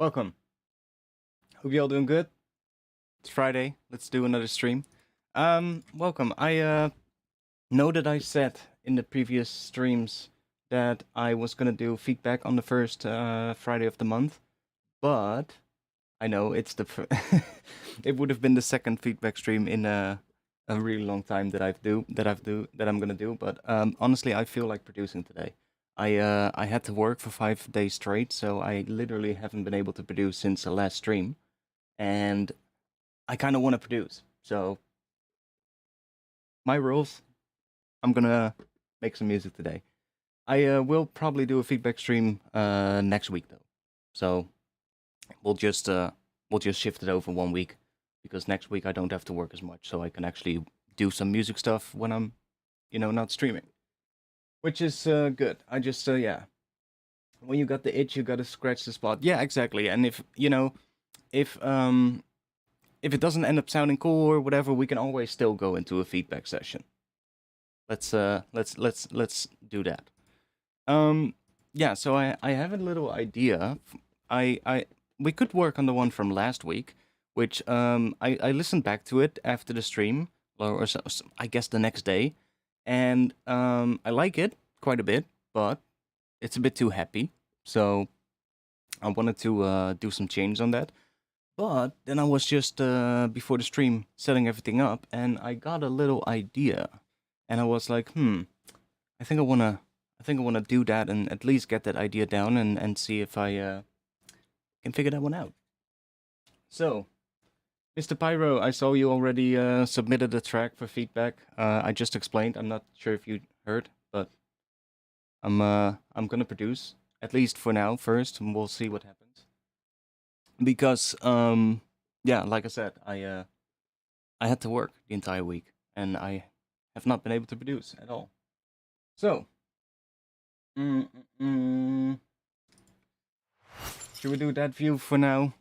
Welcome. Hope you all doing good. It's Friday. Let's do another stream. Welcome. I know that I said in the previous streams that I was gonna do feedback on the first Friday of the month, but I know it's the it would have been the second feedback stream in a really long time that I'm gonna do. But honestly, I feel like producing today. I had to work for 5 days straight, so I literally haven't been able to produce since the last stream, and I kind of want to produce. So my rules, I'm gonna make some music today. I will probably do a feedback stream next week though. So we'll just shift it over 1 week because next week I don't have to work as much, so I can actually do some music stuff when I'm, not streaming, which is good. I just yeah, when you got the itch, you gotta scratch the spot. Yeah, exactly. And if if it doesn't end up sounding cool or whatever, we can always still go into a feedback session. Let's do that. Yeah, so I have a little idea. I we could work on the one from last week, which I listened back to it after the stream, or I guess the next day, and I like it quite a bit, but it's a bit too happy. So I wanted to do some changes on that. But then I was just before the stream setting everything up, and I got a little idea, and I was like, I think I wanna do that and at least get that idea down and see if I can figure that one out. So, Mr. Pyro, I saw you already submitted a track for feedback. I just explained. I'm not sure if you heard, but I'm gonna produce at least for now first, and we'll see what happens. Because yeah, like I said, I had to work the entire week, and I have not been able to produce at all. So, mm, mm, mm. Should we do that view for now?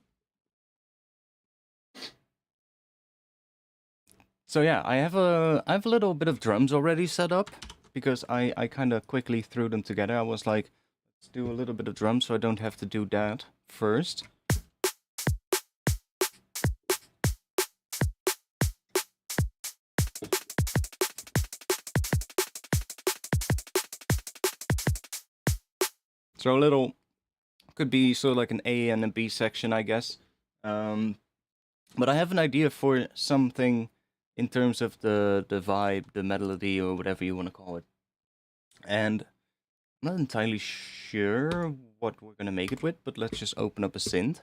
So yeah, I have a little bit of drums already set up because I kind of quickly threw them together. I was like, let's do a little bit of drums so I don't have to do that first. So a little could be sort of like an A and a B section, I guess. But I have an idea for something in terms of the vibe, the melody, or whatever you want to call it. And I'm not entirely sure what we're gonna make it with, but let's just open up a synth.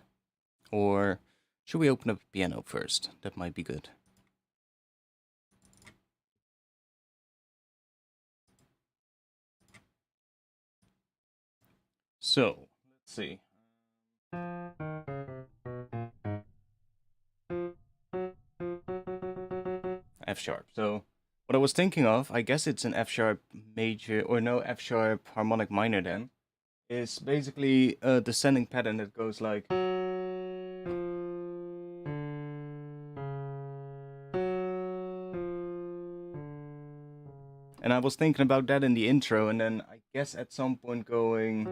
Or should we open up a piano first? That might be good. So, let's see. F sharp. So, what I was thinking of, I guess it's an F sharp major, or no, F sharp harmonic minor then, is basically a descending pattern that goes like. And I was thinking about that in the intro, and then I guess at some point going.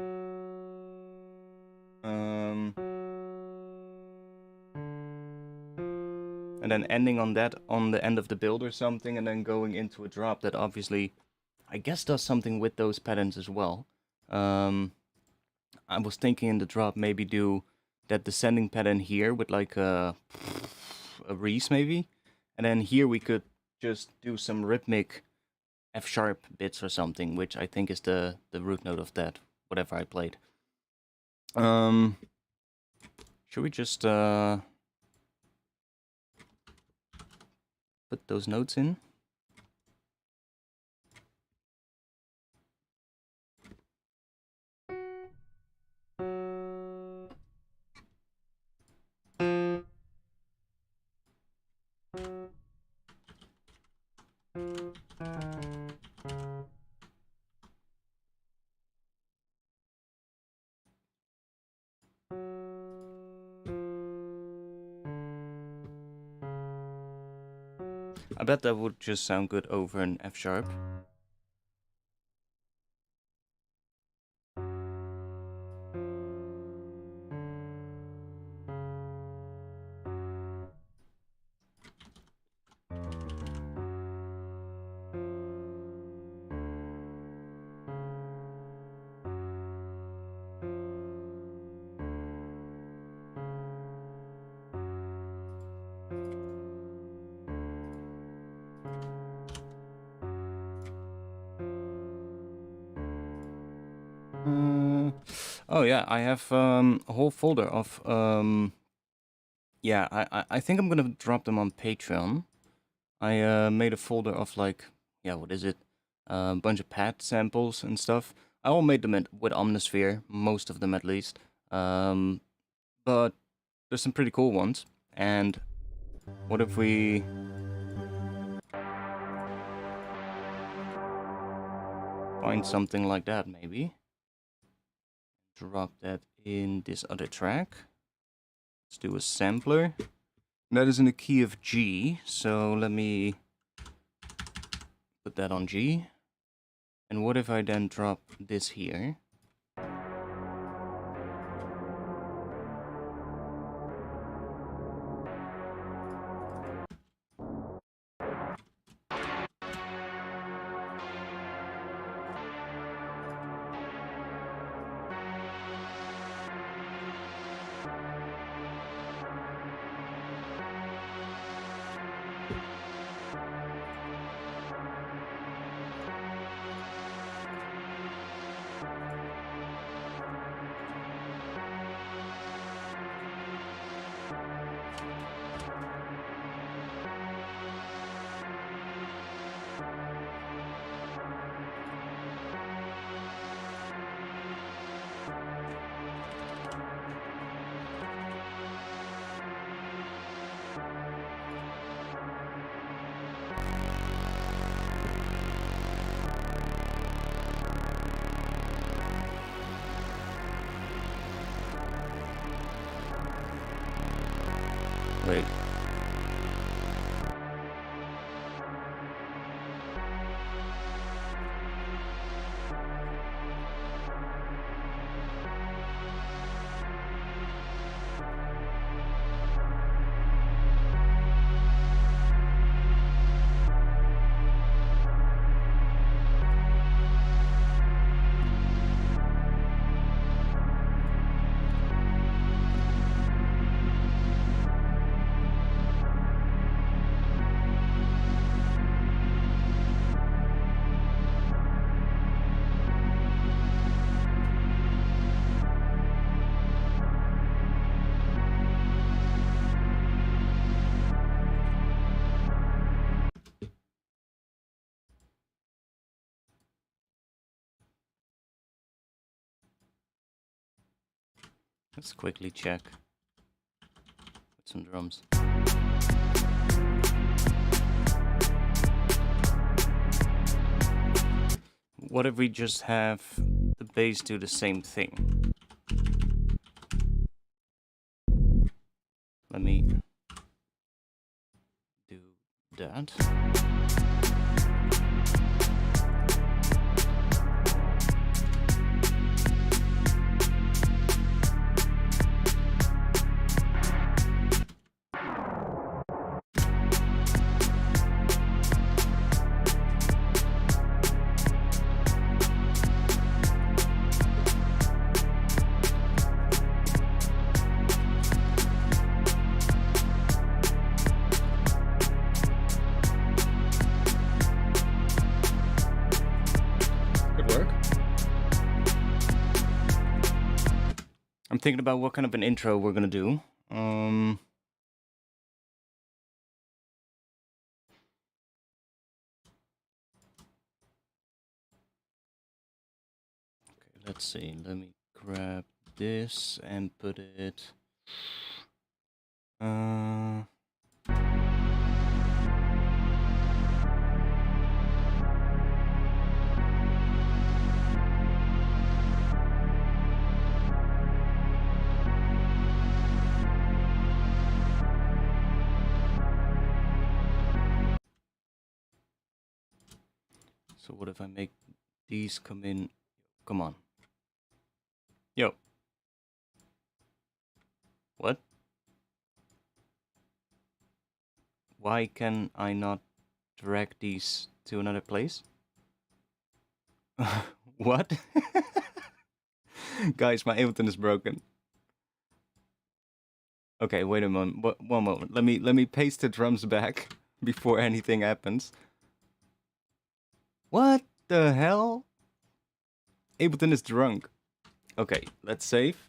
And then ending on that on the end of the build or something, and then going into a drop that obviously, I guess, does something with those patterns as well. I was thinking in the drop maybe do that descending pattern here with like a Reese maybe, and then here we could just do some rhythmic F sharp bits or something, which I think is the root note of that whatever I played. Should we just put those notes in? I bet that would just sound good over an F sharp. Oh yeah, I have a whole folder of yeah, I think I'm gonna drop them on Patreon. I made a folder of like, yeah, what is it? A bunch of pad samples and stuff. I all made them with Omnisphere, most of them at least. But there's some pretty cool ones. And what if we find something like that, maybe? Drop that in this other track. Let's do a sampler. That is in the key of G, so let me put that on G. And what if I then drop this here? Wait. Let's quickly check with some drums. What if we just have the bass do the same thing? Let me do that. I'm thinking about what kind of an intro we're gonna do. Okay, let's see. Let me grab this and put it. So what if I make these come in? Come on. Yo. What? Why can I not drag these to another place? What? Guys, my Ableton is broken. Okay, wait a moment. One moment. Let me paste the drums back before anything happens. What the hell? Ableton is drunk. Okay, let's save.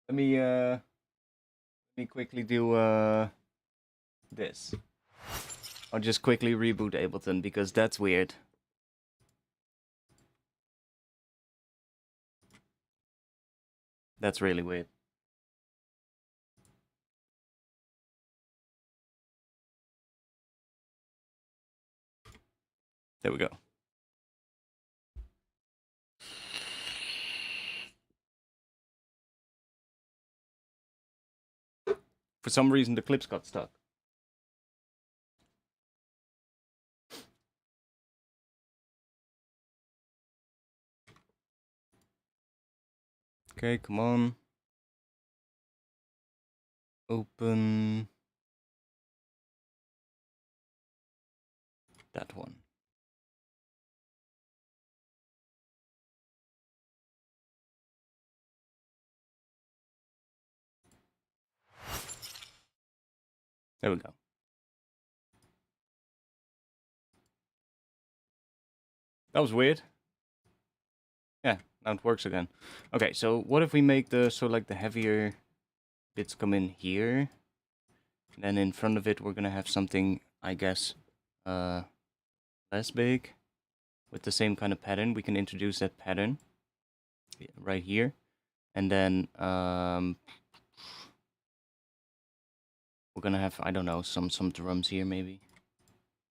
Let me quickly do this. I'll just quickly reboot Ableton because that's weird. That's really weird. There we go. For some reason, the clips got stuck. Okay, come on. Open that one. There we go. That was weird. Yeah, now it works again. Okay, so what if we make the the heavier bits come in here? And then in front of it we're gonna have something, I guess, less big with the same kind of pattern. We can introduce that pattern right here. And then we're gonna have, I don't know, some drums here maybe.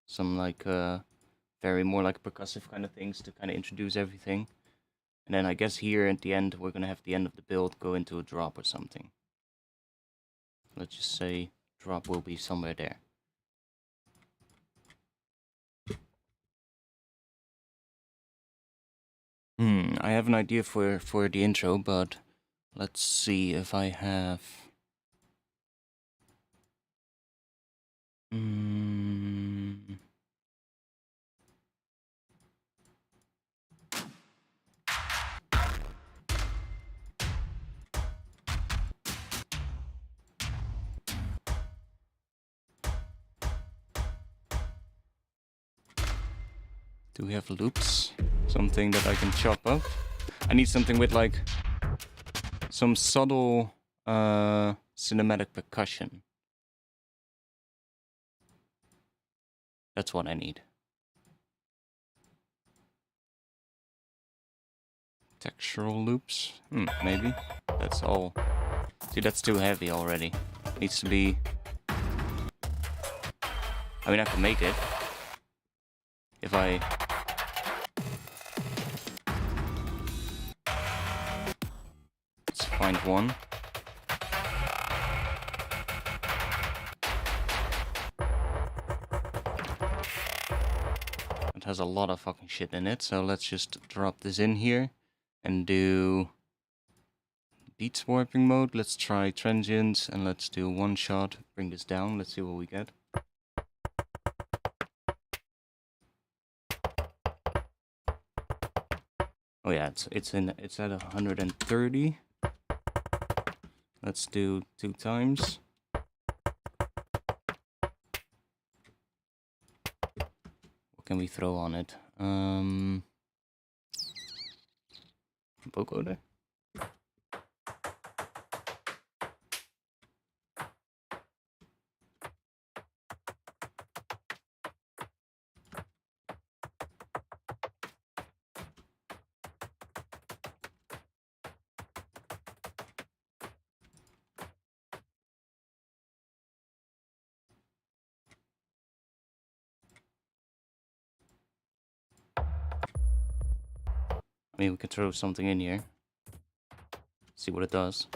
Some like very more like percussive kind of things to kind of introduce everything. And then I guess here at the end, we're going to have the end of the build go into a drop or something. Let's just say drop will be somewhere there. I have an idea for the intro, but let's see if I have... Do we have loops? Something that I can chop up? I need something with like some subtle cinematic percussion. That's what I need. Textural loops? Maybe. That's all. See, that's too heavy already. Needs to be... I mean, I can make it. If I... Let's find one. It has a lot of fucking shit in it, so let's just drop this in here and do beat warping mode. Let's try transients and let's do one shot. Bring this down. Let's see what we get. Oh yeah, it's at 130. Let's do 2 times. What can we throw on it? Vocoder? I mean, we can throw something in here. See what it does.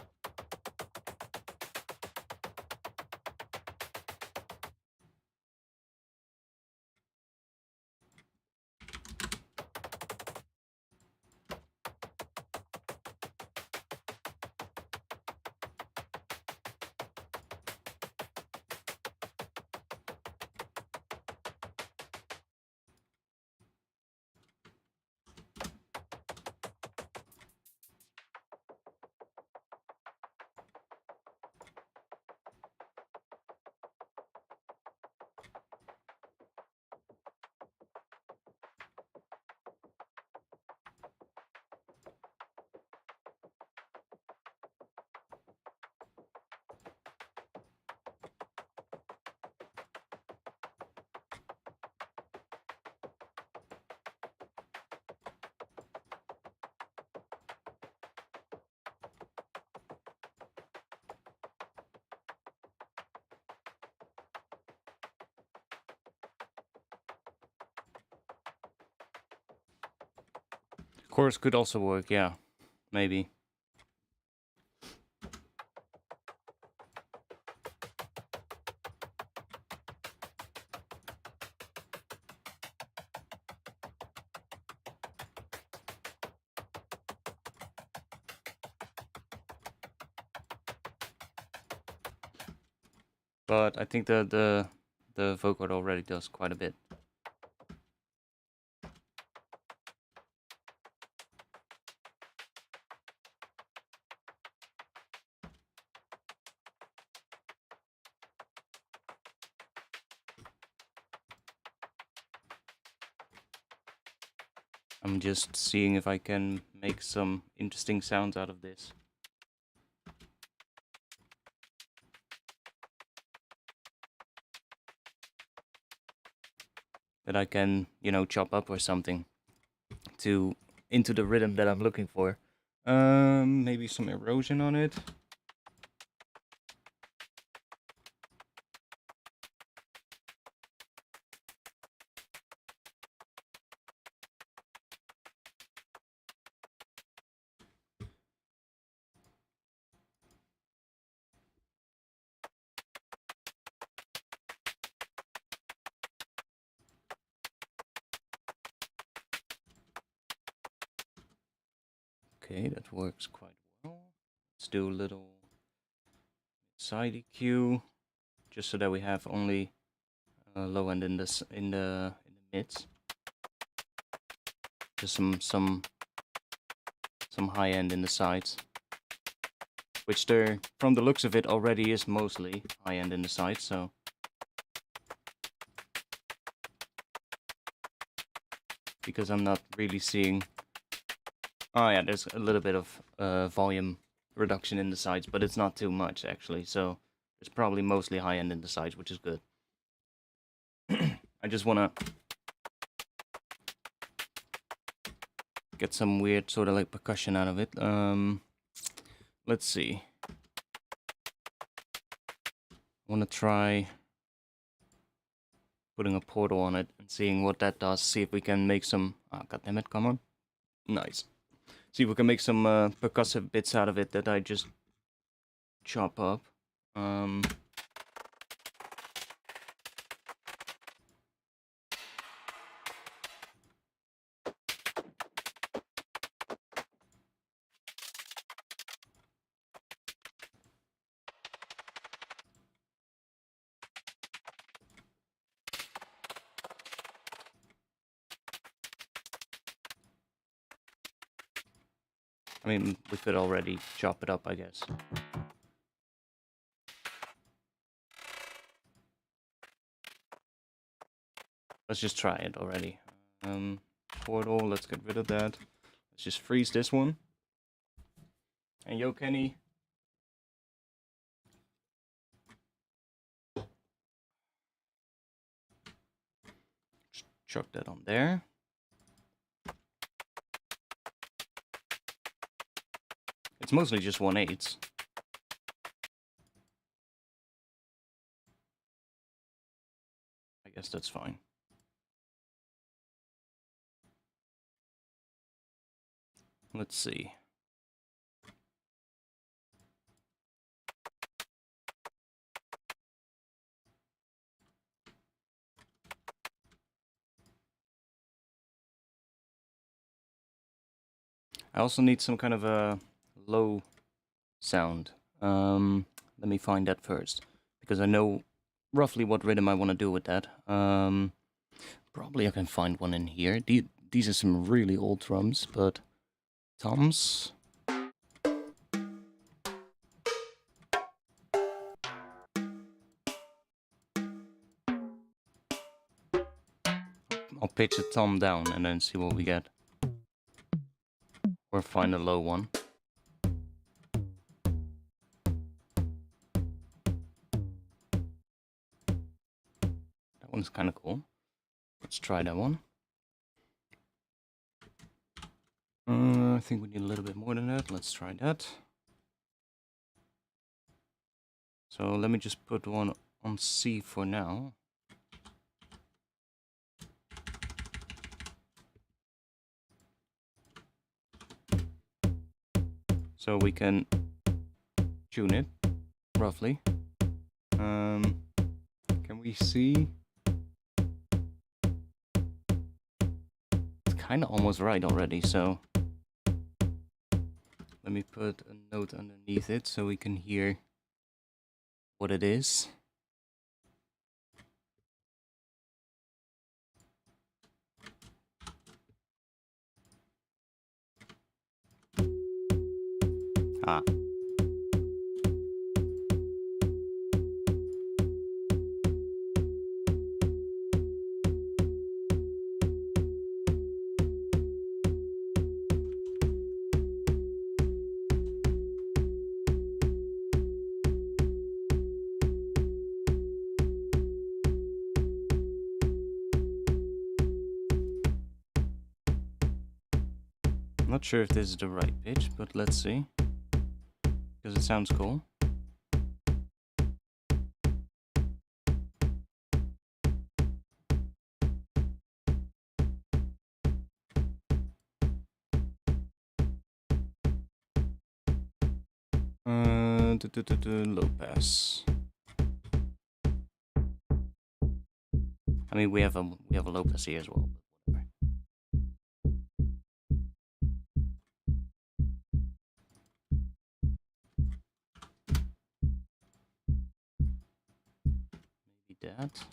Chorus could also work, yeah. Maybe. But I think the vocoder already does quite a bit. I'm just seeing if I can make some interesting sounds out of this. That I can, you know, chop up or something to into the rhythm that I'm looking for. Maybe some erosion on it. Okay, that works quite well. Let's do a little side EQ, just so that we have only low end in this in the mids. Just some high end in the sides, which there, from the looks of it, already is mostly high end in the sides. So because I'm not really seeing. Oh yeah, there's a little bit of volume reduction in the sides, but it's not too much actually. So it's probably mostly high end in the sides, which is good. I just wanna get some weird sort of like percussion out of it. Let's see. I wanna try putting a portal on it and seeing what that does. See if we can make some. Oh, goddammit, come on. Nice. See if we can make some percussive bits out of it that I just chop up. I mean, we could already chop it up, I guess. Let's just try it already. Portal, let's get rid of that. Let's just freeze this one. And yo, Kenny. Just chuck that on there. It's mostly just 1/8. I guess that's fine. Let's see. I also need some kind of a low sound. Let me find that first, because I know roughly what rhythm I want to do with that. Probably I can find one in here. These are some really old drums, but toms. I'll pitch a tom down and then see what we get. Or find a low one. That one's kind of cool. Let's try that one. I think we need a little bit more than that. Let's try that. So let me just put one on C for now. so we can tune it roughly. Can we see? It's kind of almost right already, so let me put a note underneath it so we can hear what it is. Ah. Not sure if this is the right pitch, but let's see. Because it sounds cool. Low pass. I mean, we have a low pass here as well, but whatever. Maybe that.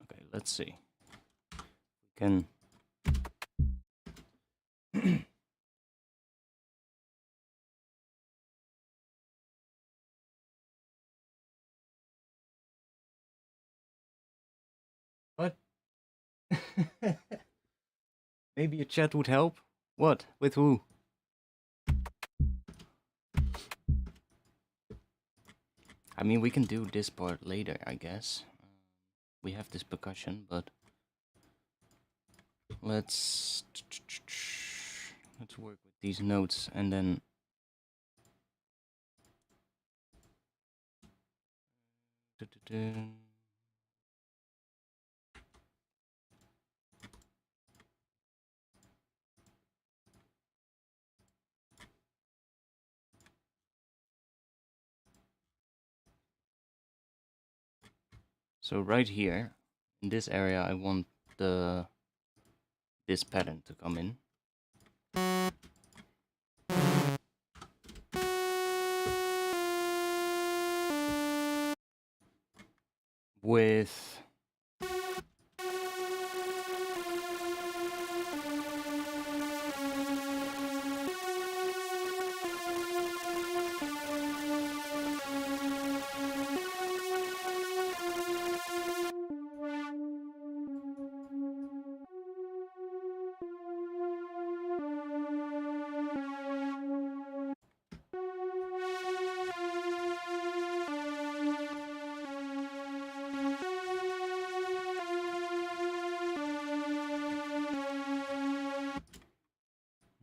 Okay, let's see. We can. What? Maybe a chat would help? What? With who? I mean, we can do this part later, I guess. We have this percussion, but let's work with these notes and then so right here in this area I want this pattern to come in. With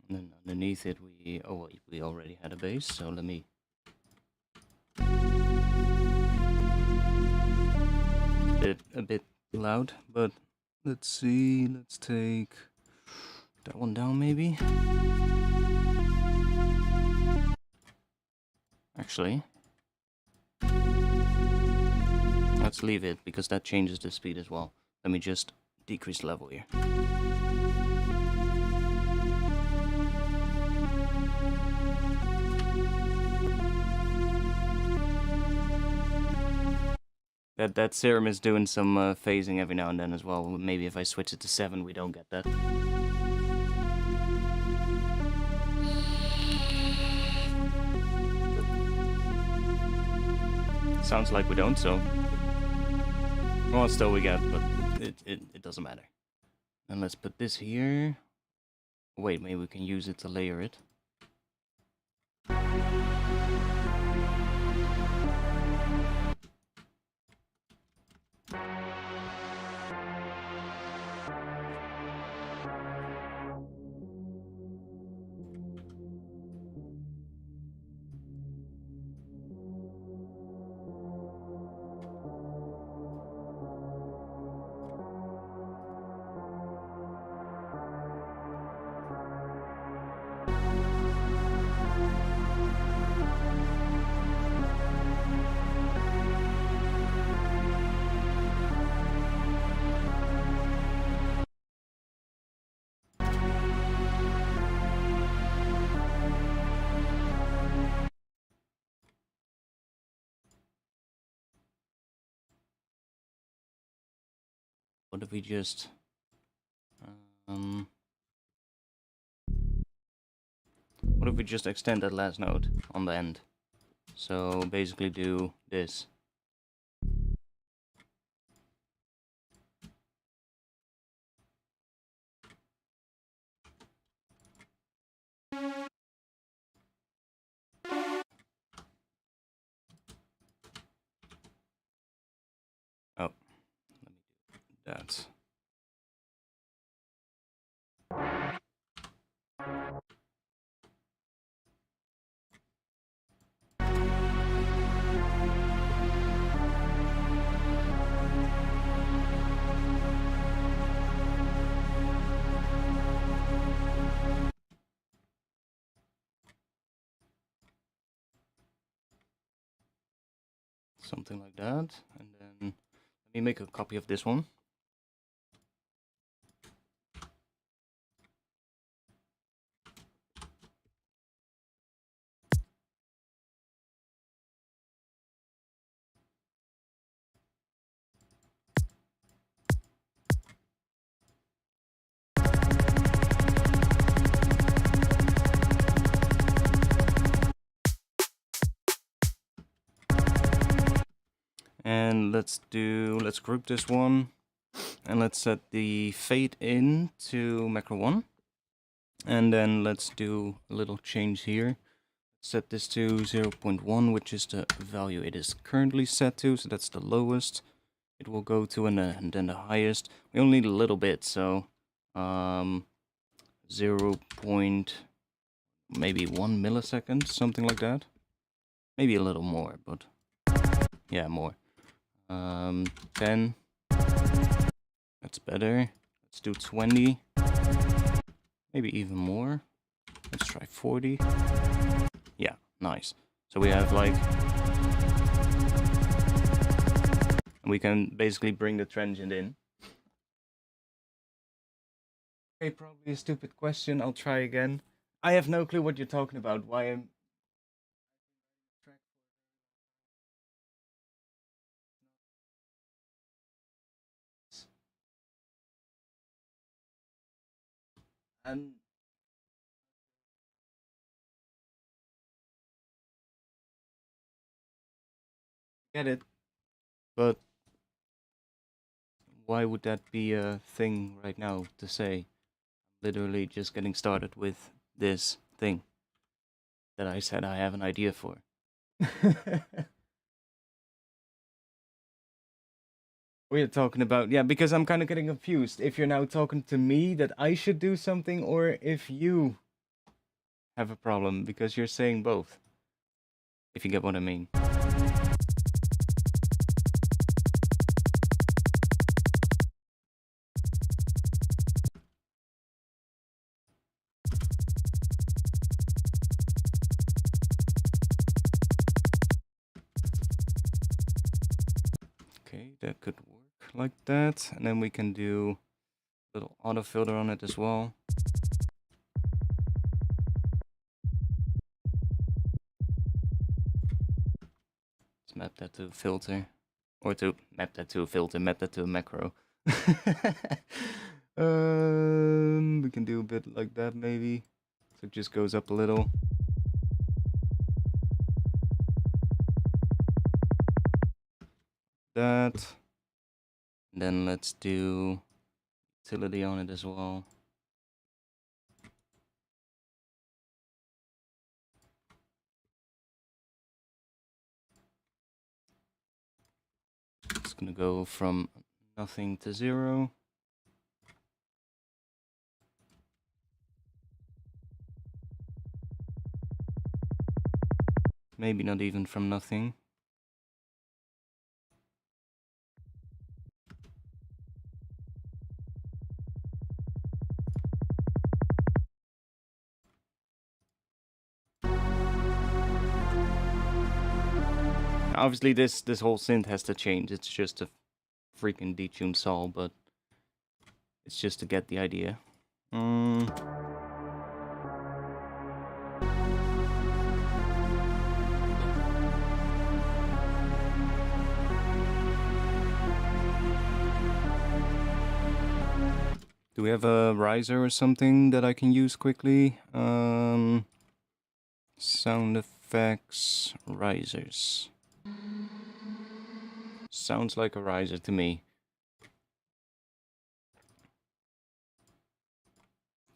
and then underneath it we already had a bass, so let me a bit loud, but let's see, let's take that one down maybe. Actually, let's leave it because that changes the speed as well. Let me just decrease level here. That serum is doing some phasing every now and then as well. Maybe if I switch it to 7, we don't get that. Sounds like we don't, so... Well, still we get, but it doesn't matter. And let's put this here. Wait, maybe we can use it to layer it. what if we just what if we just extend that last note on the end? So basically do this. Oh, let me do that. Something like that, and then let me make a copy of this one. And let's group this one, and let's set the fade in to macro 1. And then let's do a little change here. Set this to 0.1, which is the value it is currently set to, so that's the lowest it will go to, and then the highest. We only need a little bit, so 0. maybe 1 millisecond, something like that. Maybe a little more, but yeah, more. 10. That's better. Let's do 20. Maybe even more. Let's try 40. Yeah, nice. So we have like... and we can basically bring the transient in. Okay, probably a stupid question. I'll try again. I have no clue what you're talking about. Why I'm... and get it, but why would that be a thing right now to say? Literally just getting started with this thing that I said I have an idea for. We're talking about, yeah, because I'm kind of getting confused if you're now talking to me that I should do something, or if you have a problem because you're saying both, if you get what I mean. Okay, that could work like that, and then we can do a little auto filter on it as well. Let's map that to a filter, or to map that to a filter, map that to a macro. We can do a bit like that maybe, so it just goes up a little. That, and then let's do utility on it as well. It's gonna go from nothing to 0. Maybe not even from nothing. Obviously this whole synth has to change. It's just a freaking detuned sol, but it's just to get the idea. Do we have a riser or something that I can use quickly? Sound effects, risers. Sounds like a riser to me.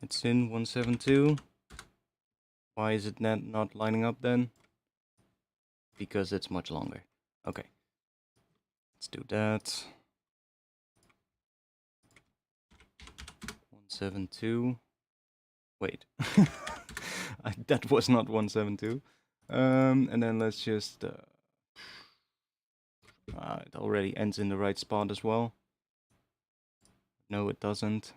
It's in 172. Why is it not lining up then? Because it's much longer. Okay. Let's do that. 172. Wait. That was not 172. And then let's just... it already ends in the right spot as well. No, it doesn't.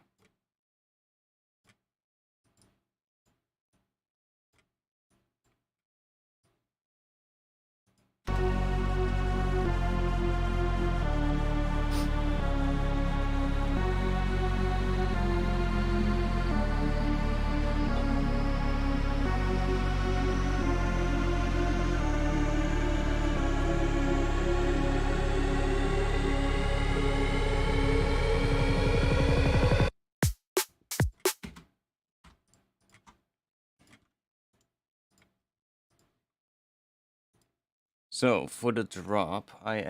So, for the drop, I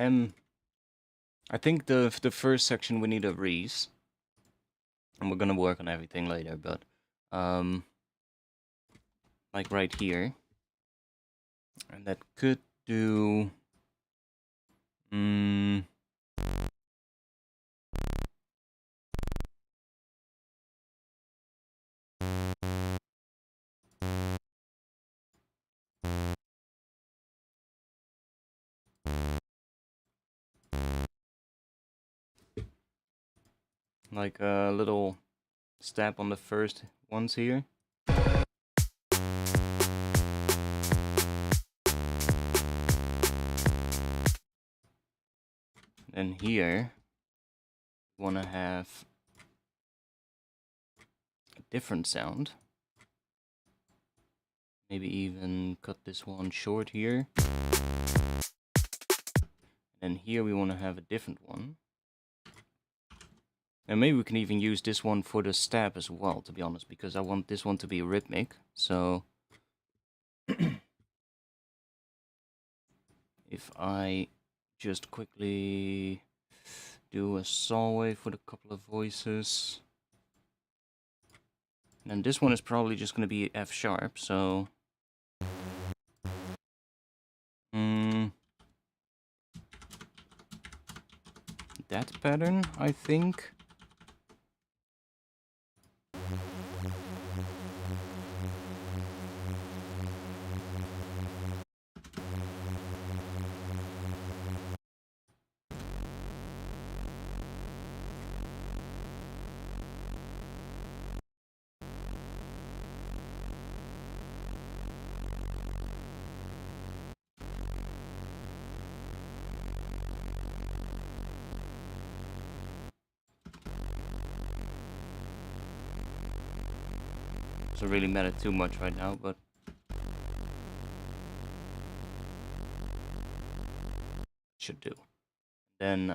think the first section we need a Reese. And we're gonna work on everything later, but like right here. And that could do like a little stab on the first ones here. And here, we want to have a different sound. Maybe even cut this one short here. And here we want to have a different one. And maybe we can even use this one for the stab as well, to be honest, because I want this one to be rhythmic. So if I just quickly do a saw wave for the couple of voices. And then this one is probably just going to be F sharp, so... that pattern, I think. Doesn't really matter too much right now, but should do. Then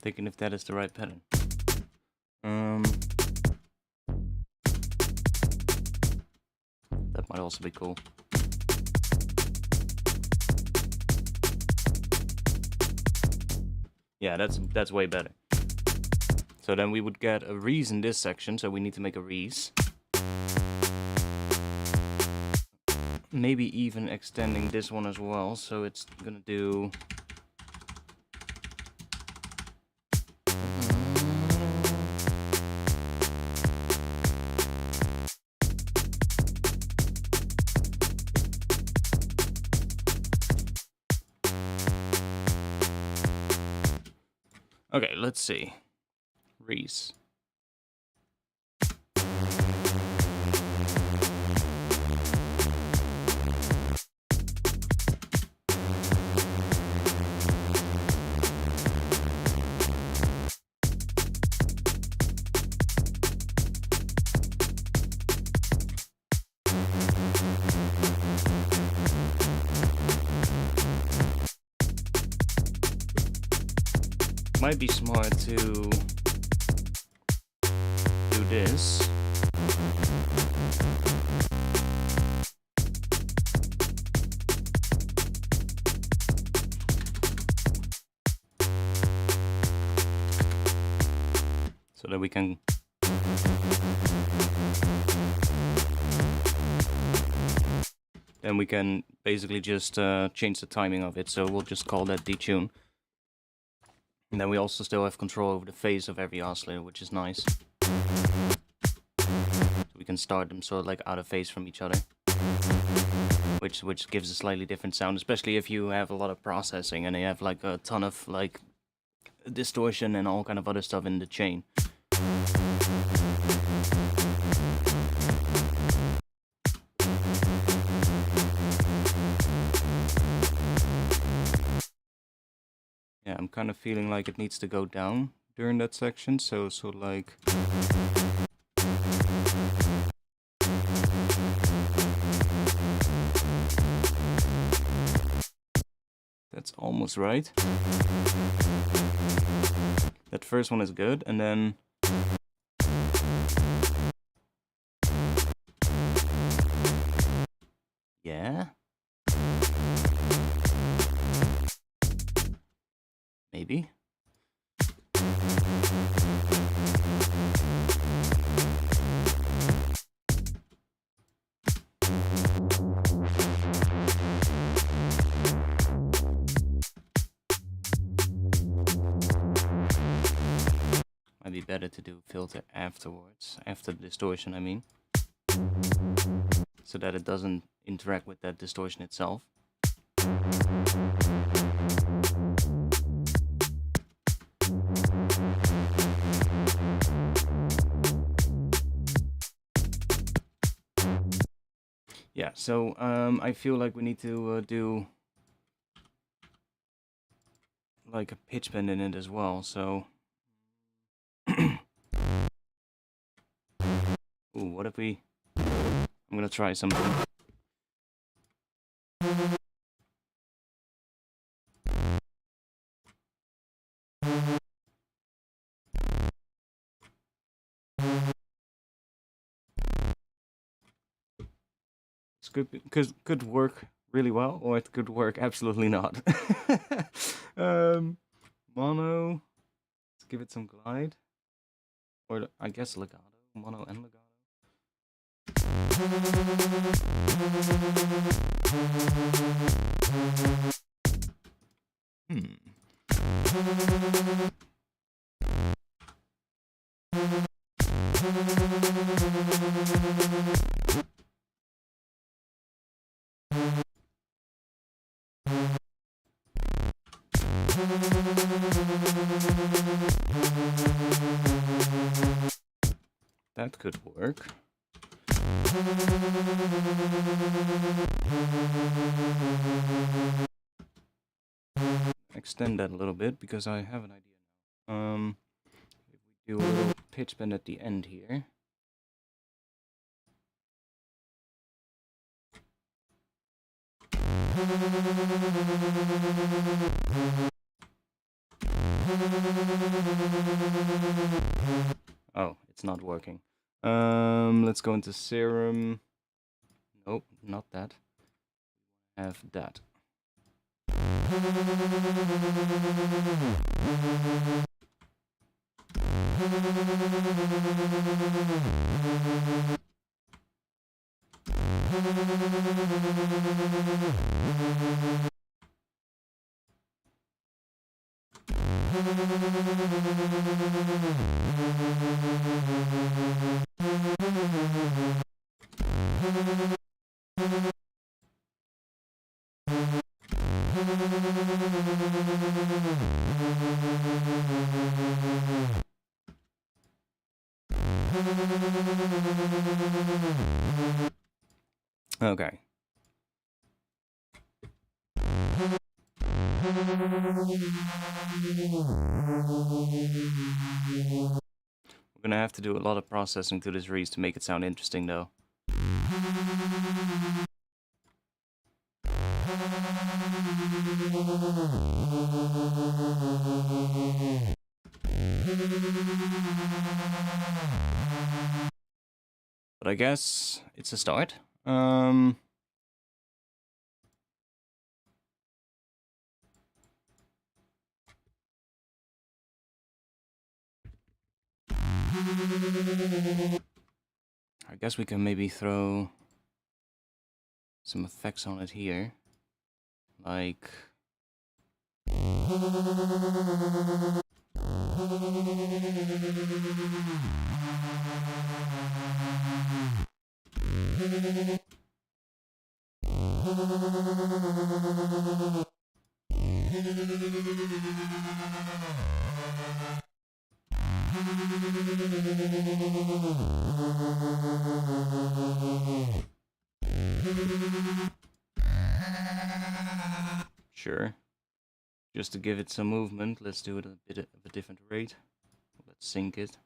thinking if that is the right pattern. That might also be cool. Yeah, that's way better. So then we would get a Reese in this section, so we need to make a Reese. Maybe even extending this one as well, so it's gonna do... Okay, let's see. Reese. Might be smart to do this. So that we can basically just change the timing of it, so we'll just call that detune. And then we also still have control over the phase of every oscillator, which is nice. So we can start them sort of like out of phase from each other. Which gives a slightly different sound, especially if you have a lot of processing and you have like a ton of like distortion and all kind of other stuff in the chain. Yeah, I'm kind of feeling like it needs to go down during that section, so like... That's almost right. That first one is good, and then... Yeah? Maybe? Might be better to do filter afterwards, after the distortion, I mean. So that it doesn't interact with that distortion itself. Yeah, so I feel like we need to do like a pitch bend in it as well, so... Ooh, what if we... I'm gonna try something. Could work really well, or it could work absolutely not. Mono, let's give it some glide, or I guess legato, mono and legato. That could work. Extend that a little bit because I have an idea now. If we do a little pitch bend at the end here. Oh, it's not working. Let's go into Serum. Nope, not that. Have that. Okay. We're gonna have to do a lot of processing to this Reese to make it sound interesting, though. But I guess it's a start. I guess we can maybe throw some effects on it here. Like... Sure. Just to give it some movement, let's do it at a bit of a different rate. Let's sync it.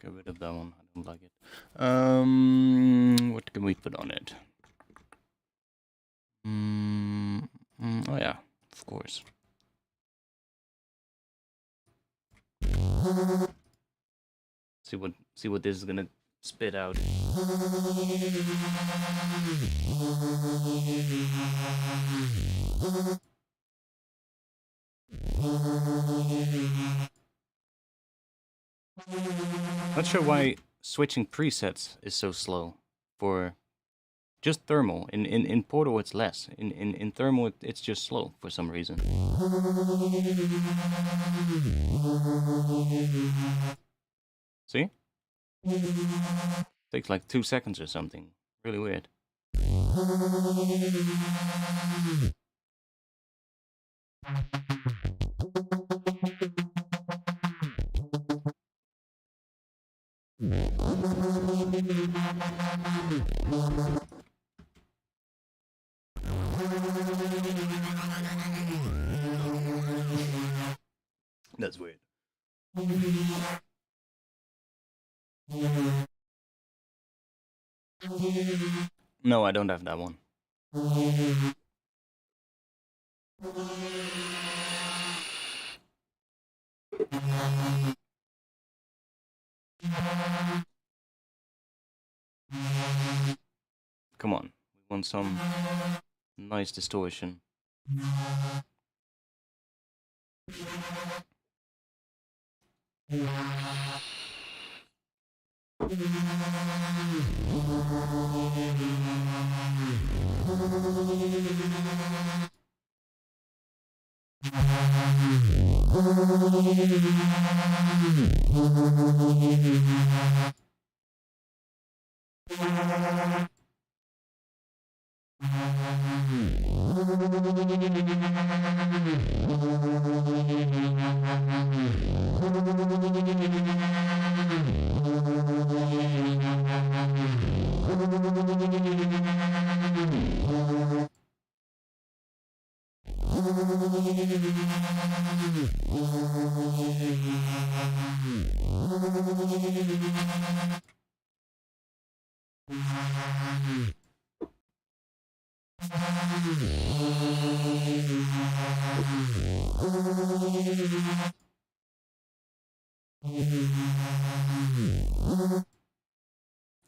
Get rid of that one. I don't like it. What can we put on it? Oh yeah, of course. See what this is gonna spit out. Not sure why switching presets is so slow for just thermal. In Portal it's less. In thermal it's just slow for some reason. See? Takes like 2 seconds or something. Really weird. That's weird. No, I don't have that one. Come on, we want some nice distortion.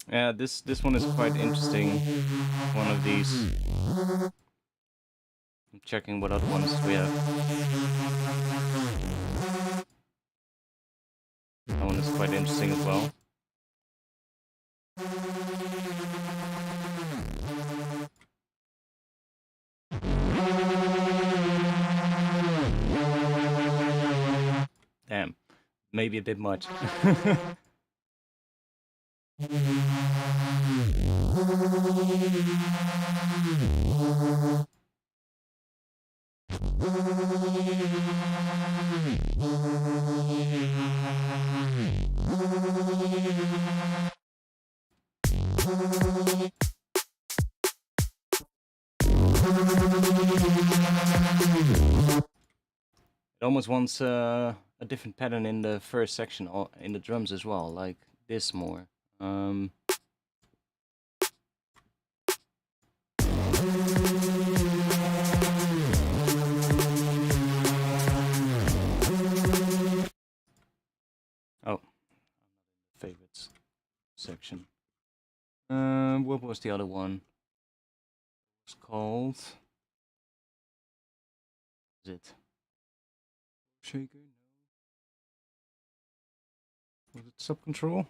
Yeah, this one is quite interesting. One of these. I'm checking what other ones we have. That one is quite interesting as well. Damn, maybe a bit much. It almost wants a different pattern in the first section, or in the drums as well, like this more. Oh, favorites section. What was the other one? It's called. Is it Shaker? No. Was it Sub Control?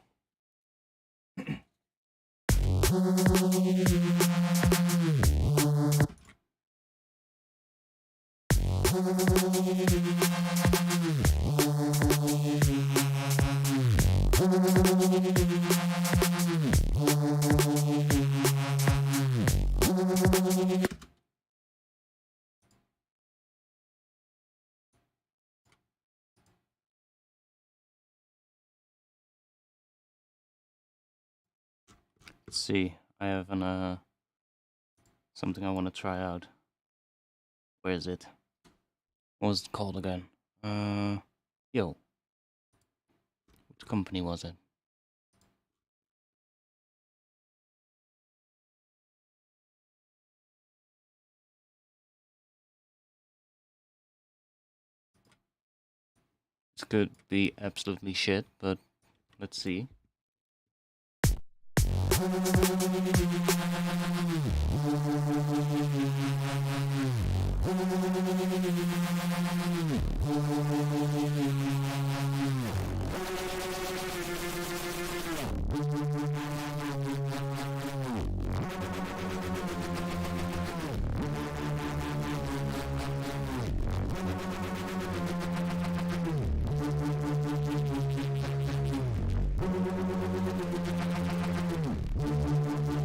Let's see. I have an something I want to try out. Where is it? What was it called again? Yo. Which company was it? This could be absolutely shit, but let's see.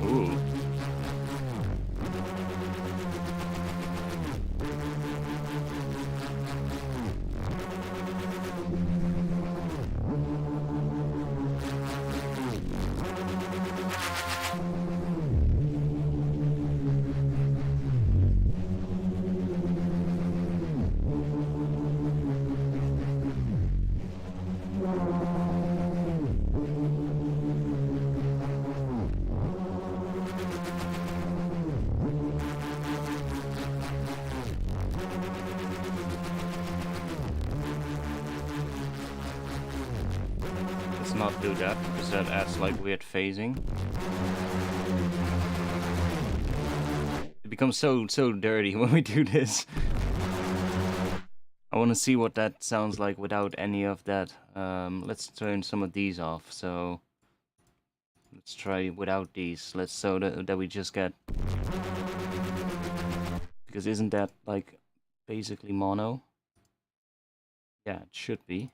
Ooh. Let's not do that, because that adds like weird phasing. It becomes so dirty when we do this. I want to see what that sounds like without any of that. Let's turn some of these off. So let's try without these. Let's so that we just get, because isn't that like basically mono? Yeah, it should be.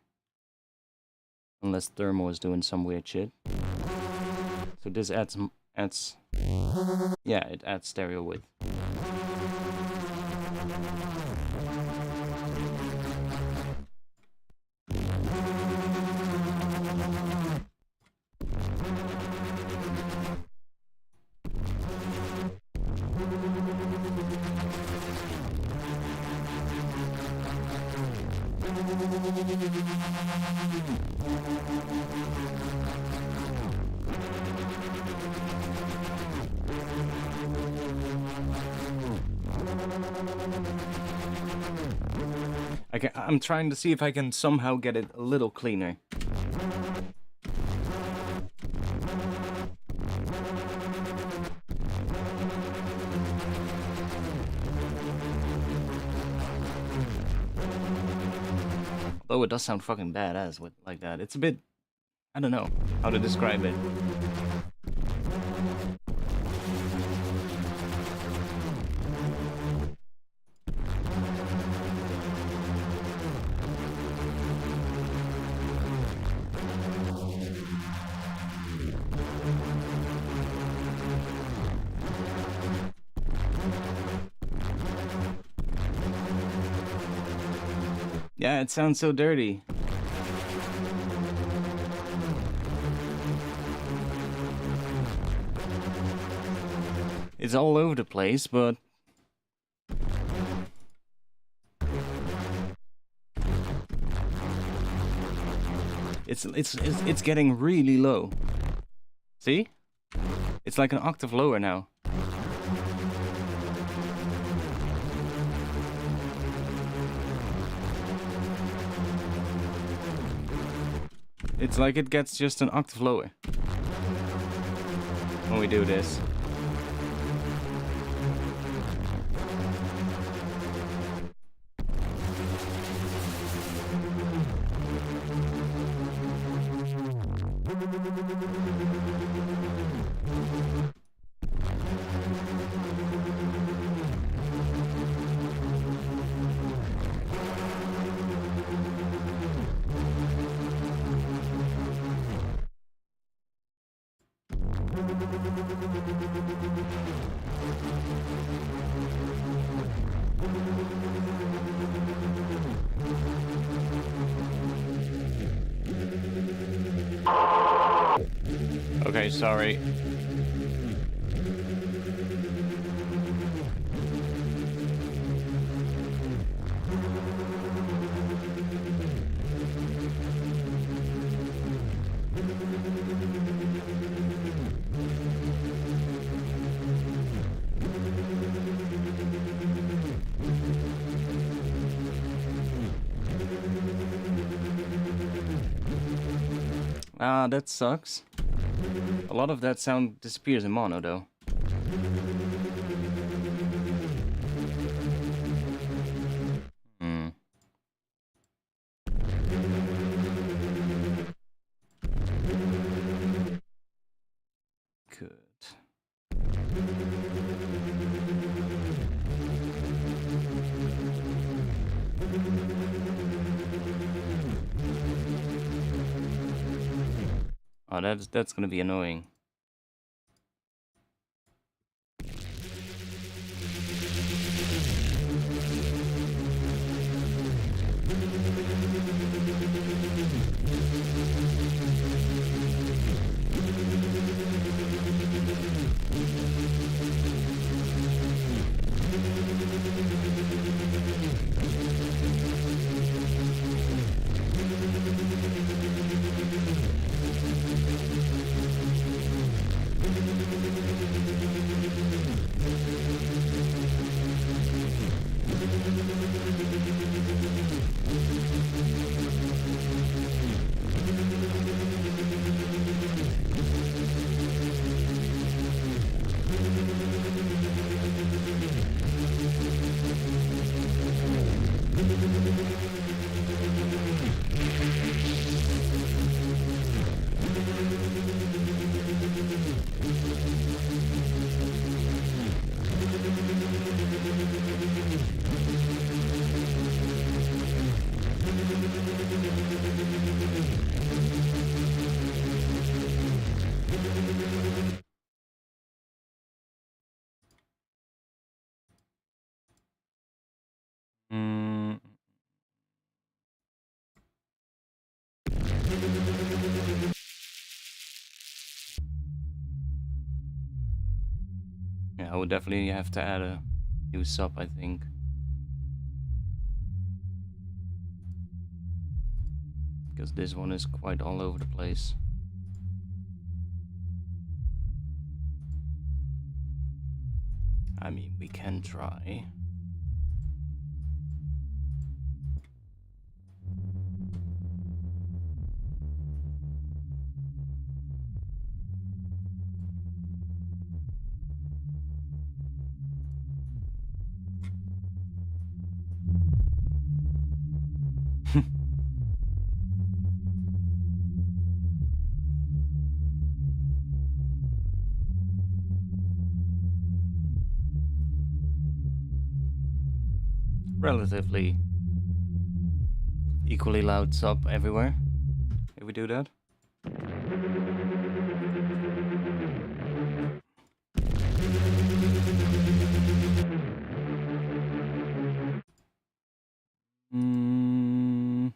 Unless thermal is doing some weird shit. So this adds yeah, it adds stereo width. I'm trying to see if I can somehow get it a little cleaner. Although it does sound fucking badass with like that. It's a bit, I don't know how to describe it. Yeah, it sounds so dirty. It's all over the place, but it's getting really low. See? It's like an octave lower now. It's like it gets just an octave lower when we do this. Okay, sorry. Ah, that sucks. A lot of that sound disappears in mono, though. Hmm. Good. Oh, that's gonna be annoying. Hmm. Yeah, I would definitely have to add a new sub, I think. Because this one is quite all over the place. I mean, we can try. Relatively equally loud sub everywhere. If we do that. Mm.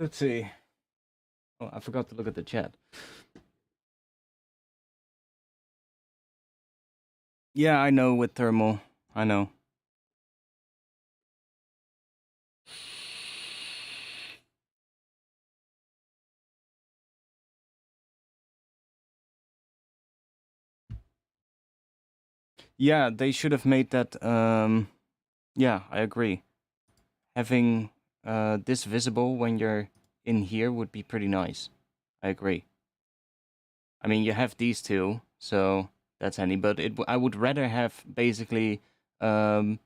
Let's see. Oh, I forgot to look at the chat. Yeah, I know with thermal. I know. Yeah, they should have made that. Yeah, I agree. Having this visible when you're in here would be pretty nice. I agree. I mean, you have these two, so that's handy. But I would rather have basically, I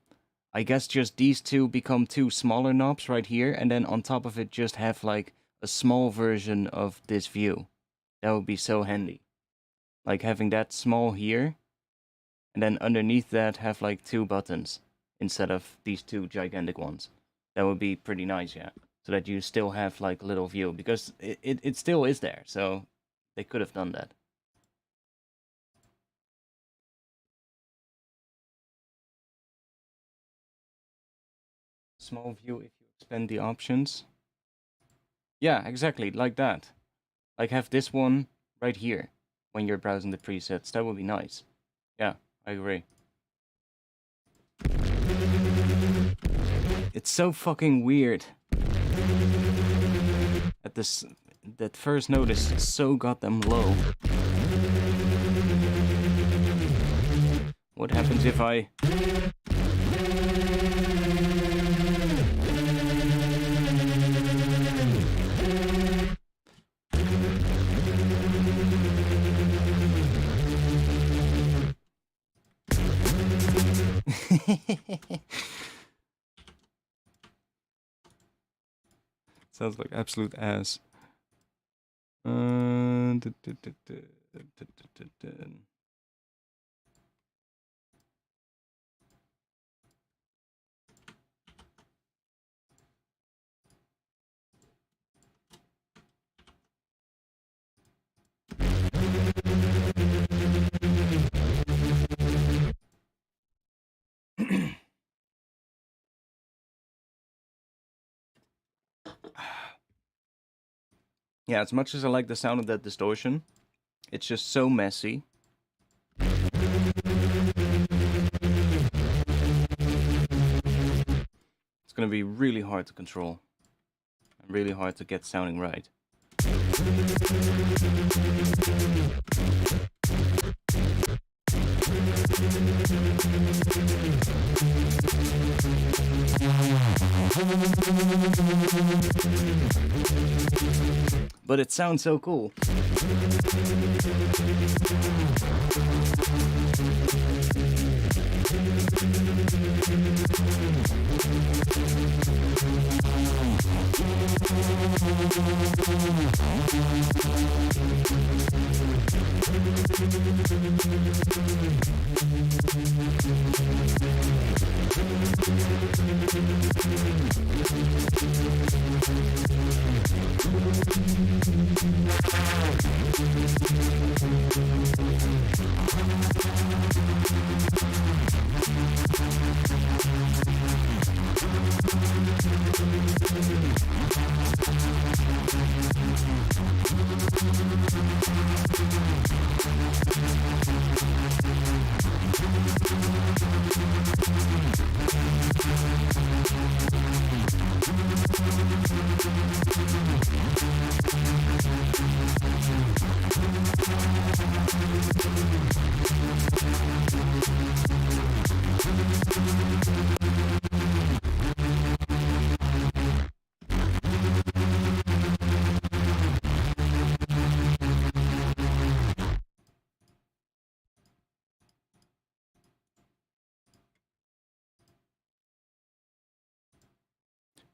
guess just these two become two smaller knobs right here, and then on top of it just have like a small version of this view. That would be so handy. Like having that small here, and then underneath that have like two buttons instead of these two gigantic ones. That would be pretty nice, yeah. So that you still have like a little view, because it still is there, so they could have done that. Small view if you expand the options. Yeah, exactly, like that. Like have this one right here when you're browsing the presets. That would be nice. Yeah, I agree. It's so fucking weird. At this, that first note is so goddamn low. What happens if I... Sounds like absolute ass. Yeah, as much as I like the sound of that distortion, it's just so messy. It's gonna be really hard to control. And really hard to get sounding right. But it sounds so cool.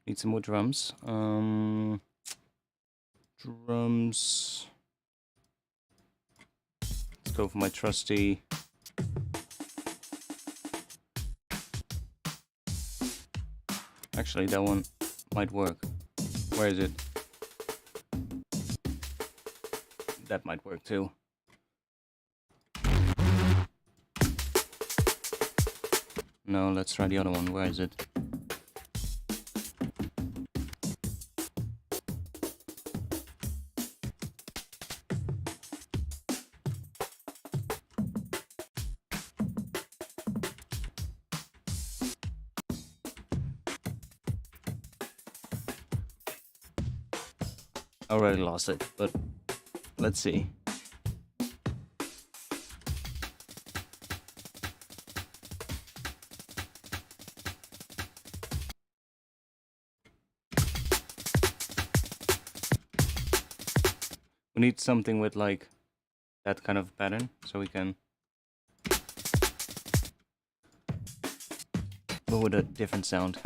Need some more drums. Drums. Let's go for my trusty. Actually, that one might work. Where is it? That might work too. No, let's try the other one. Where is it? I already lost it, but let's see. We need something with like that kind of pattern so we can go with a different sound.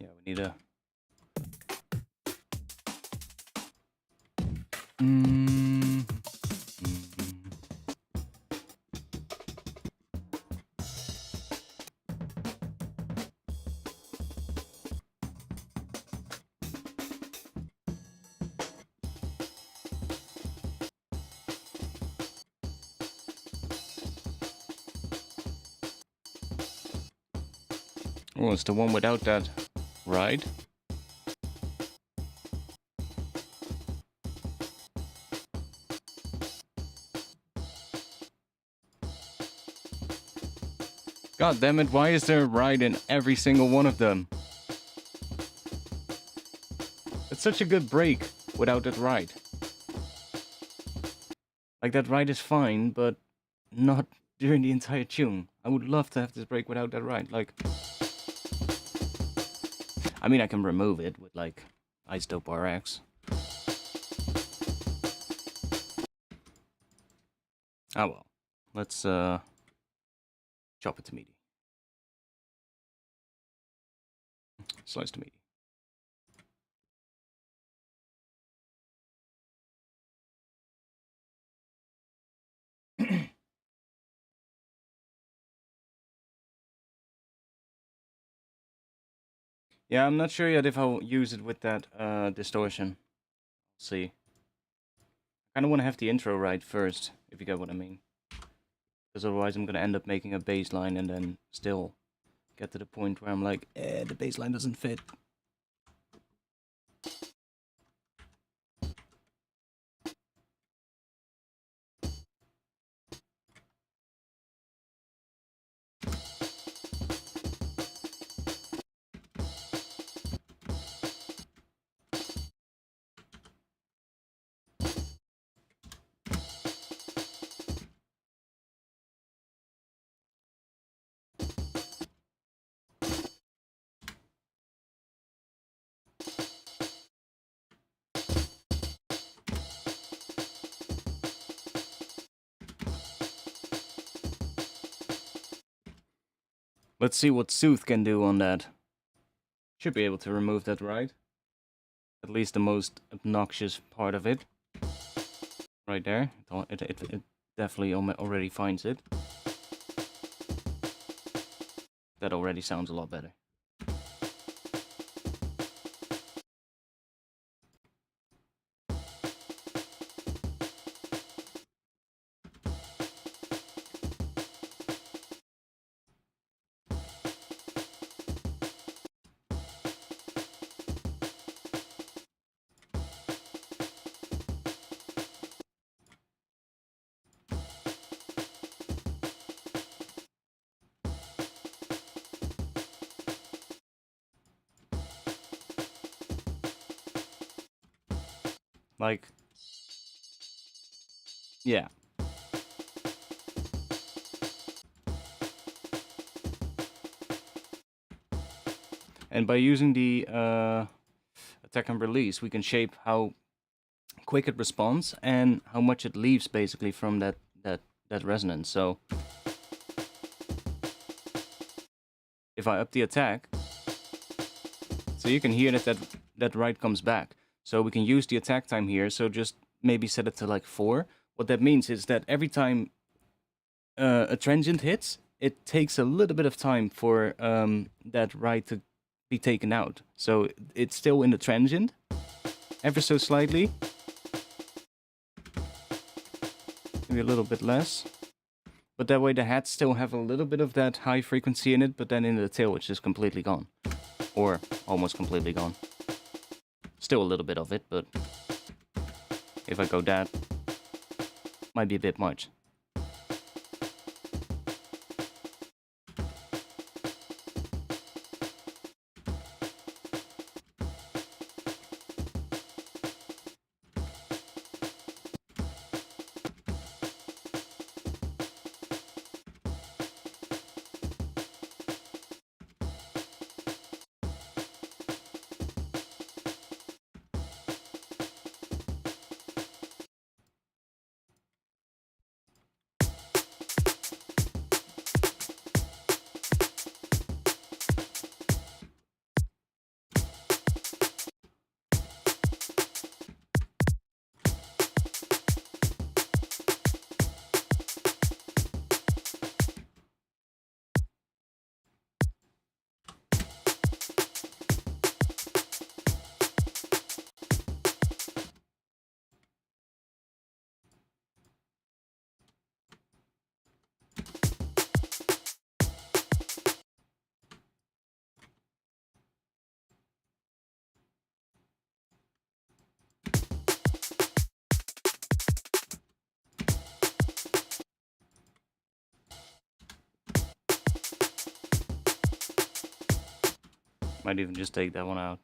Yeah, we need a Oh, it's the one without that ride. God damn it, why is there a ride in every single one of them? It's such a good break without that ride. Like, that ride is fine, but not during the entire tune. I would love to have this break without that ride. Like, I mean, I can remove it with, like, iZotope RX. Ah, well. Let's, chop it to MIDI. Slice to MIDI. Yeah, I'm not sure yet if I'll use it with that distortion. See. I kind of want to have the intro right first, if you get what I mean. Because otherwise I'm going to end up making a bass line and then still get to the point where I'm like, the bass line doesn't fit. Let's see what Sooth can do on that. Should be able to remove that, right? At least the most obnoxious part of it. Right there. It definitely already finds it. That already sounds a lot better. Like, yeah. And by using the attack and release, we can shape how quick it responds and how much it leaves basically from that resonance. So if I up the attack, so you can hear that ride comes back. So we can use the attack time here. So just maybe set it to like 4. What that means is that every time a transient hits, it takes a little bit of time for that ride to be taken out. So it's still in the transient, ever so slightly. Maybe a little bit less. But that way the hats still have a little bit of that high frequency in it, but then in the tail it's just completely gone. Or almost completely gone. Still a little bit of it, but if I go that, might be a bit much. Might even just take that one out.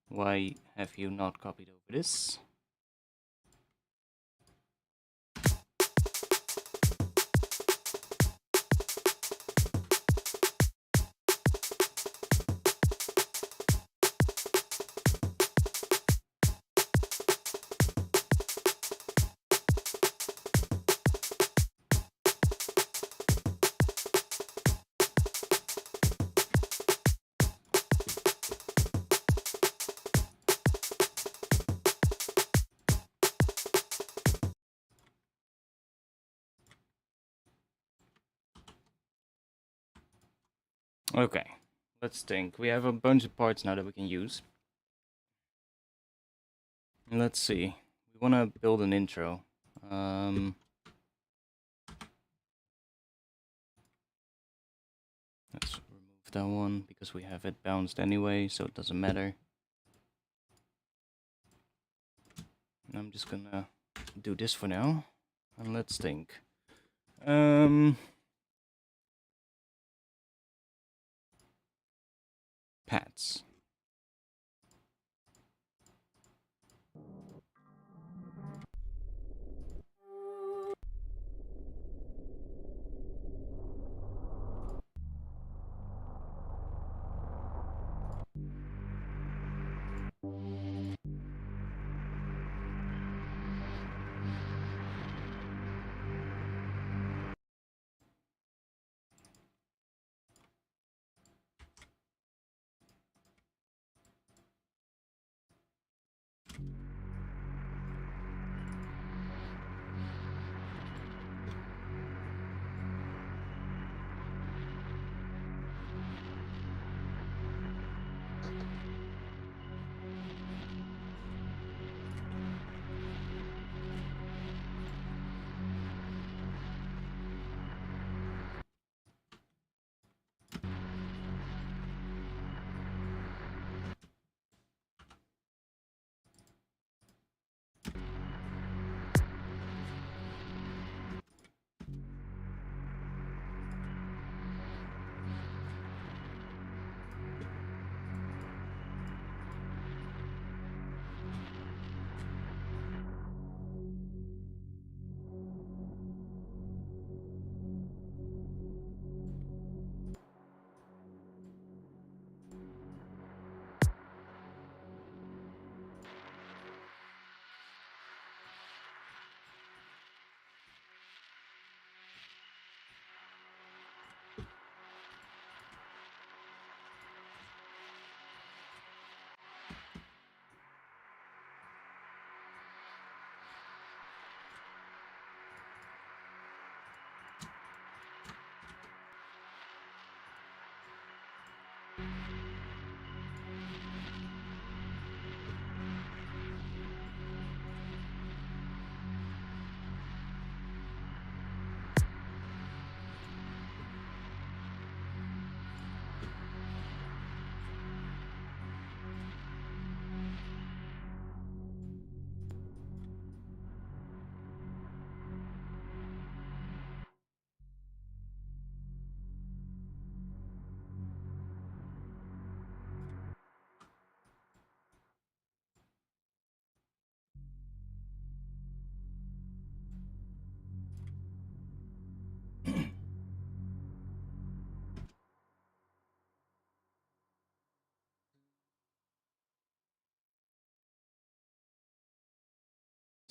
Why have you not copied over this? Okay, let's think. We have a bunch of parts now that we can use. Let's see. We want to build an intro. Let's remove that one because we have it bounced anyway, so it doesn't matter. And I'm just gonna do this for now. And let's think. Pads.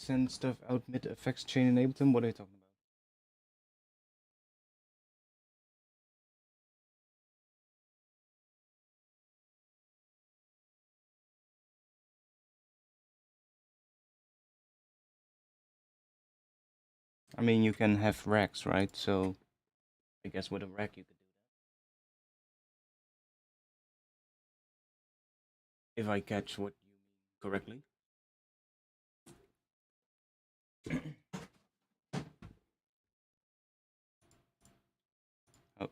send stuff out mid effects chain in Ableton? What are you talking about? I mean, you can have racks, right? So I guess with a rack you could do that. If I catch what you mean correctly. Oh.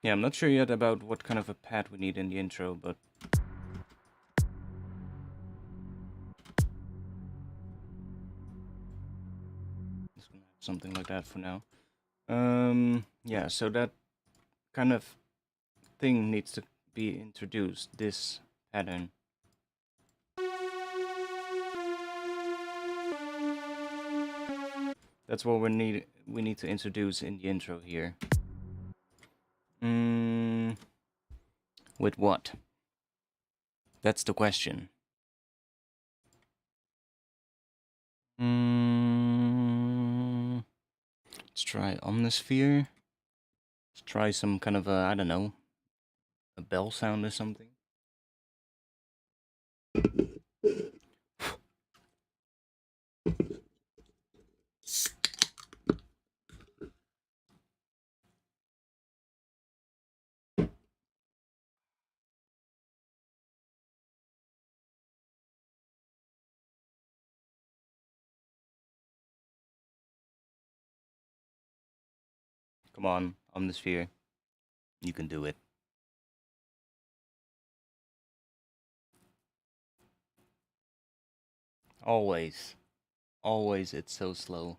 Yeah, I'm not sure yet about what kind of a pad we need in the intro, but just gonna have something like that for now. Yeah, so that kind of thing needs to be introduced, this pattern. That's what we need to introduce in the intro here. With what? That's the question. Let's try Omnisphere. Let's try some kind of a, I don't know, a bell sound or something. Come on, Omnisphere. You can do it. Always. Always it's so slow.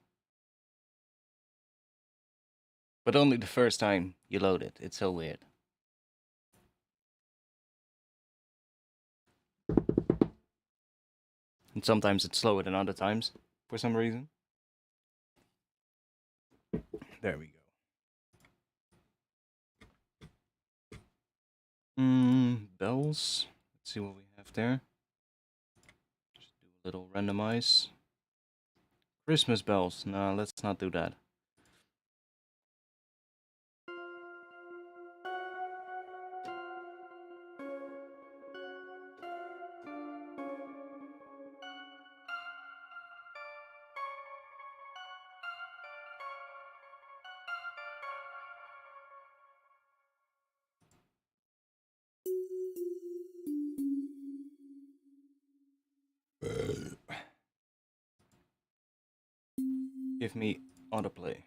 But only the first time you load it. It's so weird. And sometimes it's slower than other times, for some reason. There we go. Bells. Let's see what we have there. Just do a little randomize. Christmas bells. No, let's not do that. Give me autoplay.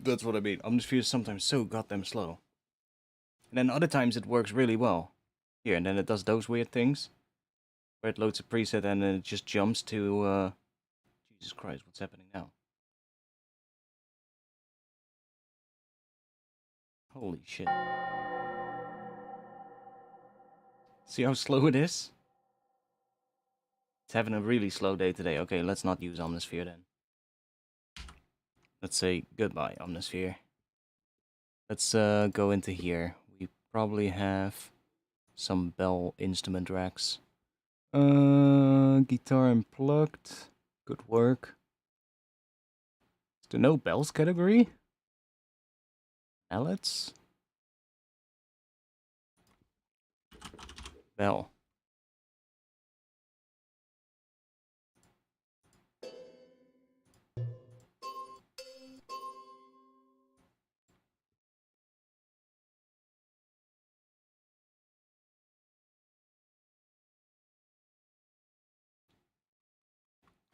That's what I mean. Omnisphere is sometimes so goddamn slow. And then other times it works really well. Here, and then it does those weird things. Where it loads a preset and then it just jumps to, Jesus Christ, what's happening now? Holy shit. See how slow it is? It's having a really slow day today. Okay, let's not use Omnisphere then. Let's say goodbye, Omnisphere. Let's go into here. We probably have some bell instrument racks. Guitar unplugged. Good work. Is there no bells category? Mallets? Bell.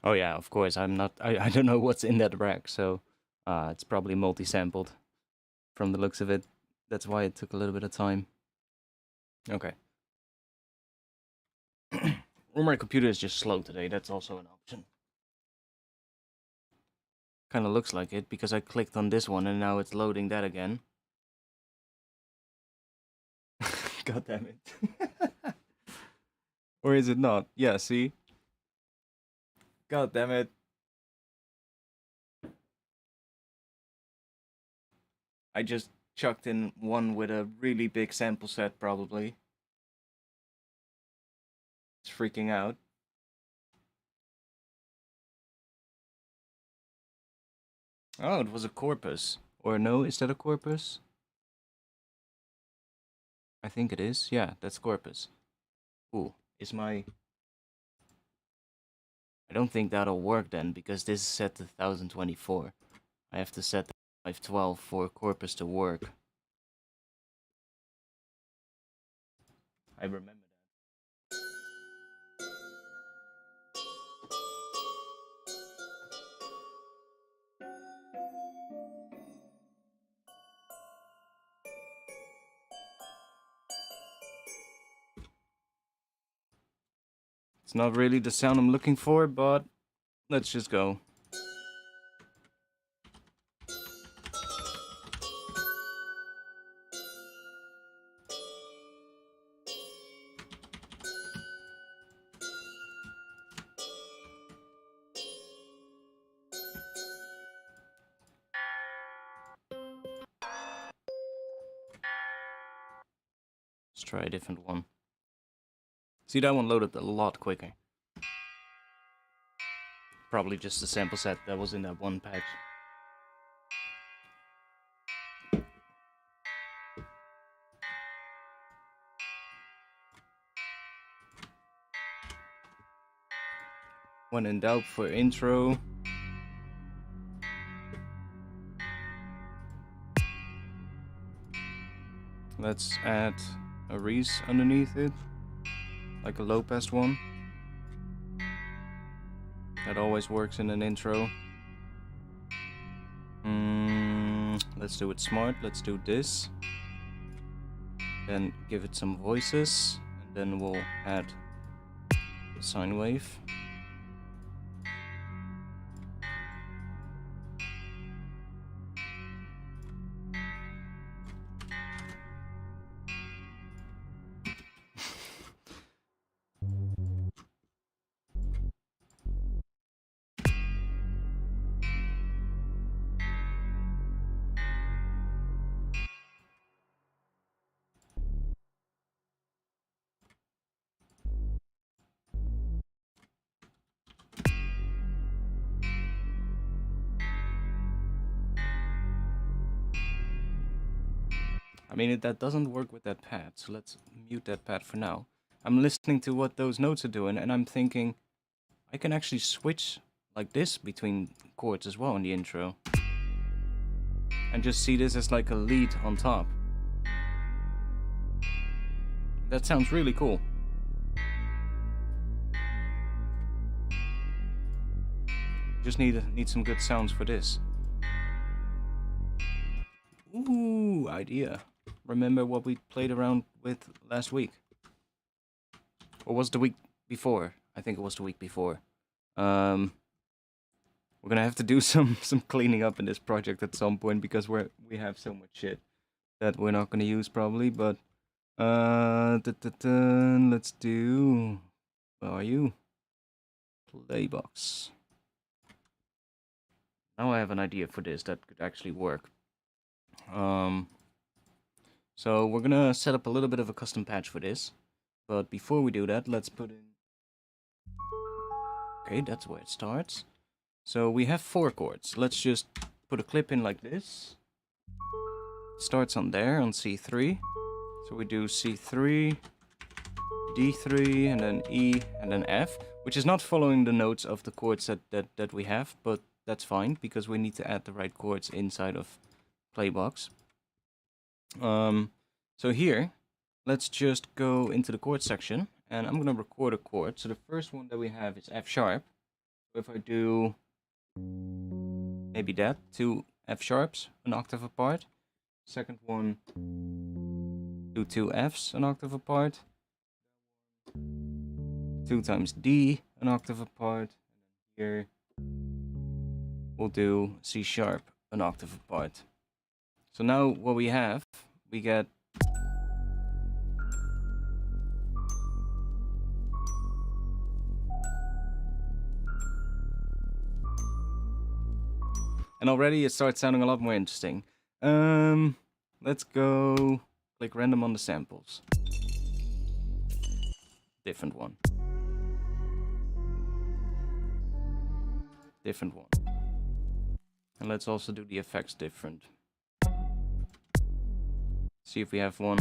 Oh yeah, of course. I don't know what's in that rack, so it's probably multi-sampled from the looks of it. That's why it took a little bit of time. Okay. Or my computer is just slow today, that's also an option. Kinda looks like it, because I clicked on this one and now it's loading that again. God damn it. Or is it not? Yeah, see? God damn it. I just chucked in one with a really big sample set, probably. It's freaking out. Oh, it was a corpus. Or no, is that a corpus? I think it is. Yeah, that's corpus. Ooh, is my... I don't think that'll work then, because this is set to 1024. I have to set 512 for corpus to work. I remember that. It's not really the sound I'm looking for, but let's just go. Let's try a different one. See, that one loaded a lot quicker. Probably just the sample set that was in that one patch. When in doubt for intro. Let's add a Reese underneath it. Like a low pass one. That always works in an intro. Let's do it smart. Let's do this. Then give it some voices. And then we'll add a sine wave. I mean, that doesn't work with that pad, so let's mute that pad for now. I'm listening to what those notes are doing, and I'm thinking, I can actually switch like this between chords as well in the intro. And just see this as like a lead on top. That sounds really cool. Just need some good sounds for this. Ooh, idea. Remember what we played around with last week? Or was it the week before? I think it was the week before. We're gonna have to do some cleaning up in this project at some point because we have so much shit that we're not gonna use probably. But let's do. Where are you? Playbox. Now I have an idea for this that could actually work. So we're gonna set up a little bit of a custom patch for this, but before we do that, let's put in... Okay, that's where it starts. So we have 4 chords. Let's just put a clip in like this. It starts on there, on C3. So we do C3, D3, and then E, and then F, which is not following the notes of the chords that we have, but that's fine, because we need to add the right chords inside of Playbox. So here, let's just go into the chord section, and I'm going to record a chord. So the first one that we have is F sharp. If I do maybe that, 2 F sharps, an octave apart. Second one, do 2 Fs, an octave apart. 2 times D, an octave apart. And then here, we'll do C sharp, an octave apart. So now what we have, we get And already it starts sounding a lot more interesting. Let's go click random on the samples. Different one. Different one. And let's also do the effects different. See if we have one.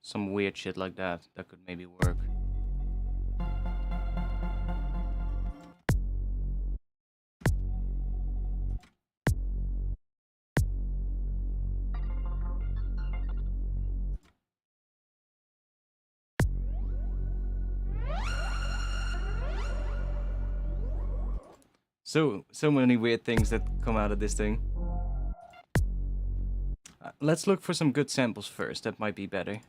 Some weird shit like that. That could maybe work. So many weird things that come out of this thing. Let's look for some good samples first. That might be better.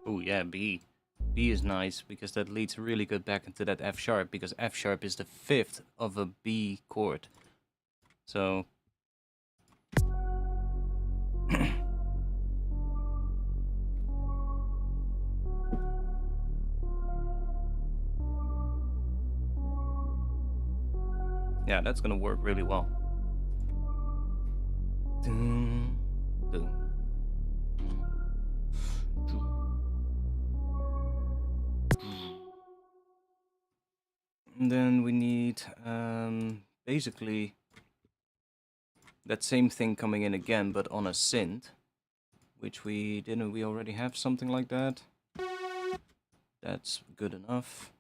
Oh yeah, B. B is nice because that leads really good back into that F sharp, because F sharp is the fifth of a B chord. So yeah, that's gonna work really well. Dun, dun, dun. And then we need basically that same thing coming in again, but on a synth, which we didn't. We already have something like that. That's good enough.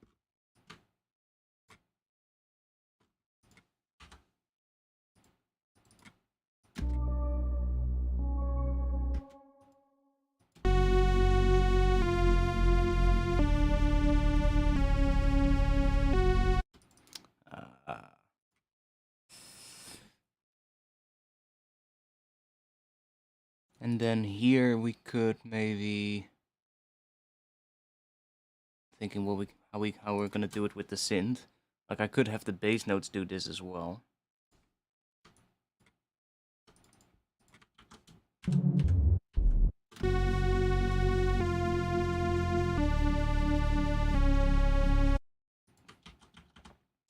And then here we could maybe thinking how we're gonna do it with the synth. Like I could have the bass notes do this as well.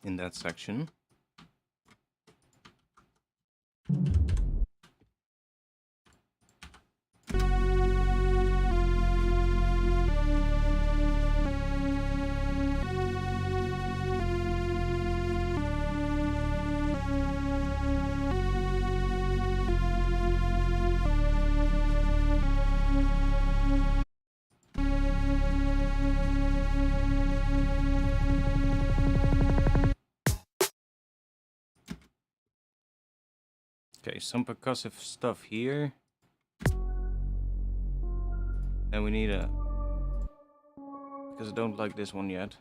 In that section. Okay, some percussive stuff here. Then we need a... because I don't like this one yet.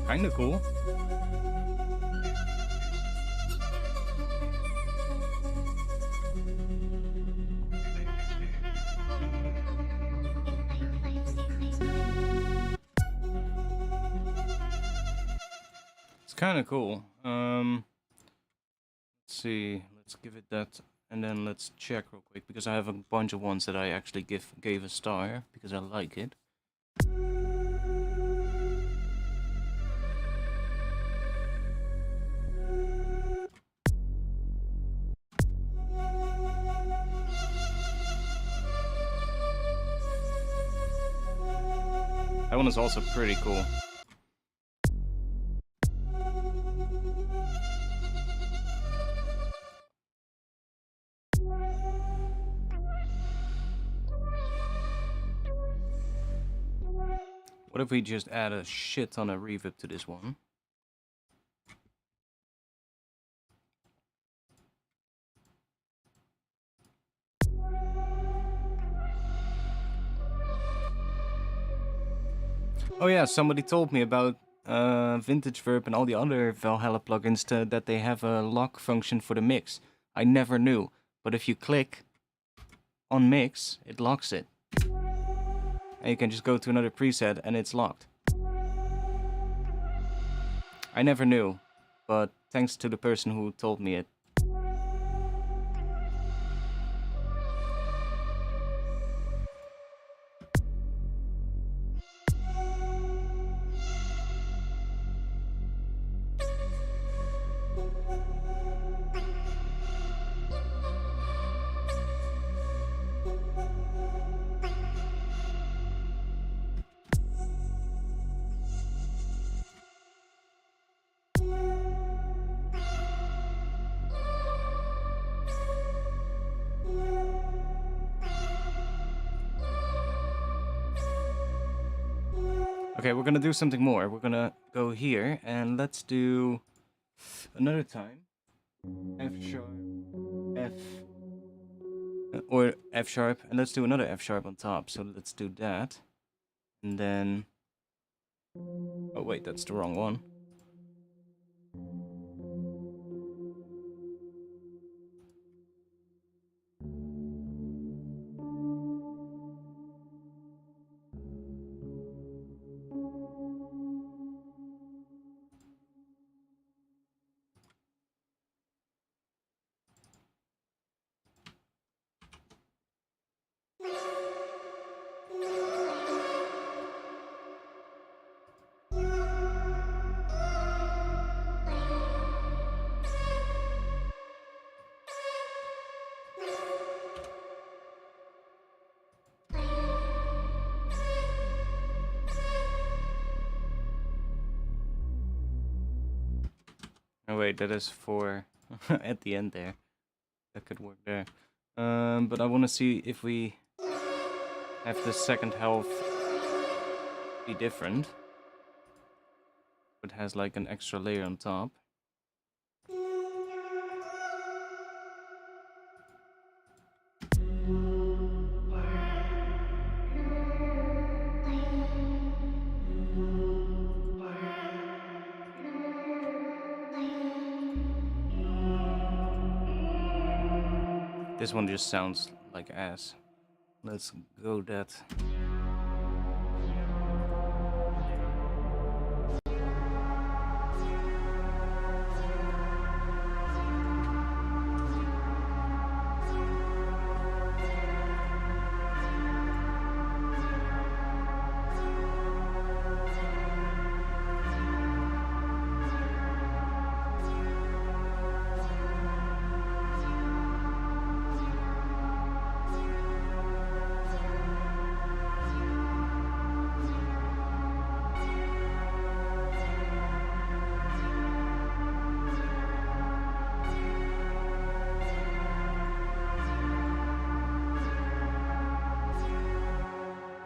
Kinda cool. kind of cool. Let's see. Let's give it that, and then let's check real quick because I have a bunch of ones that I actually gave a star because I like it. That one is also pretty cool. What if we just add a shit ton of reverb to this one? Oh yeah, somebody told me about Vintage Verb and all the other Valhalla plugins that they have a lock function for the mix. I never knew, but if you click on mix, it locks it. And you can just go to another preset and it's locked. I never knew, but thanks to the person who told me it. Okay, we're gonna do something more. We're gonna go here and let's do another time. F sharp, F, or F sharp, and let's do another F sharp on top. So let's do that. And then, oh wait, that's the wrong one. Oh wait, that is for at the end there. That could work there. But I want to see if we have the second half be different. It has like an extra layer on top. This one just sounds like ass. Let's go that.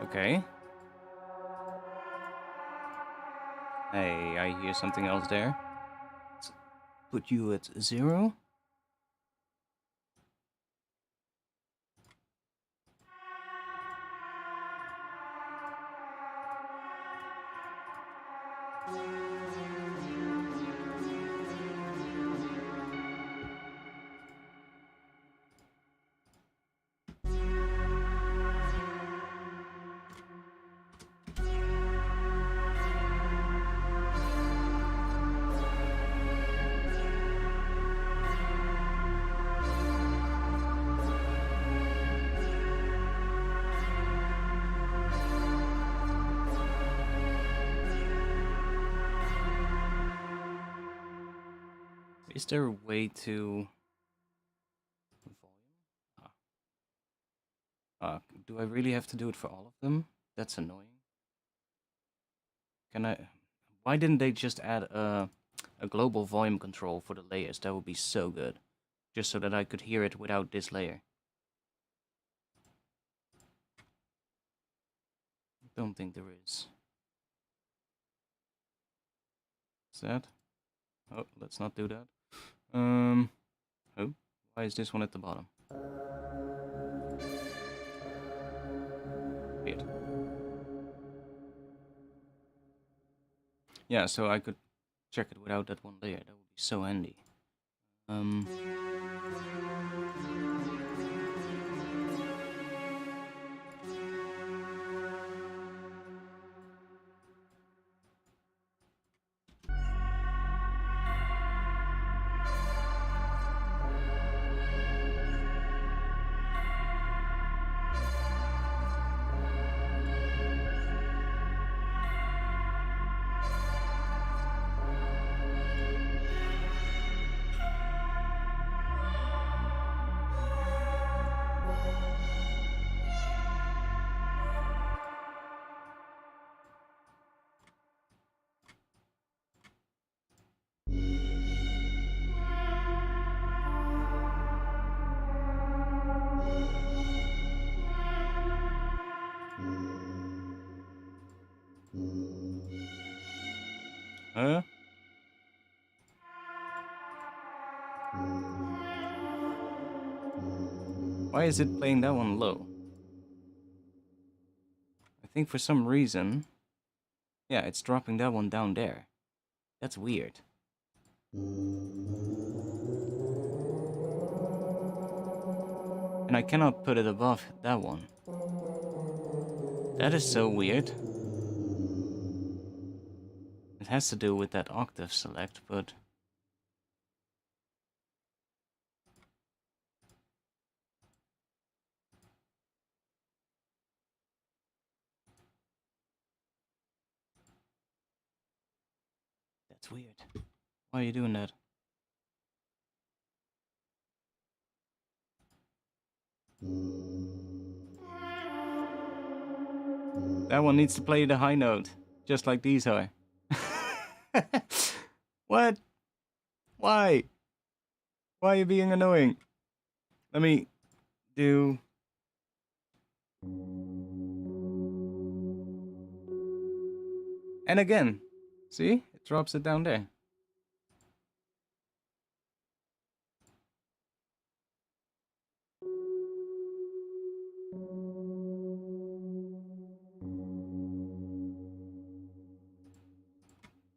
Okay. Hey, I hear something else there. Let's put you at 0. Is there a way to do I really have to do it for all of them? That's annoying. Can I? Why didn't they just add a global volume control for the layers? That would be so good. Just so that I could hear it without this layer. I don't think there is. Is that? Oh, let's not do that. Oh, why is this one at the bottom? Weird. Yeah, so I could check it without that one layer. That would be so handy. Huh? Why is it playing that one low? I think for some reason... Yeah, it's dropping that one down there. That's weird. And I cannot put it above that one. That is so weird. It has to do with that octave select, but... That's weird. Why are you doing that? That one needs to play the high note, just like these are. What? Why? Why are you being annoying? Let me do... And again, see? It drops it down there.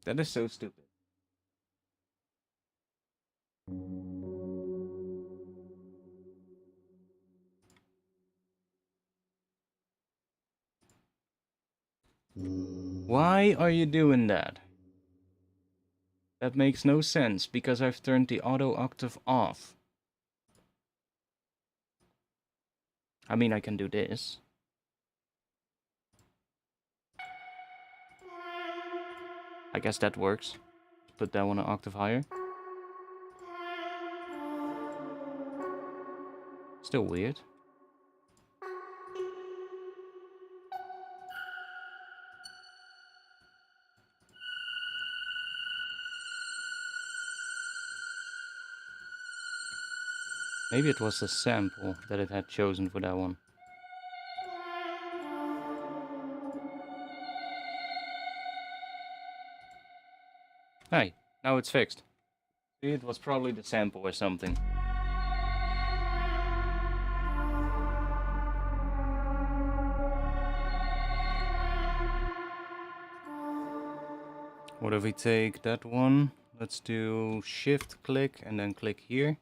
That is so stupid. Why are you doing that? That makes no sense, because I've turned the auto octave off. I mean, I can do this. I guess that works. Put that one an octave higher. Still weird. Maybe it was a sample that it had chosen for that one. Hey, now it's fixed. See, it was probably the sample or something. What if we take that one? Let's do shift click and then click here.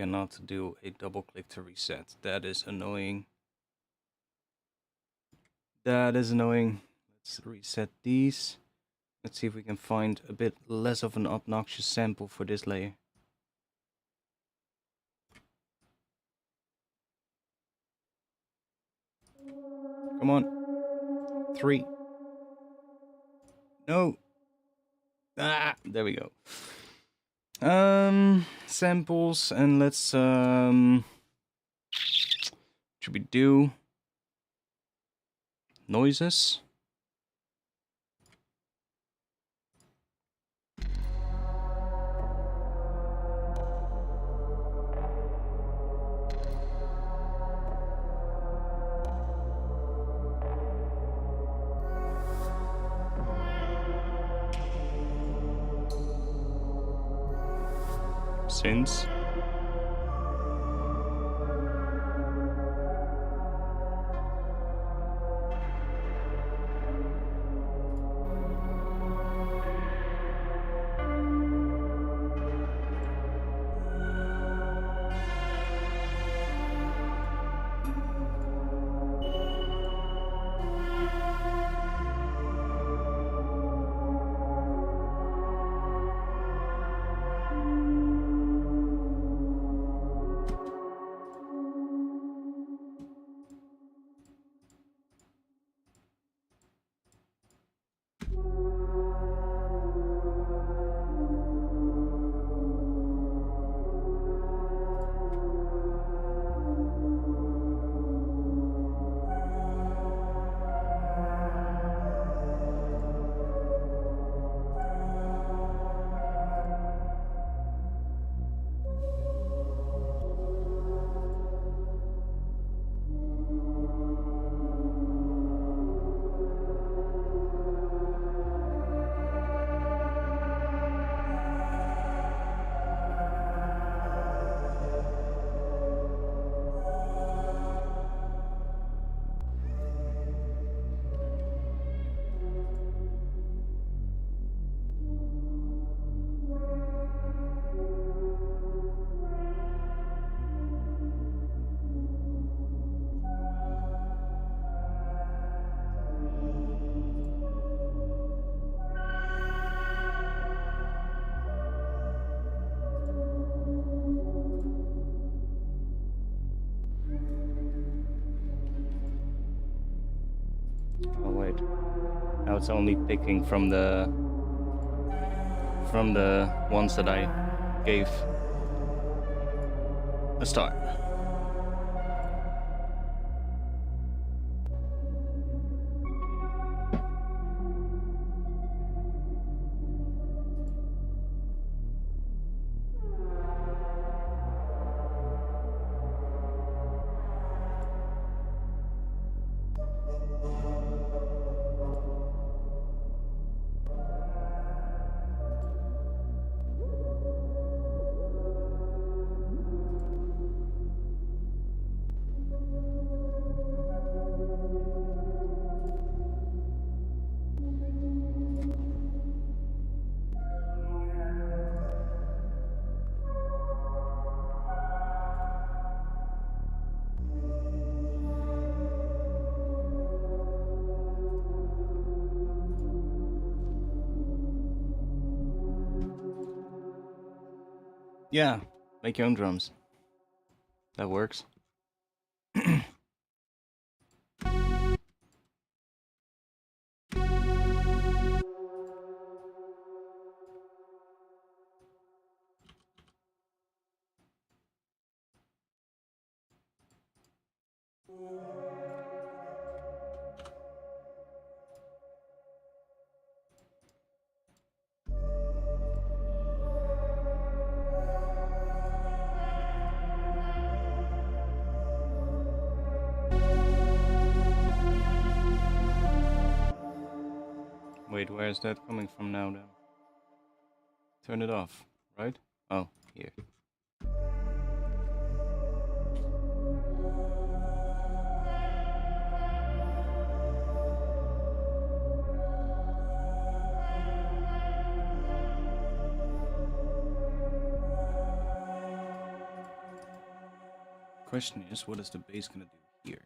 cannot do a double click to reset. That is annoying. That is annoying. Let's reset these. Let's see if we can find a bit less of an obnoxious sample for this layer. Come on. 3. No. Ah, there we go. Samples, and let's should we do noises? Synths. Oh wait. Now it's only picking from the ones that I gave a start. Yeah, make your own drums. That works. Wait, where is that coming from now then? Turn it off, right? Oh, here. question is, what is the bass gonna do here?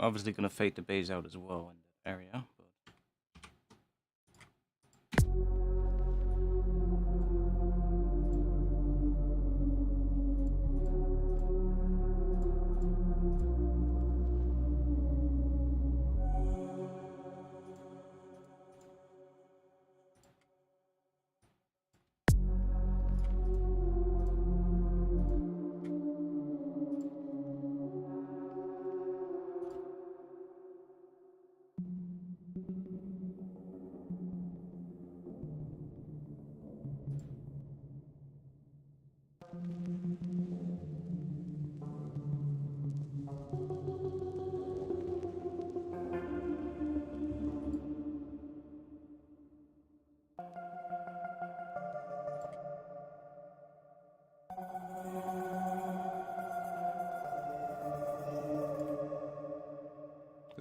Obviously gonna fade the bass out as well in that area.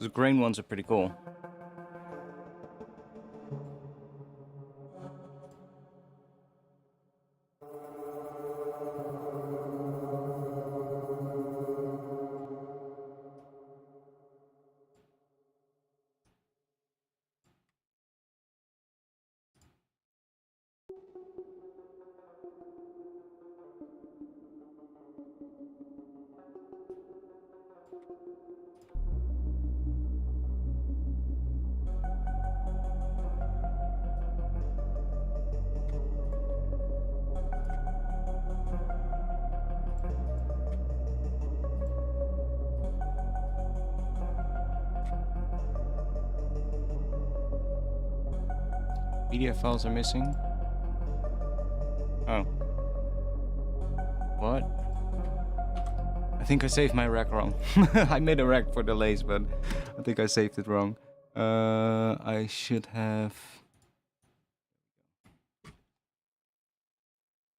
The grain ones are pretty cool. Media files are missing. Oh. What? I think I saved my rack wrong. I made a rack for delays, but I think I saved it wrong. I should have...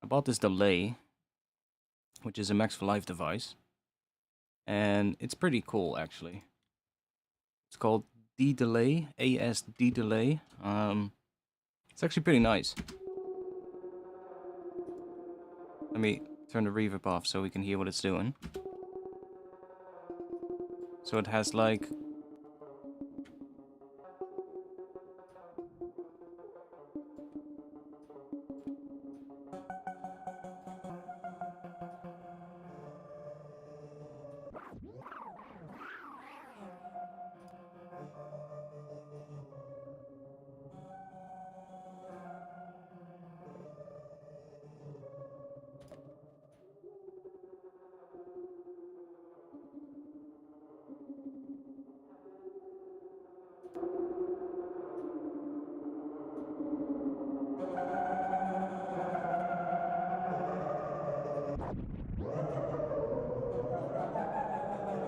I bought this delay, which is a Max for Life device. And it's pretty cool, actually. It's called D-Delay, ASD Delay. It's actually pretty nice. Let me turn the reverb off so we can hear what it's doing. So it has like...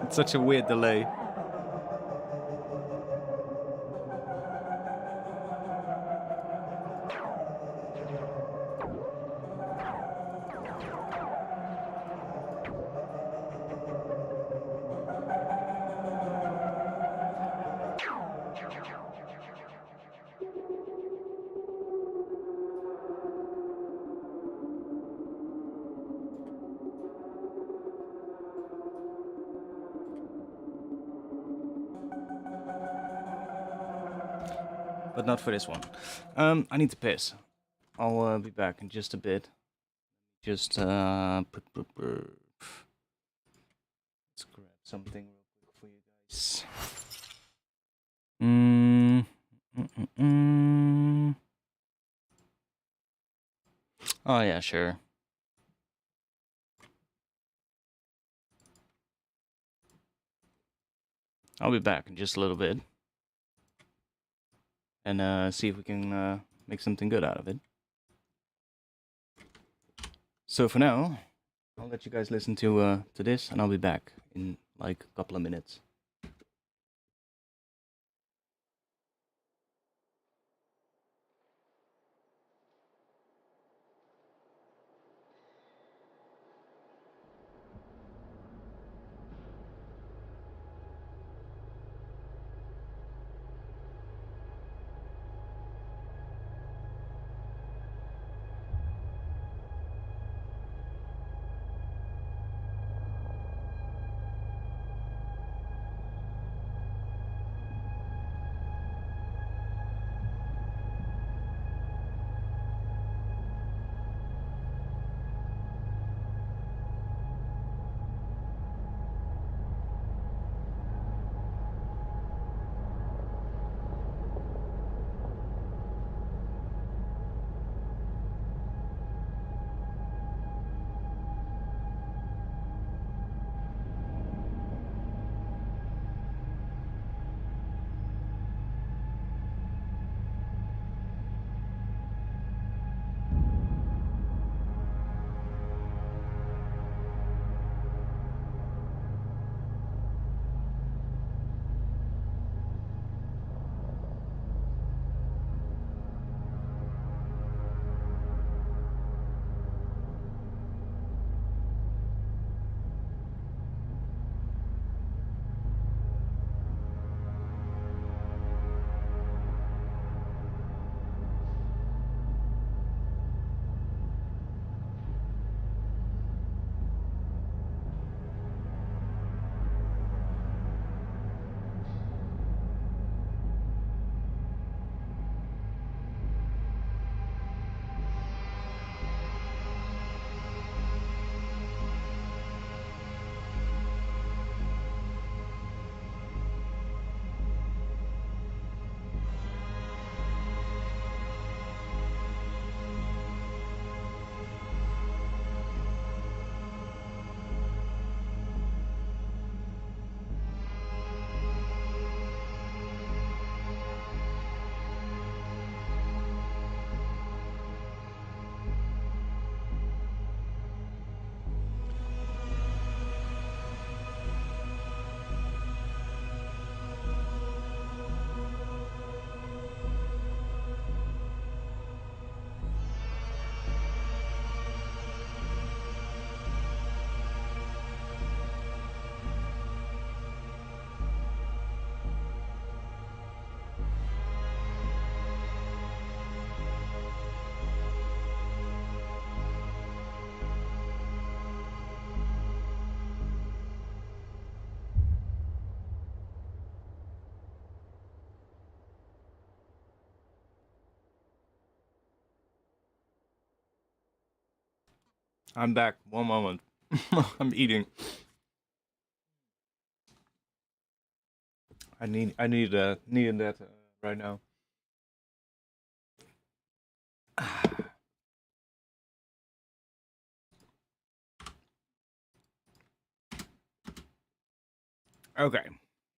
It's such a weird delay. But not for this one. I need to piss. I'll be back in just a bit. Just let's grab something real quick for you guys. Oh yeah, sure. I'll be back in just a little bit. and see if we can make something good out of it. So for now, I'll let you guys listen to this, and I'll be back in like a couple of minutes. I'm back. One moment. I'm eating. Needed that right now. Okay.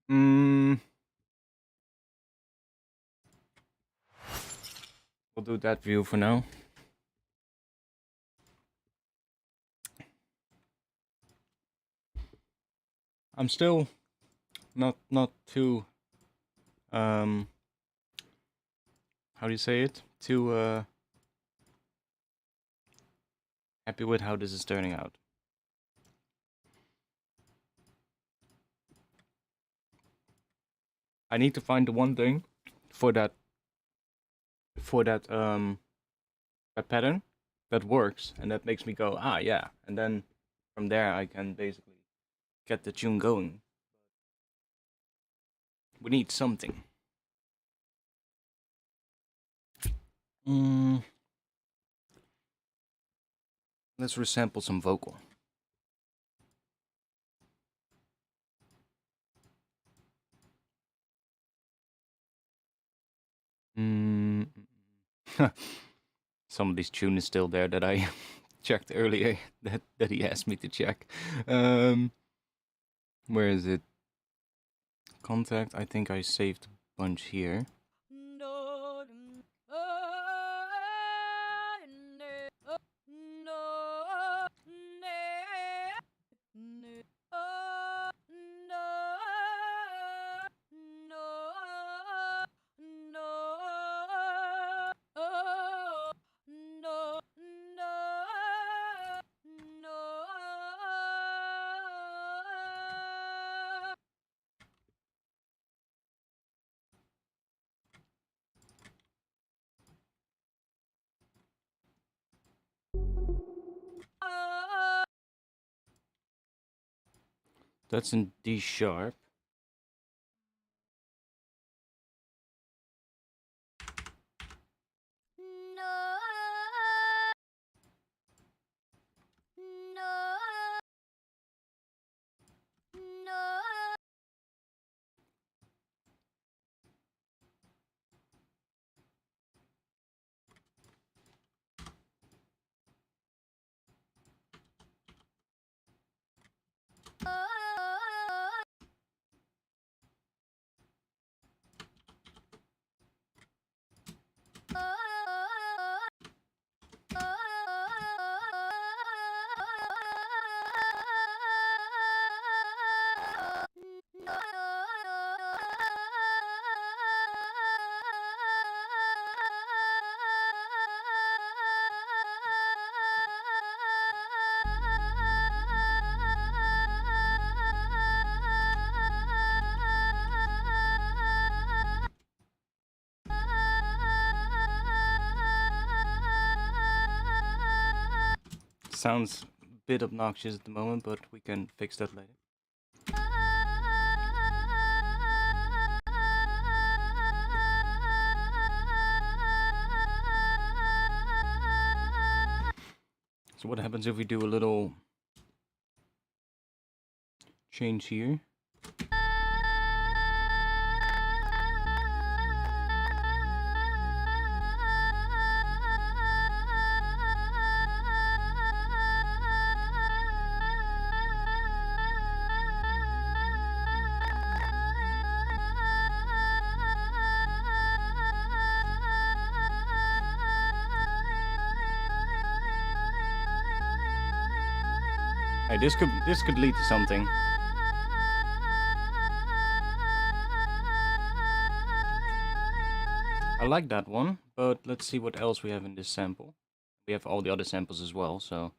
We'll do that view for now. I'm still not too how do you say it? Too happy with how this is turning out. I need to find the one thing for that that pattern that works and that makes me go, ah yeah, and then from there I can basically get the tune going. We need something. Let's resample some vocal. Somebody's tune is still there that I checked earlier that he asked me to check. Where is it? Contact. I think I saved a bunch here. That's in D sharp. Sounds a bit obnoxious at the moment, but we can fix that later. So what happens if we do a little change here? Hey, this could lead to something. I like that one, but let's see what else we have in this sample. We have all the other samples as well, so...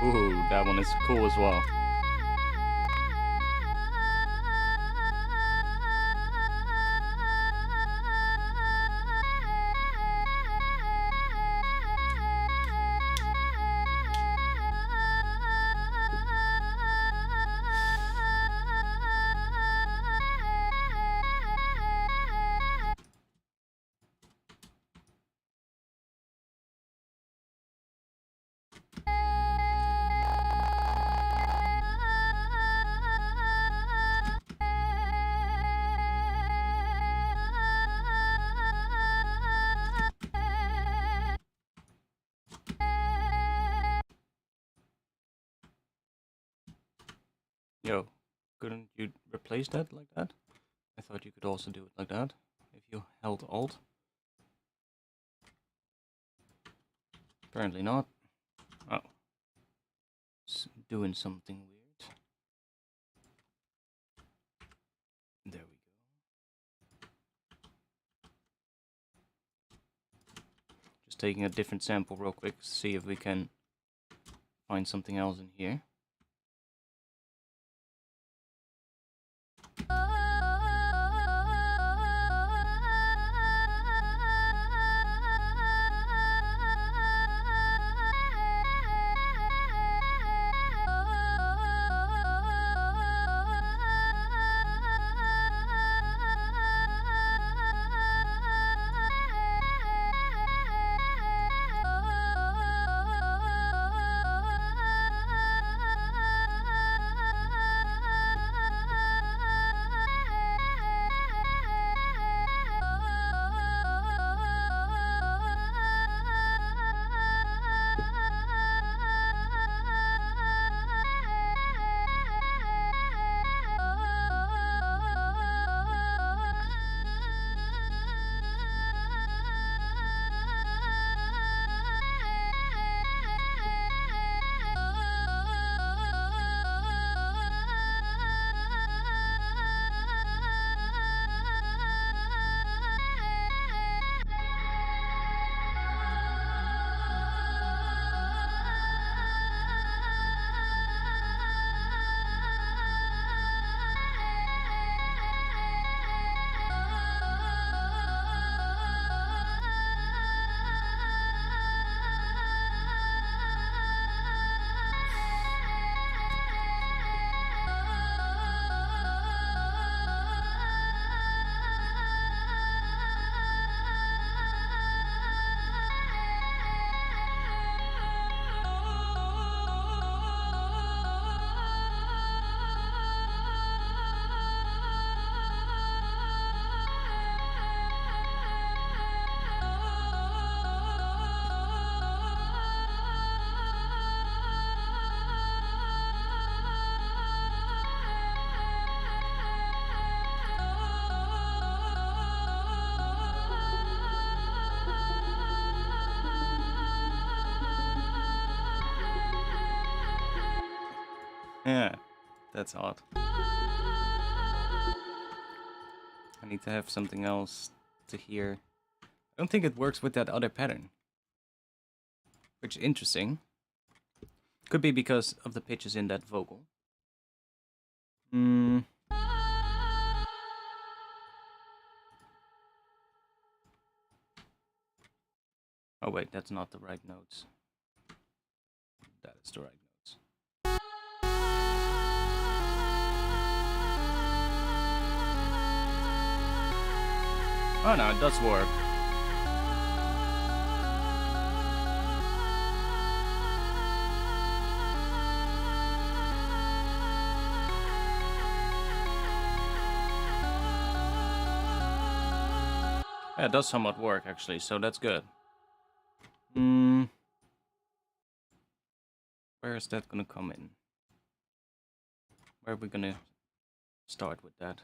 Ooh, that one is cool as well. Yo, couldn't you replace that like that? I thought you could also do it like that, if you held Alt. Apparently not. Oh. It's doing something weird. There we go. Just taking a different sample real quick to see if we can find something else in here. Yeah, that's odd. I need to have something else to hear. I don't think it works with that other pattern. Which is interesting. Could be because of the pitches in that vocal. Oh wait, that's not the right notes. That is the right notes. Oh no, it does work. Yeah, it does somewhat work actually, so that's good. Where is that gonna come in? Where are we gonna start with that?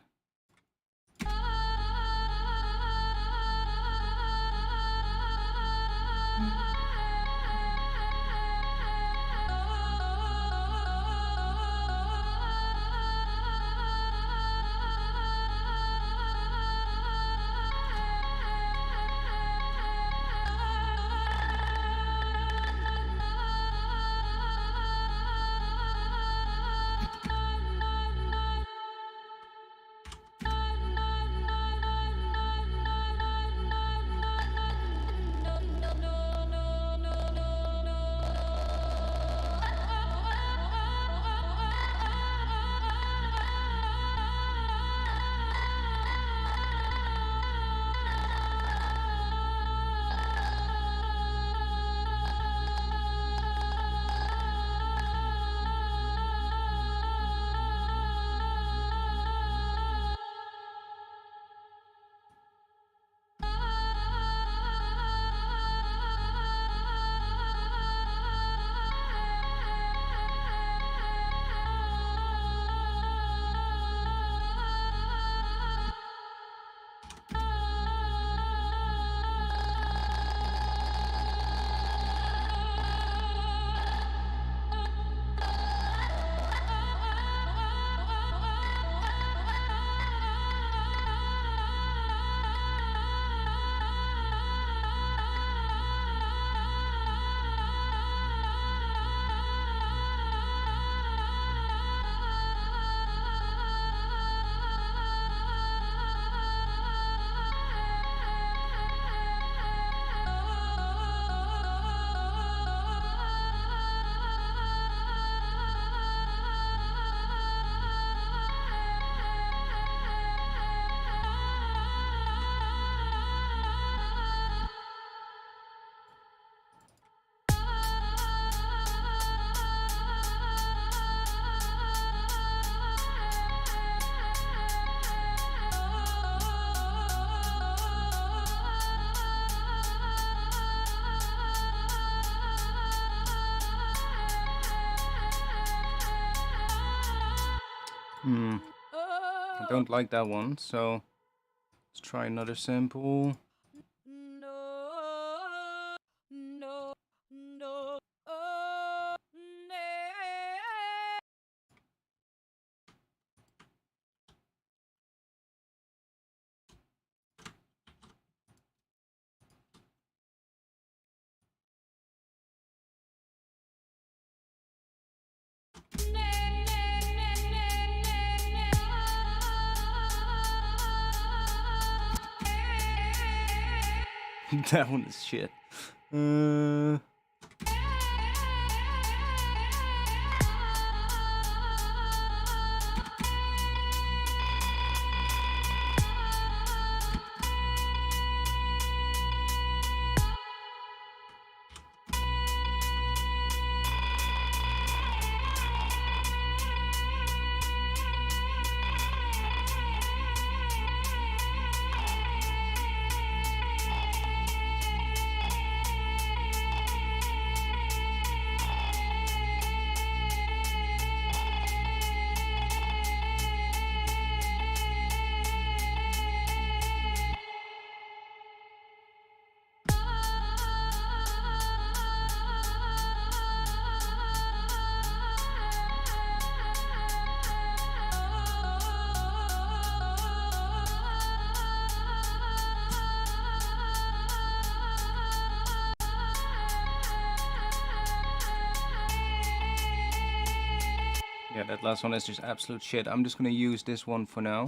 I don't like that one, so let's try another sample. That one is shit. Yeah, that last one is just absolute shit. I'm just gonna use this one for now.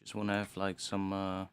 Just wanna have like some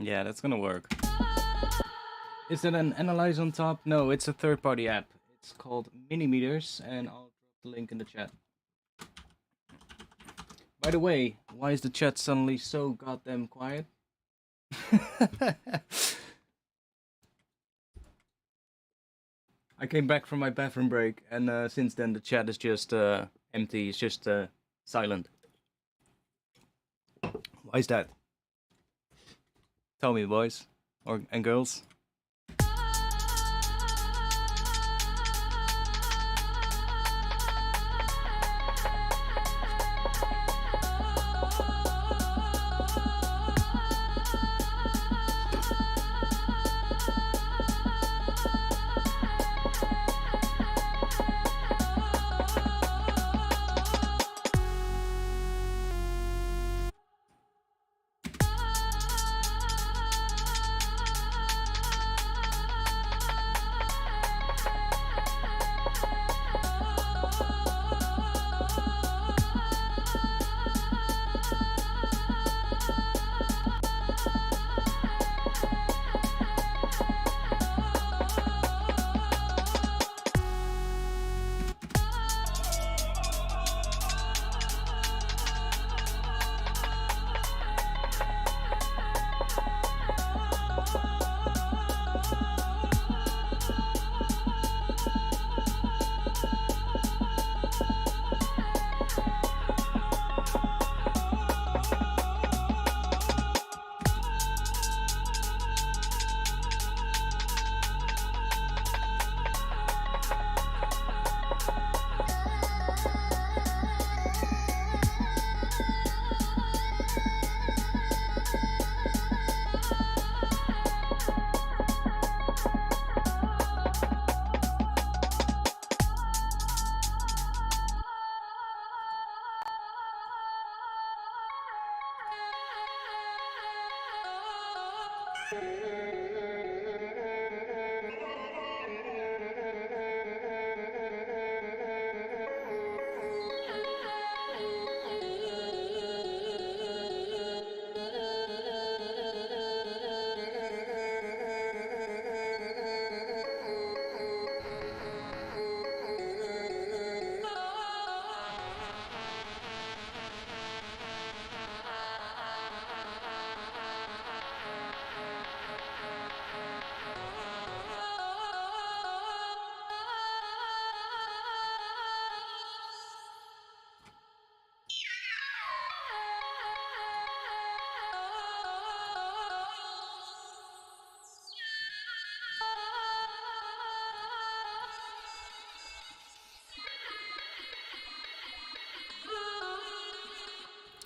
yeah, that's gonna work. Is it an analyze on top? No, it's a third-party app. It's called Minimeters, and I'll drop the link in the chat. By the way, why is the chat suddenly so goddamn quiet? I came back from my bathroom break, and since then the chat is just empty. It's just silent. Why is that? Tell me, boys and girls.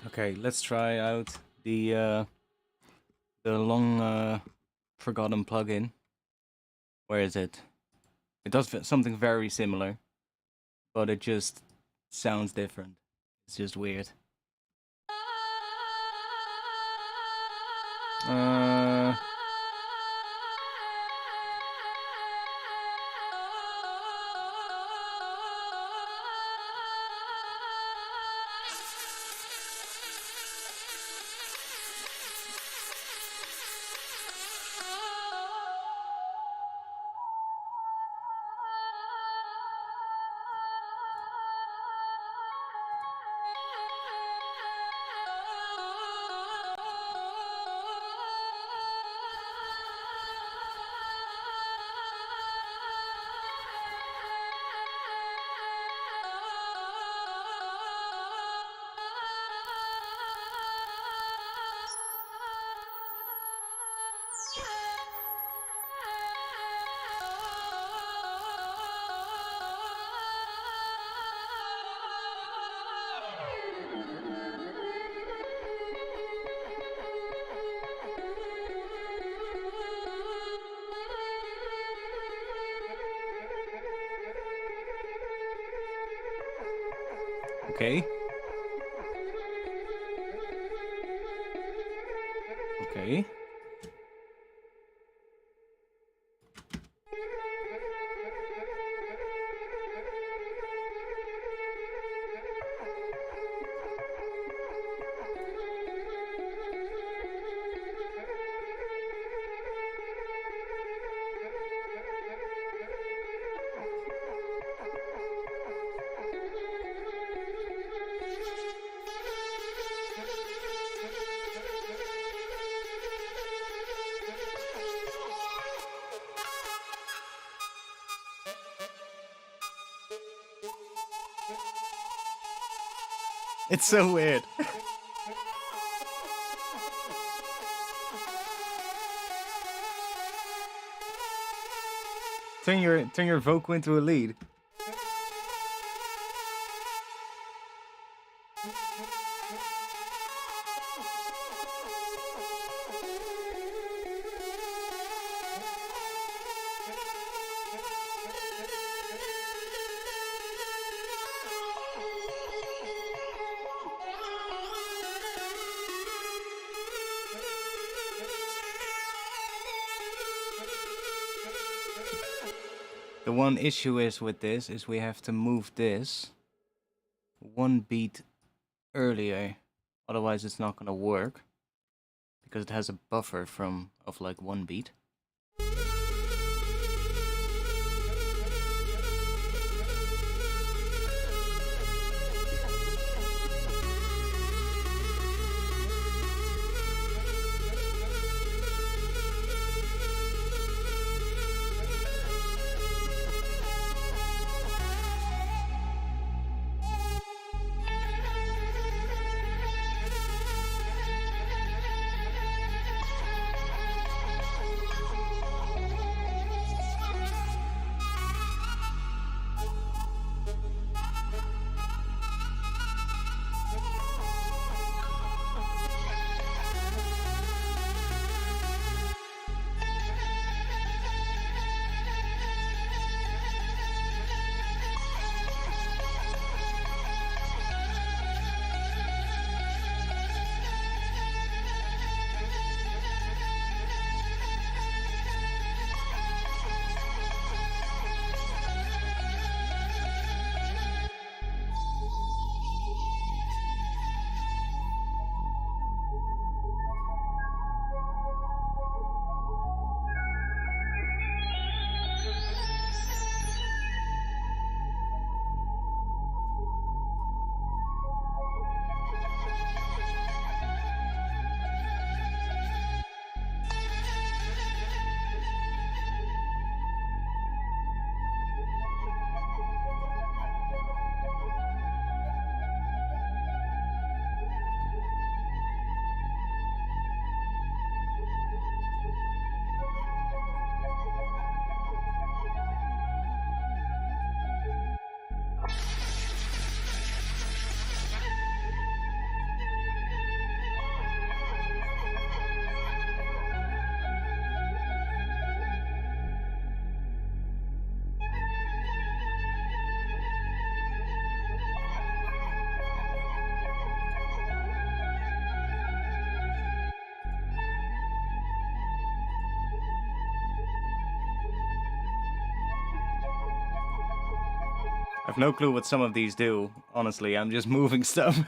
Okay, let's try out the long forgotten plugin. Where is it? It does something very similar, but it just sounds different. It's just weird. Okay. Okay. It's so weird. Turn your vocal into a lead. The one issue is with this is we have to move this one beat earlier, otherwise it's not gonna work because it has a buffer of like one beat. have no clue what some of these do, honestly. I'm just moving stuff.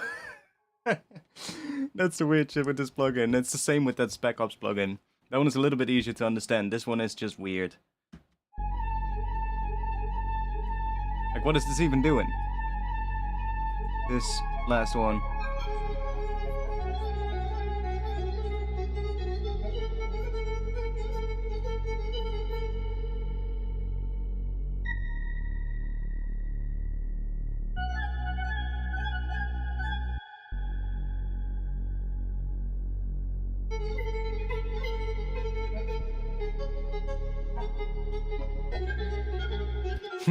That's the weird shit with this plugin. It's the same with that Spec Ops plugin. That one is a little bit easier to understand. This one is just weird. Like, what is this even doing? This last one.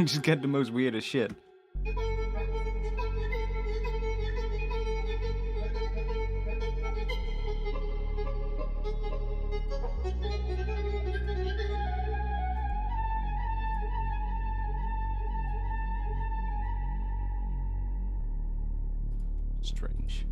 Just get the most weirdest shit. Strange.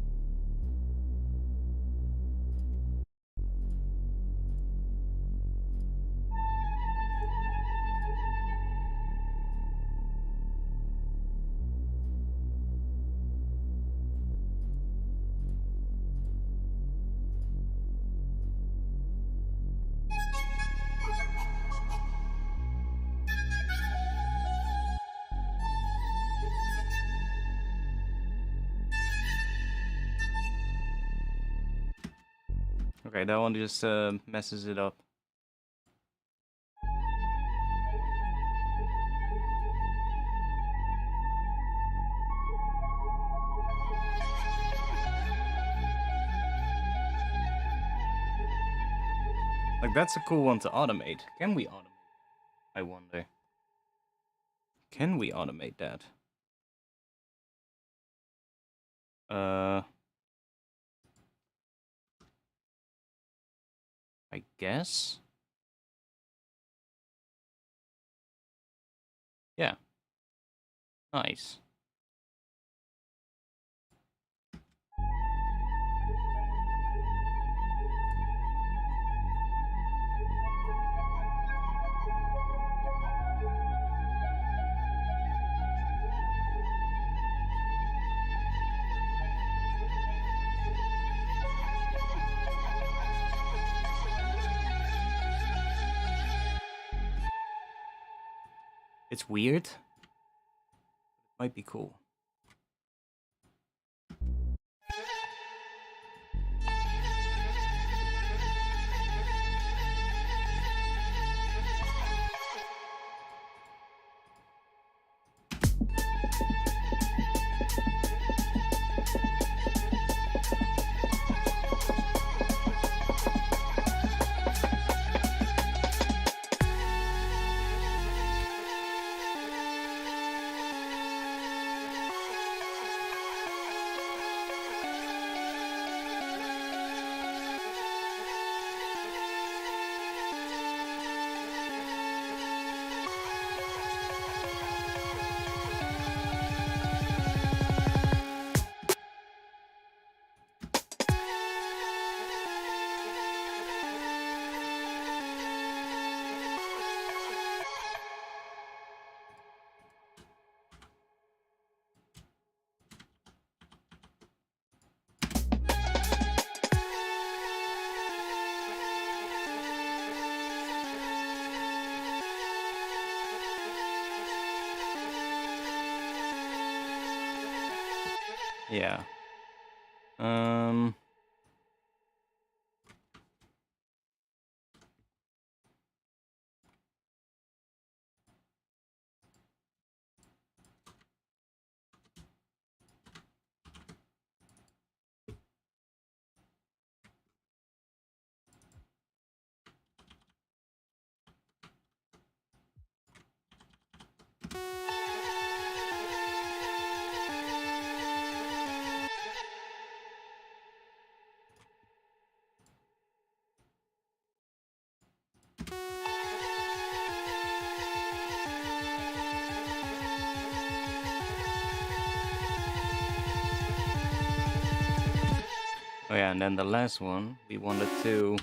Okay, that one just messes it up. Like, that's a cool one to automate. Can we automate? I wonder. Can we automate that? I guess? Yeah. Nice. It's weird. It might be cool. Yeah. Oh yeah, and then the last one, we wanted to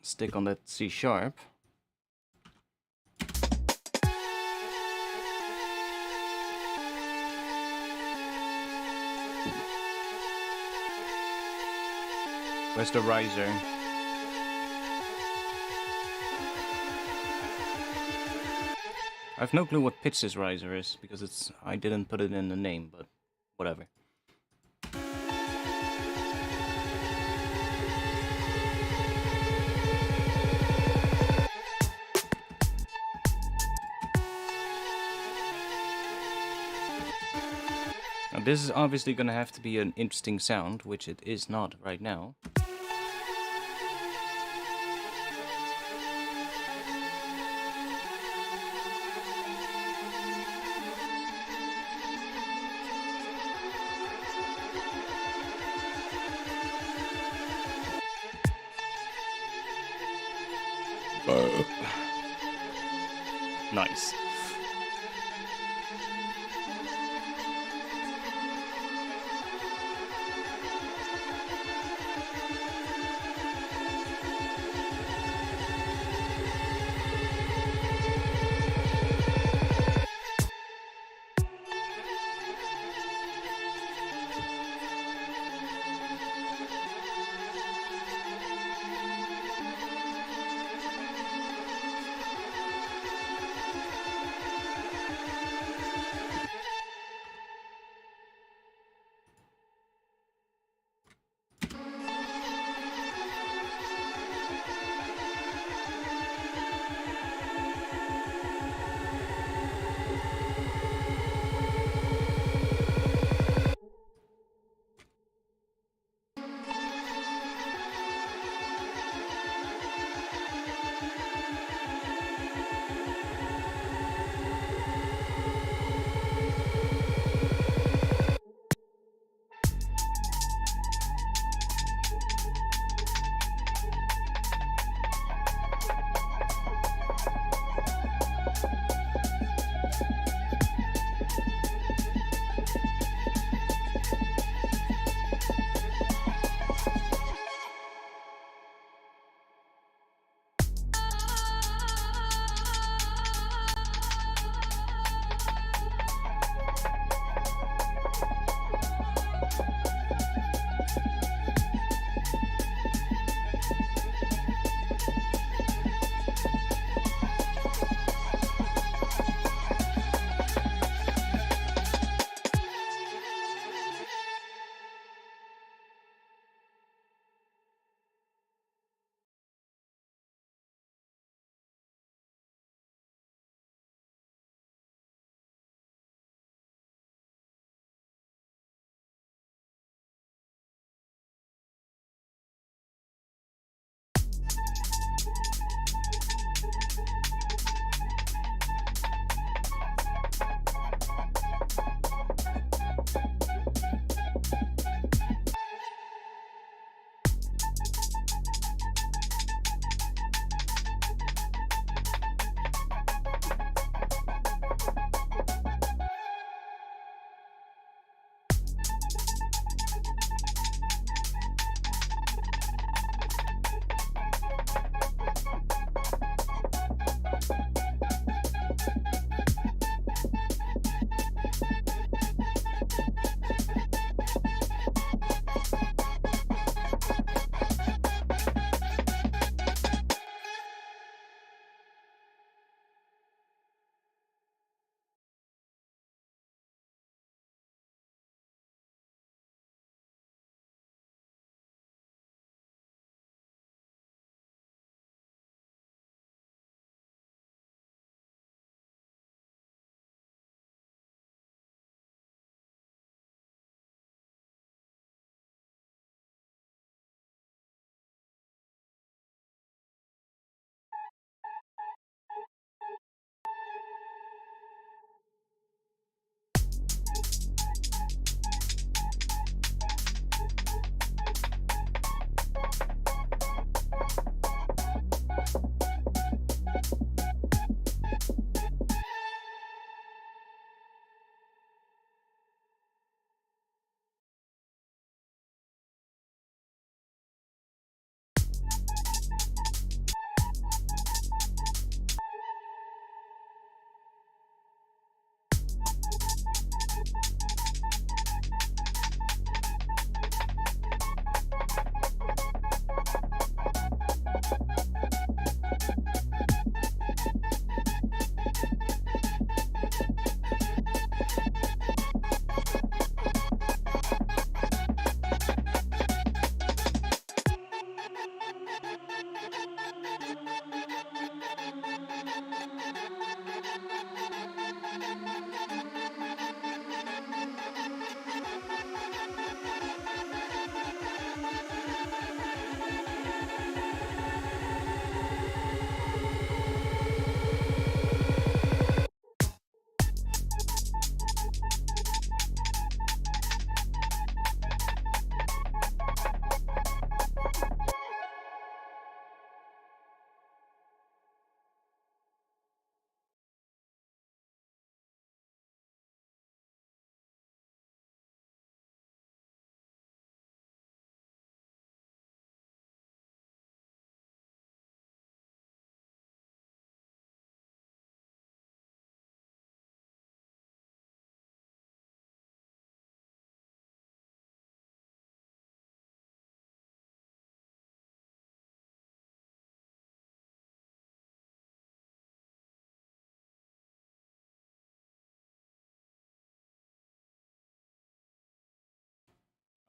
stick on that C sharp. Where's the riser? I have no clue what pitch this riser is, because I didn't put it in the name, but whatever. Now this is obviously gonna have to be an interesting sound, which it is not right now. Nice.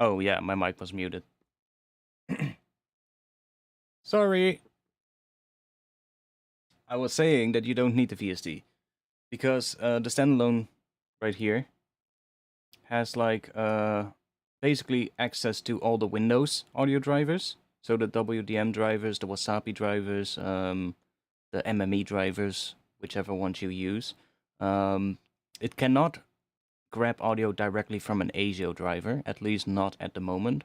Oh yeah, my mic was muted. Sorry. I was saying that you don't need the VST because the standalone right here has like basically access to all the Windows audio drivers. So the WDM drivers, the Wasabi drivers, the MME drivers, whichever ones you use. It cannot grab audio directly from an ASIO driver, at least not at the moment.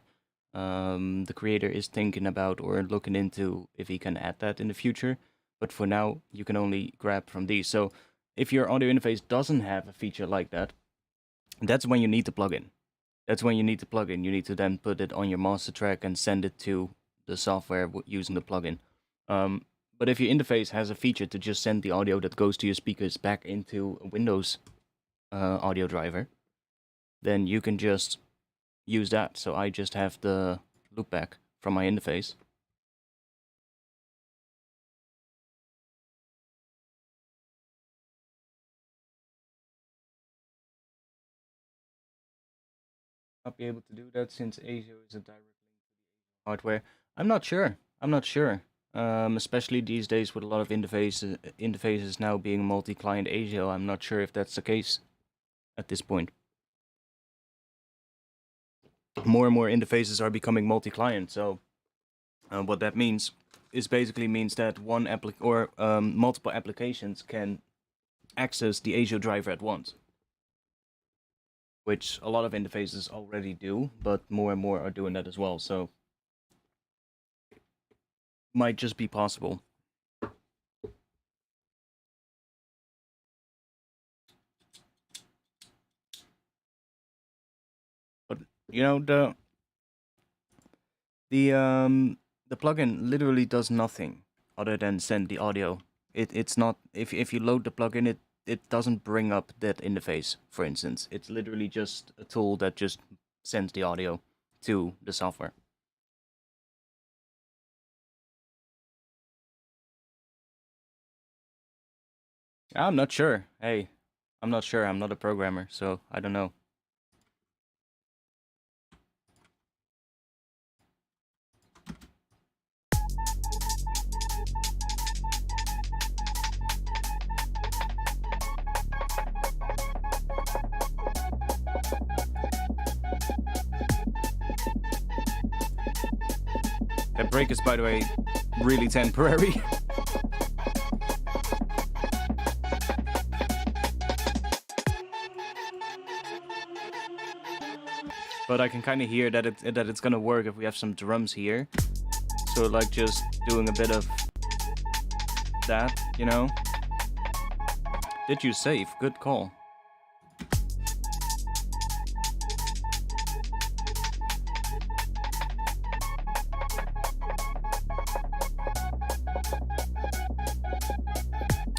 The creator is thinking about or looking into if he can add that in the future, but for now you can only grab from these. So if your audio interface doesn't have a feature like that, that's when you need the plugin. That's when you need the plugin. You need to then put it on your master track and send it to the software using the plugin. But if your interface has a feature to just send the audio that goes to your speakers back into a Windows audio driver, then you can just use that. So I just have the loopback from my interface. Not be able to do that since ASIO is a direct link to the hardware. I'm not sure. I'm not sure. Especially these days with a lot of interfaces now being multi-client ASIO, I'm not sure if that's the case at this point. More and more interfaces are becoming multi-client, so what that means is basically means that one multiple applications can access the ASIO driver at once, which a lot of interfaces already do, but more and more are doing that as well. So might just be possible. But you know the plugin literally does nothing other than send the audio. It's not, if you load the plugin, it doesn't bring up that interface, for instance. It's literally just a tool that just sends the audio to the software. I'm not sure. Hey, I'm not sure. I'm not a programmer, so I don't know. That break is, by the way, really temporary. But I can kind of hear that it's gonna work if we have some drums here. So like just doing a bit of that, you know? Did you save? Good call.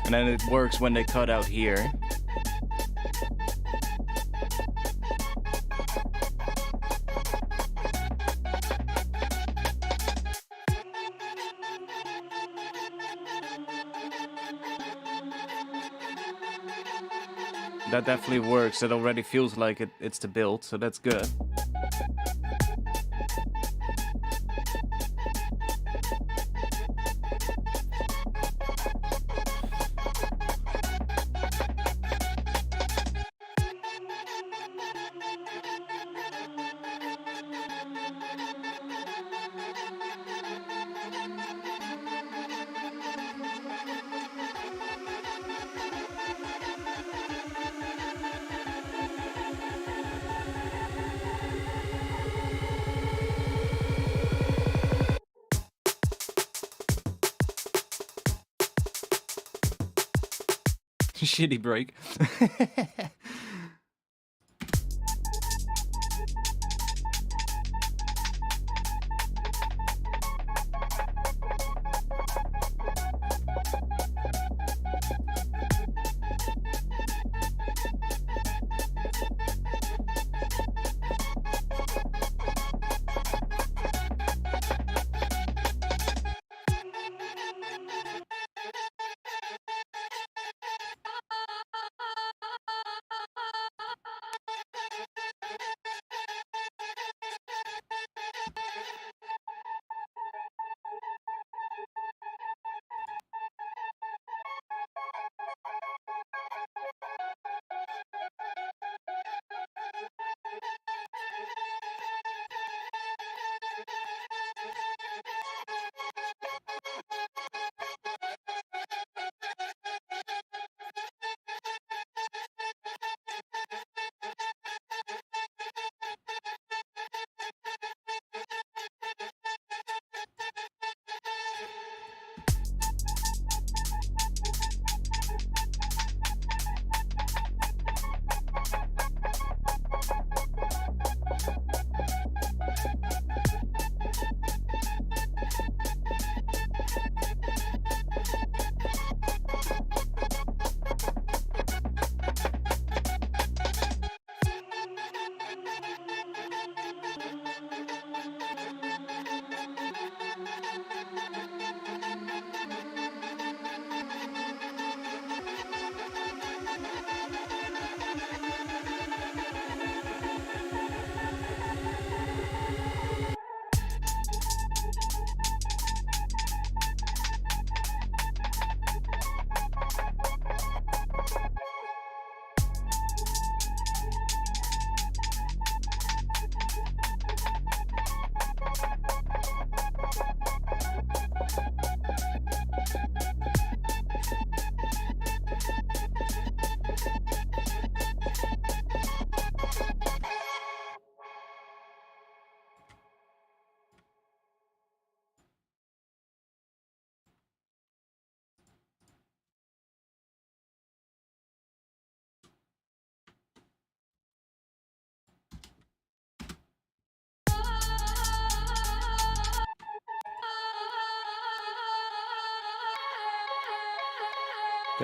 And then it works when they cut out here. That definitely works. It already feels like it's the build, so that's good. Shitty break.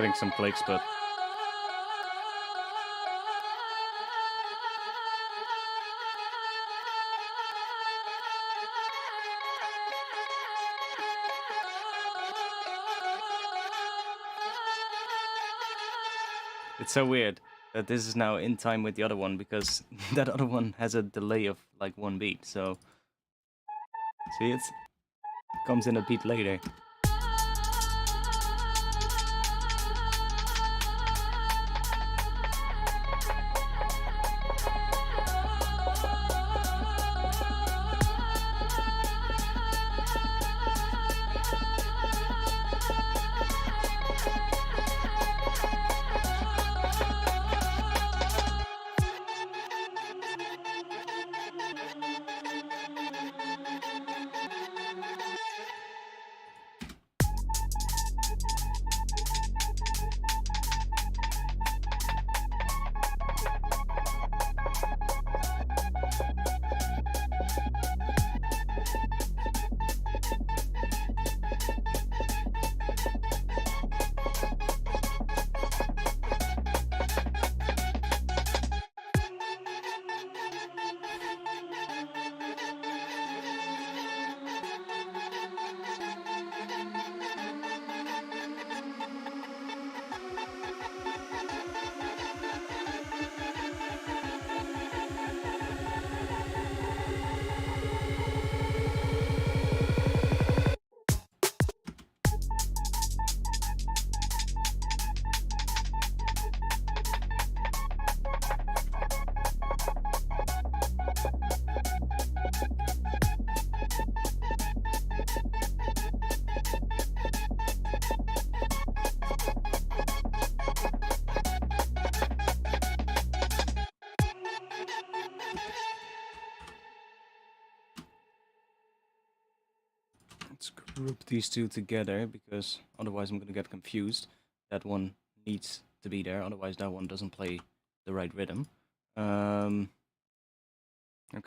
getting some clicks, but it's so weird that this is now in time with the other one, because that other one has a delay of like 1 beat, so see, it comes in a beat later. Let's group these two together, because otherwise I'm going to get confused. That one needs to be there, otherwise that one doesn't play the right rhythm. Okay,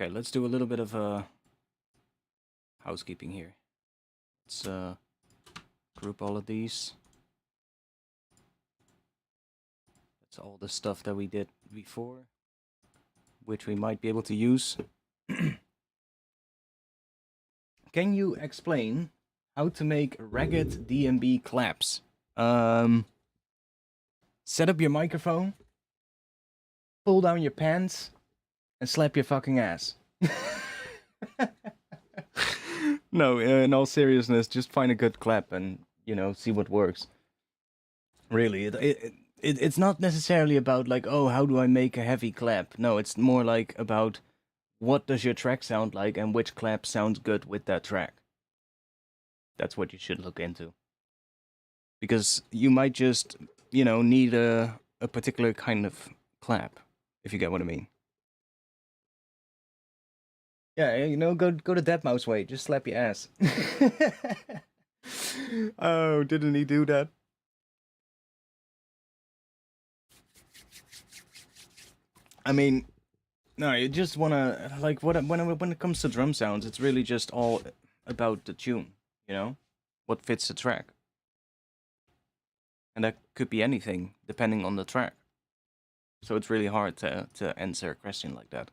let's do a little bit of housekeeping here. Let's group all of these. That's all the stuff that we did before, which we might be able to use. Can you explain how to make ragged DMB claps? Set up your microphone, pull down your pants, and slap your fucking ass. No, in all seriousness, just find a good clap and, you know, see what works. Really, it's not necessarily about like, oh, how do I make a heavy clap? No, it's more like about what does your track sound like and which clap sounds good with that track. That's what you should look into. Because you might just, you know, need a particular kind of clap, if you get what I mean. Yeah, you know, go the deadmau5 way. Just slap your ass. Oh, didn't he do that? I mean, no, you just wanna, like, when it comes to drum sounds, it's really just all about the tune, you know? What fits the track. And that could be anything, depending on the track. So it's really hard to answer a question like that.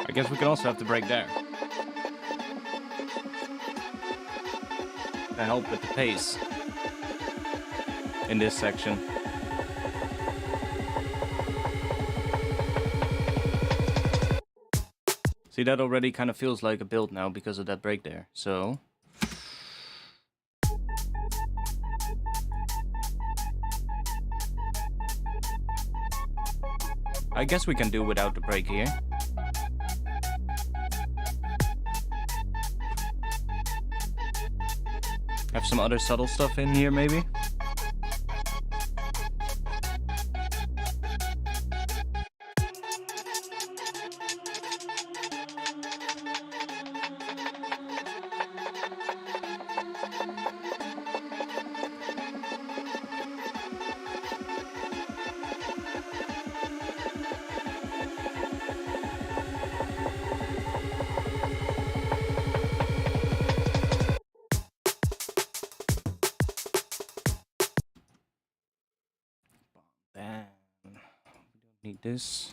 I guess we can also have the break there to help with the pace. in this section. See, that already kind of feels like a build now because of that break there. So I guess we can do without the break here. Have some other subtle stuff in here, maybe? Damn. We don't need this.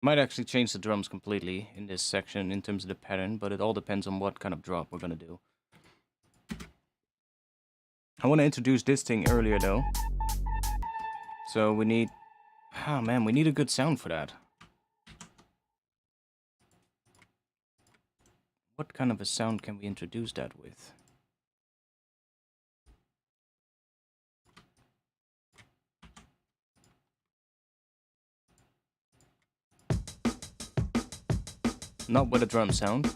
Might actually change the drums completely in this section in terms of the pattern, but it all depends on what kind of drop we're gonna do. I want to introduce this thing earlier though. So we need... Oh man, we need a good sound for that. What kind of a sound can we introduce that with? Not with a drum sound.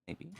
Maybe.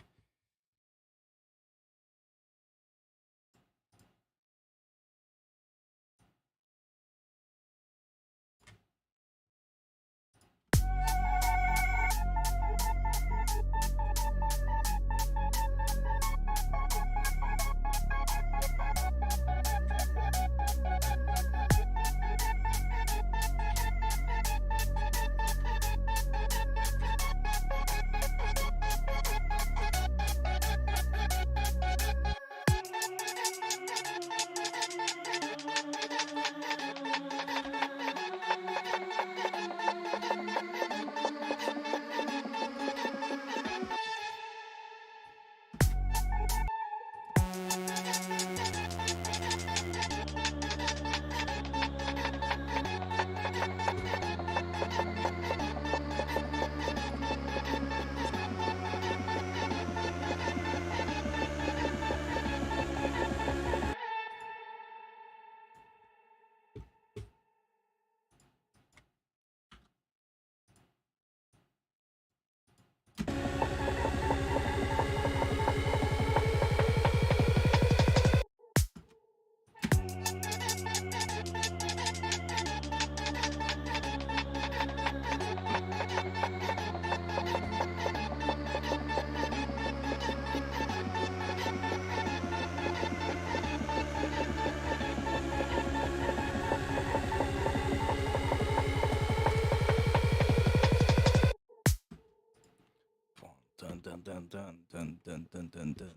Dun dun dun dun dun dun dun dun dun.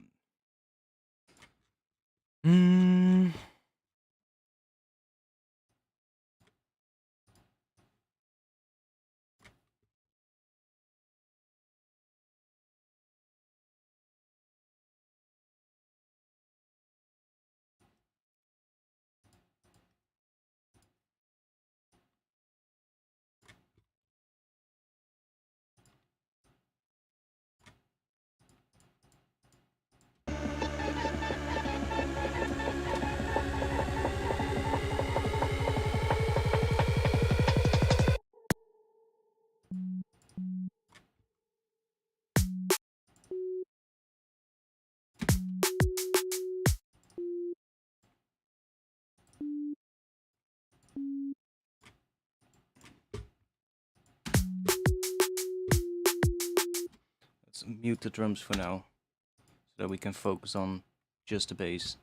Let's mute the drums for now, so that we can focus on just the bass.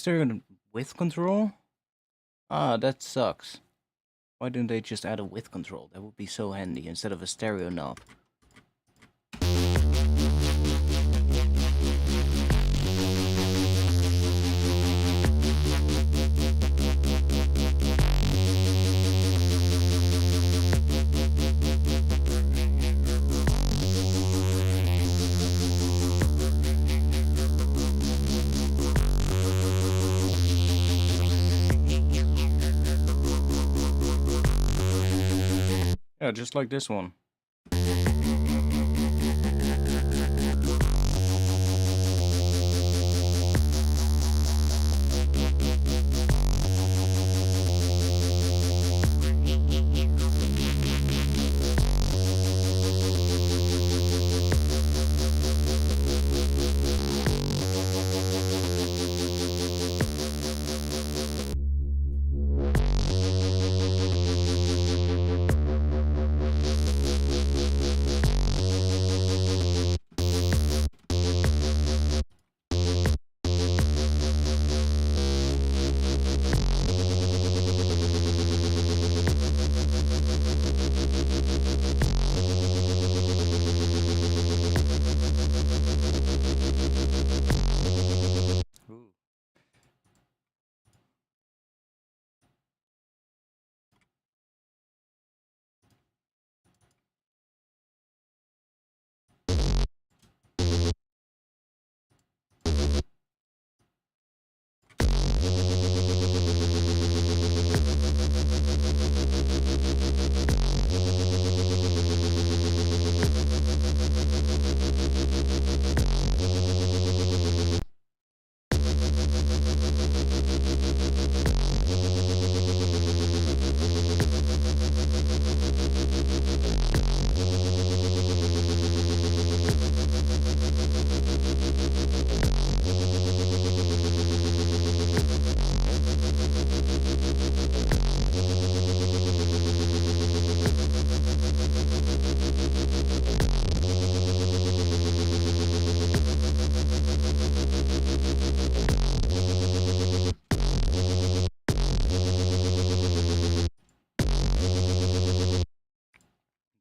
stereo with control? Ah, that sucks. Why didn't they just add a with control? That would be so handy instead of a stereo knob. Yeah, just like this one.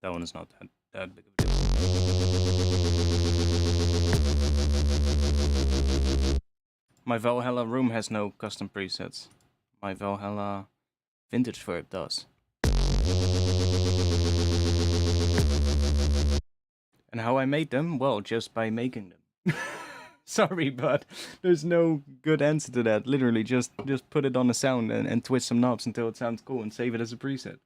That one is not that big of a deal. My Valhalla room has no custom presets. My Valhalla vintage verb does. And how I made them? Well, just by making them. Sorry, but there's no good answer to that. Literally, just put it on a sound and twist some knobs until it sounds cool and save it as a preset.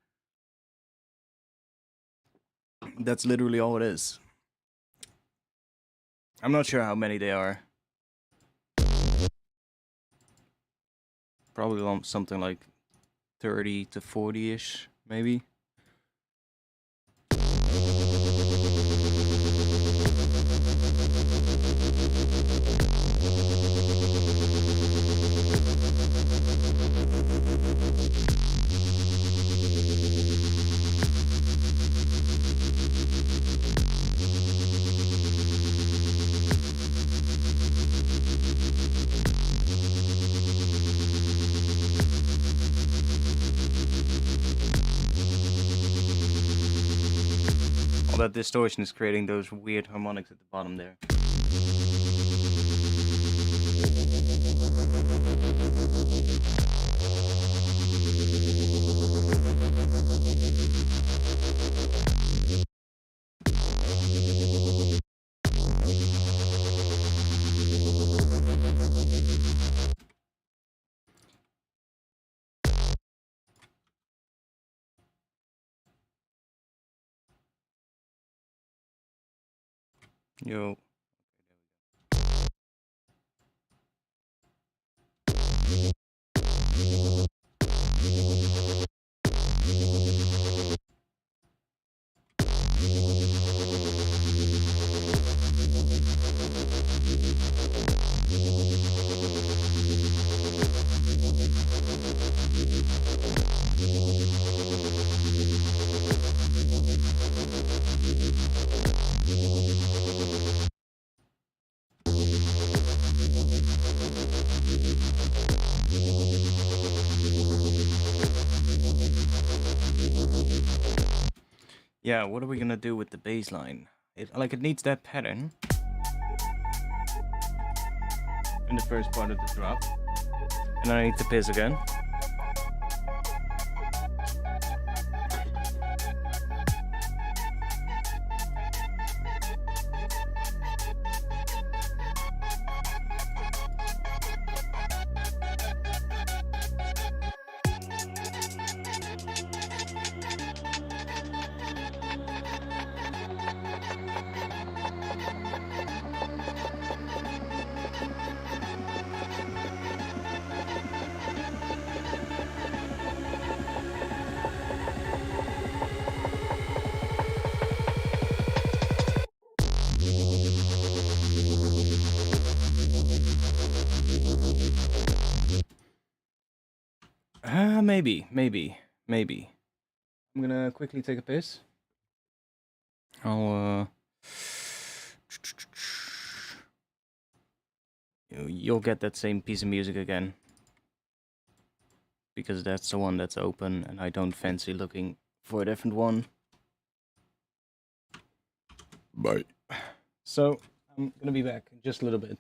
That's literally all it is. I'm not sure how many they are. Probably something like 30 to 40-ish, maybe. All that distortion is creating those weird harmonics at the bottom there. Yo. Yeah, what are we gonna do with the bass line? It needs that pattern in the first part of the drop. And I need to piss again. Maybe. I'm gonna quickly take a piss. I'll, you'll get that same piece of music again. Because that's the one that's open, and I don't fancy looking for a different one. Bye. So, I'm gonna be back in just a little bit.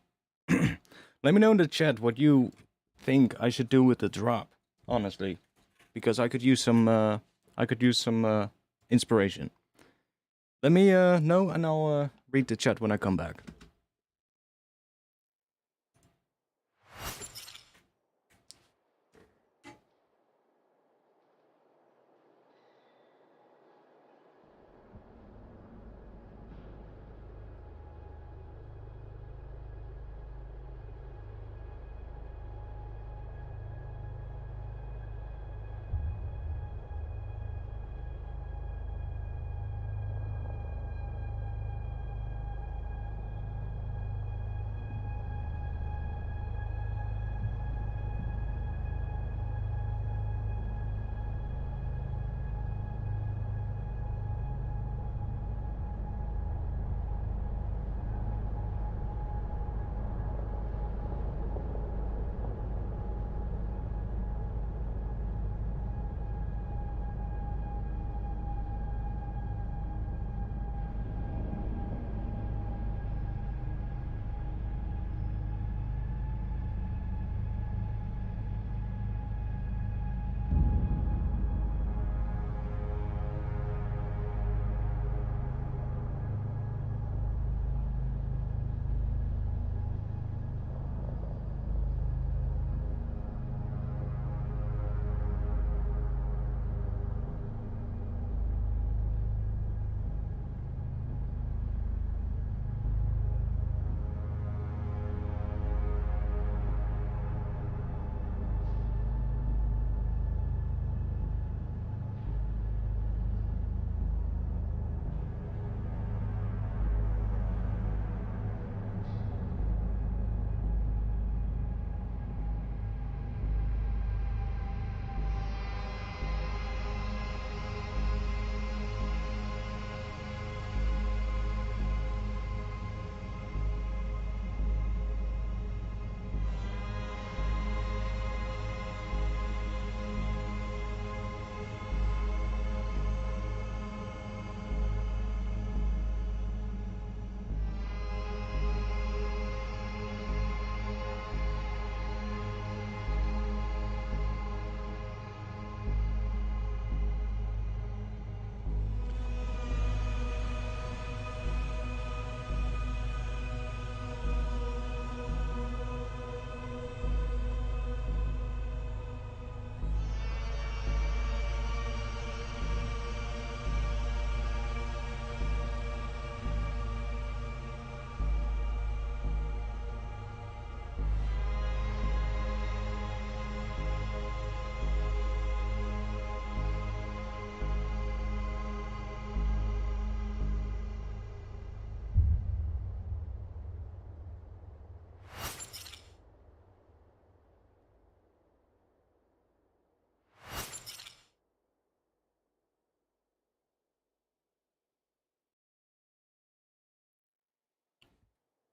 Let me know in the chat what you think I should do with the drop, honestly. Because I could use some, inspiration. Let me, know, and I'll, read the chat when I come back.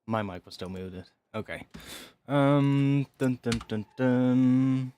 My mic was still muted. Okay. Dun dun dun dun.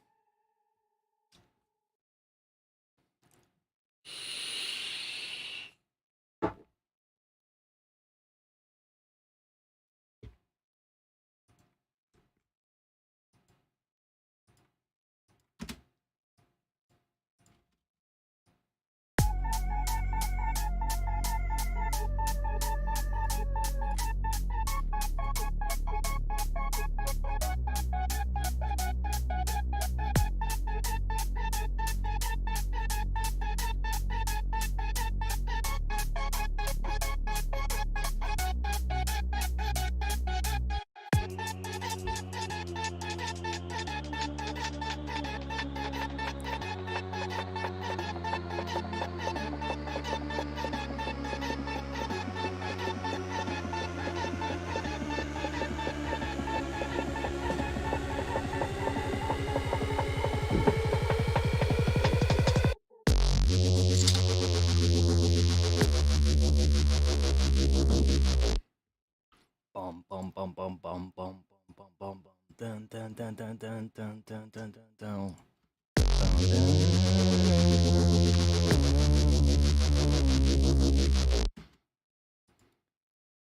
bum bum bum bum bum bum bum bum bum dun dun dun dun dun dun dun dun dun dun.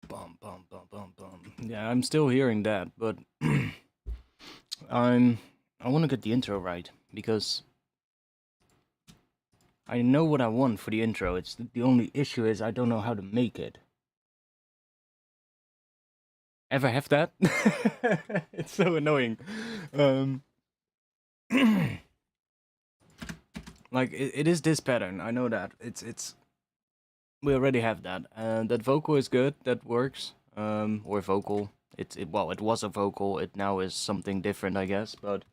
Bum bum bum bum bum. Yeah, I'm still hearing that, but I want to get the intro right because I know what I want for the intro. It's the only issue is I don't know how to make it. Ever have that? It's so annoying. Like it is this pattern. I know that it's we already have that. That vocal is good. That works. Or vocal. Well, it was a vocal. It now is something different, I guess. But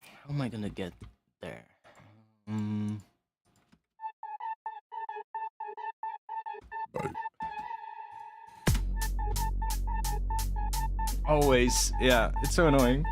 how am I gonna get there? Always, yeah. It's so annoying.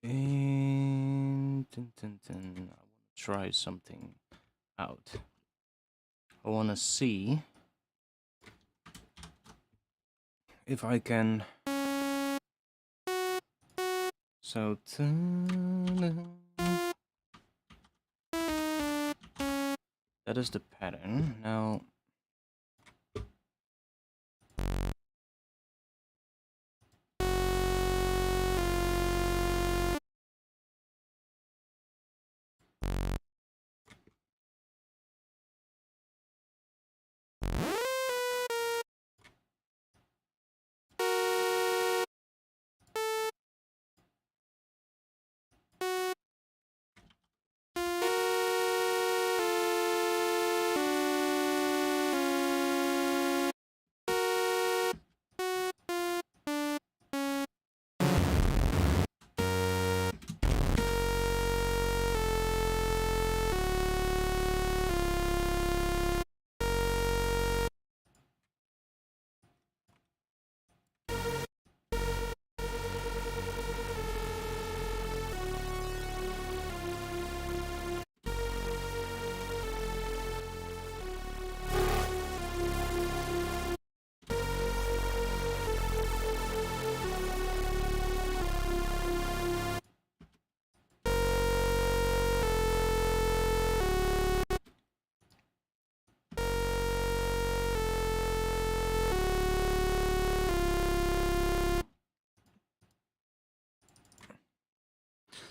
And I want to try something out. I want to see if I can. So that is the pattern. Now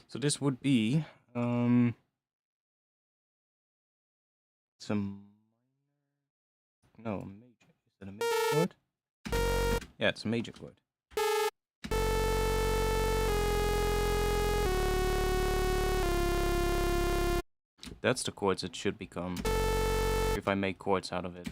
so this would be some no major. Is that a major chord? Yeah, it's a major chord. That's the chords it should become if I make chords out of it.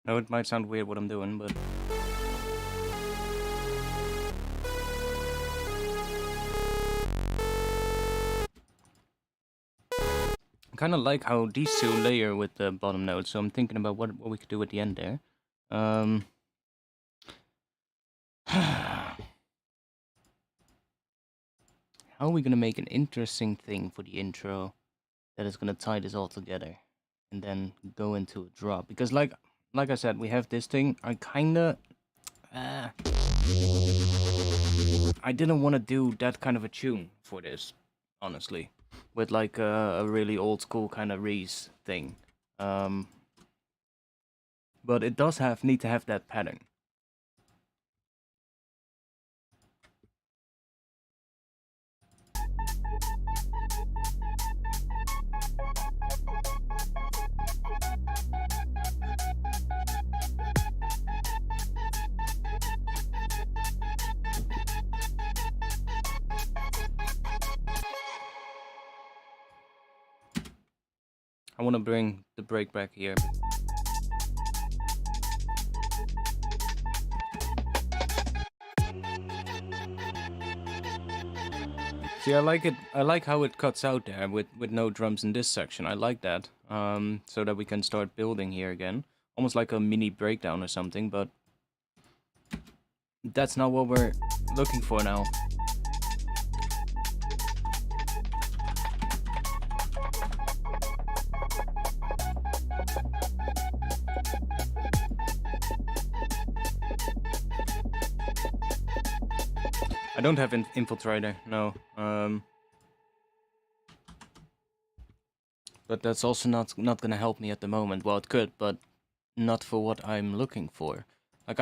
No, it might sound weird what I'm doing, but... I kind of like how these two layer with the bottom note, so I'm thinking about what we could do at the end there. How are we gonna make an interesting thing for the intro that is gonna tie this all together and then go into a drop? Because like I said, we have this thing. I kinda I didn't want to do that kind of a tune for this, honestly, with like a really old school kind of Reese thing. But it does need to have that pattern. I want to bring the break back here. See, I like it. I like how it cuts out there with no drums in this section. I like that. So that we can start building here again, almost like a mini breakdown or something. But that's not what we're looking for now. I don't have Infiltrator, no. But that's also not gonna help me at the moment. Well, it could, but not for what I'm looking for. Like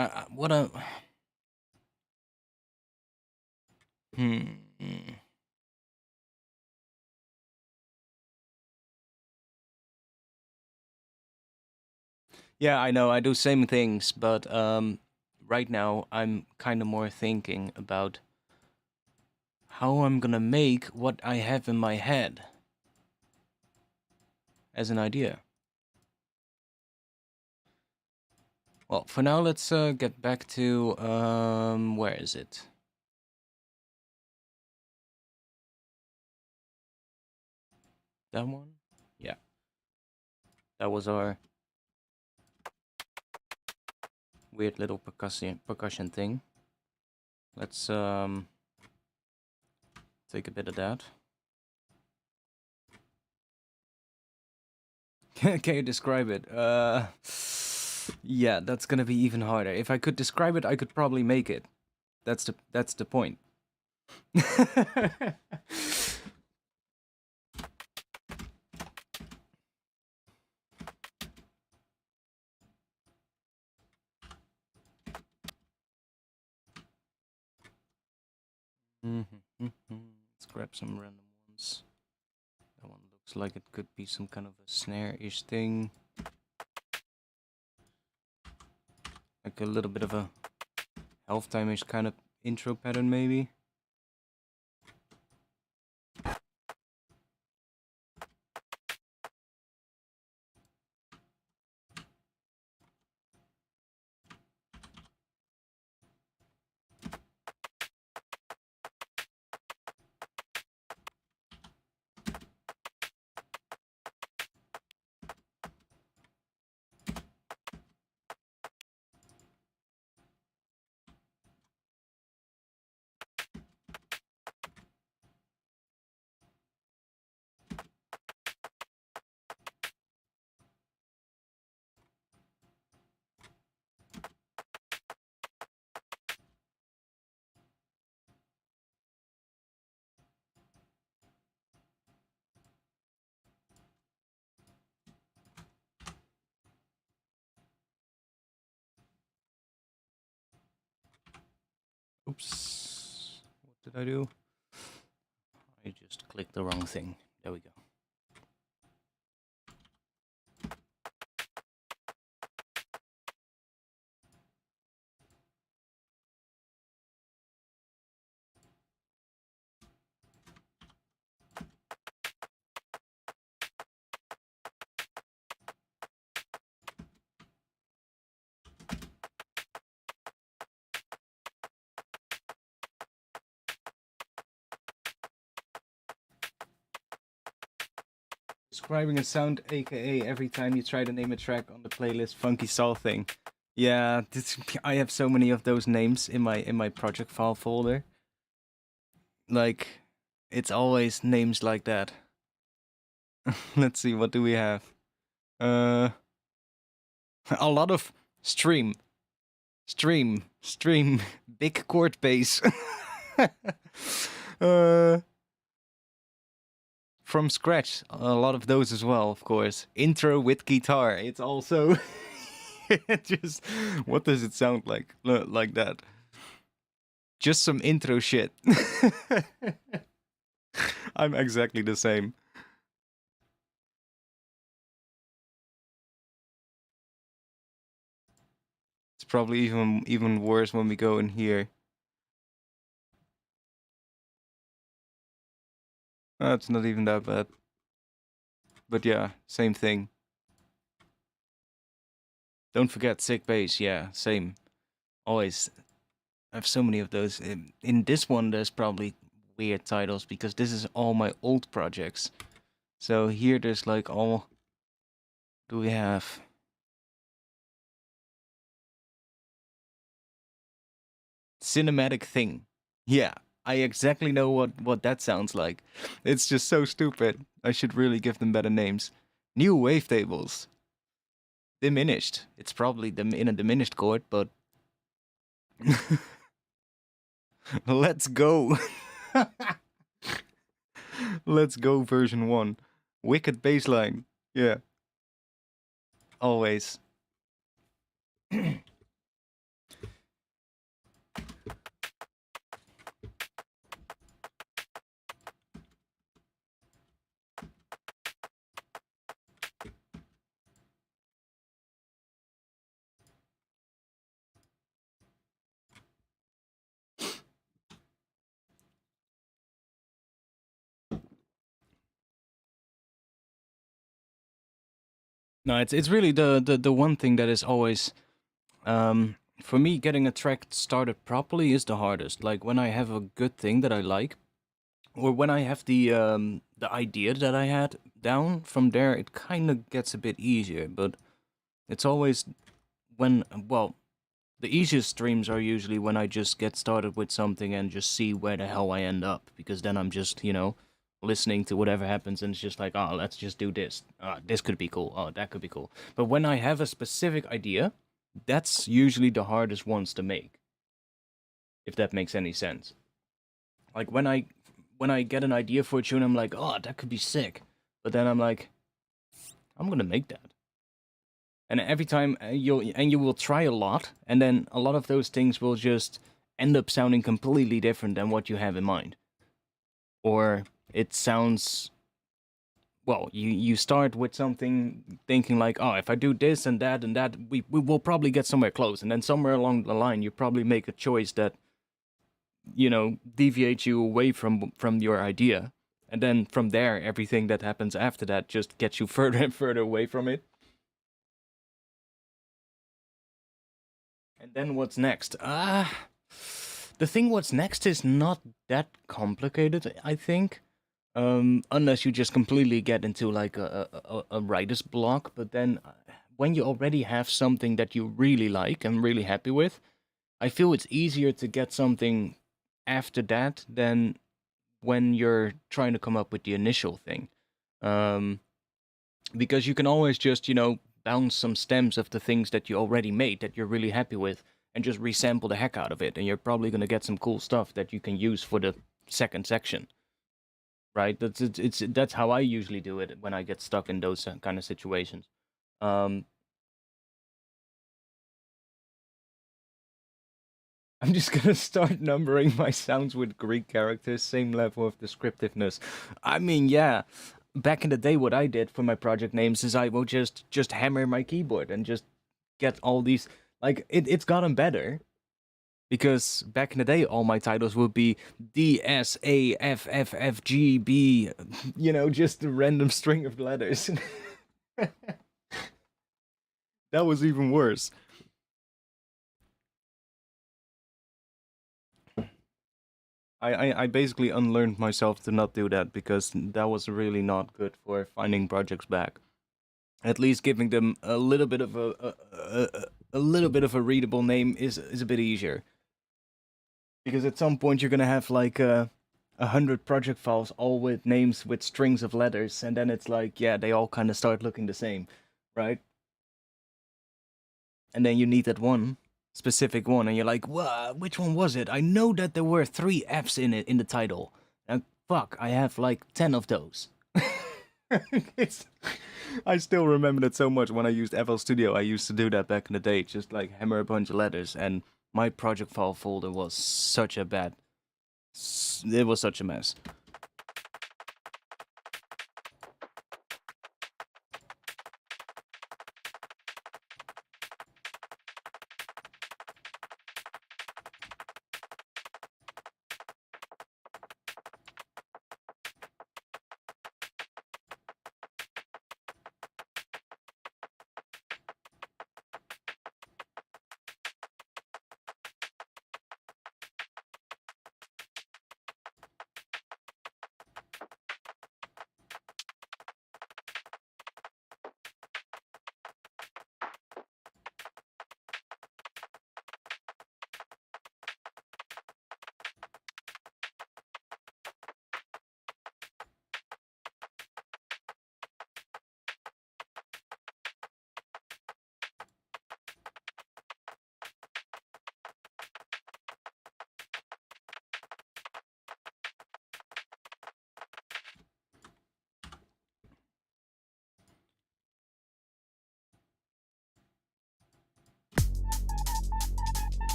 Yeah, I know. I do same things, but right now I'm kind of more thinking about how I'm gonna make what I have in my head as an idea. Well, for now, let's get back to where is it? That one? Yeah. That was our weird little percussion thing. Let's take a bit of that. Can you describe it? Yeah, that's gonna be even harder. If I could describe it, I could probably make it. That's the point. Let's grab some random ones. That one looks like it could be some kind of a snare-ish thing. Like a little bit of a half-time-ish kind of intro pattern, maybe. Oops. What did I do? I just clicked the wrong thing. There we go. Describing a sound, aka every time you try to name a track on the playlist, funky soul thing. Yeah, I have so many of those names in my project file folder. Like, it's always names like that. Let's see, what do we have? A lot of stream, big chord bass. From scratch, a lot of those as well, of course. Intro with guitar. It's also just, what does it sound like? Like that. Just some intro shit. I'm exactly the same. It's probably even worse when we go in here. It's not even that bad. But yeah, same thing. Don't forget sick bass. Yeah, same. Always. I have so many of those. In this one, there's probably weird titles because this is all my old projects. So here there's like all... Do we have... Cinematic thing. Yeah, I exactly know what that sounds like. It's just so stupid. I should really give them better names. New wavetables. Diminished. It's probably in a diminished chord, but... Let's go. Let's go version 1. Wicked bassline. Yeah. Always. No, it's really the one thing that is always, for me, getting a track started properly is the hardest. Like when I have a good thing that I like, or when I have the idea that I had down. From there, it kind of gets a bit easier. But it's always when, well, the easiest streams are usually when I just get started with something and just see where the hell I end up, because then I'm just, listening to whatever happens and it's just like, oh, let's just do this. This could be cool. Oh, that could be cool. But when I have a specific idea, that's usually the hardest ones to make, if that makes any sense. Like when I get an idea for a tune, I'm like, oh, that could be sick. But then I'm like, I'm gonna make that. And every time you will try a lot, and then a lot of those things will just end up sounding completely different than what you have in mind. Or it sounds, well, you start with something thinking like, oh, if I do this and that, we will probably get somewhere close. And then somewhere along the line, you probably make a choice that, deviates you away from your idea. And then from there, everything that happens after that just gets you further and further away from it. And then what's next? The thing what's next is not that complicated, I think. Unless you just completely get into like a writer's block. But then when you already have something that you really like and really happy with, I feel it's easier to get something after that than when you're trying to come up with the initial thing. Because you can always just, bounce some stems of the things that you already made that you're really happy with and just resample the heck out of it. And you're probably going to get some cool stuff that you can use for the second section. Right? That's how I usually do it when I get stuck in those kind of situations. I'm just gonna start numbering my sounds with Greek characters, same level of descriptiveness. I mean, yeah. Back in the day, what I did for my project names is I will just hammer my keyboard and just get all these. Like it's gotten better, because back in the day, all my titles would be D S A F F F G B, just a random string of letters. That was even worse. I basically unlearned myself to not do that because that was really not good for finding projects back. At least giving them a little bit of a little bit of a readable name is a bit easier. Because at some point you're gonna have like 100 project files all with names with strings of letters, and then it's like, yeah, they all kind of start looking the same, right? And then you need that one specific one, and you're like, "What? Which one was it? I know that there were 3 F's in it in the title. And fuck, I have like 10 of those." it's, I still remember that so much when I used FL Studio. I used to do that back in the day, just like hammer a bunch of letters, and my project file folder was such a bad. It was such a mess.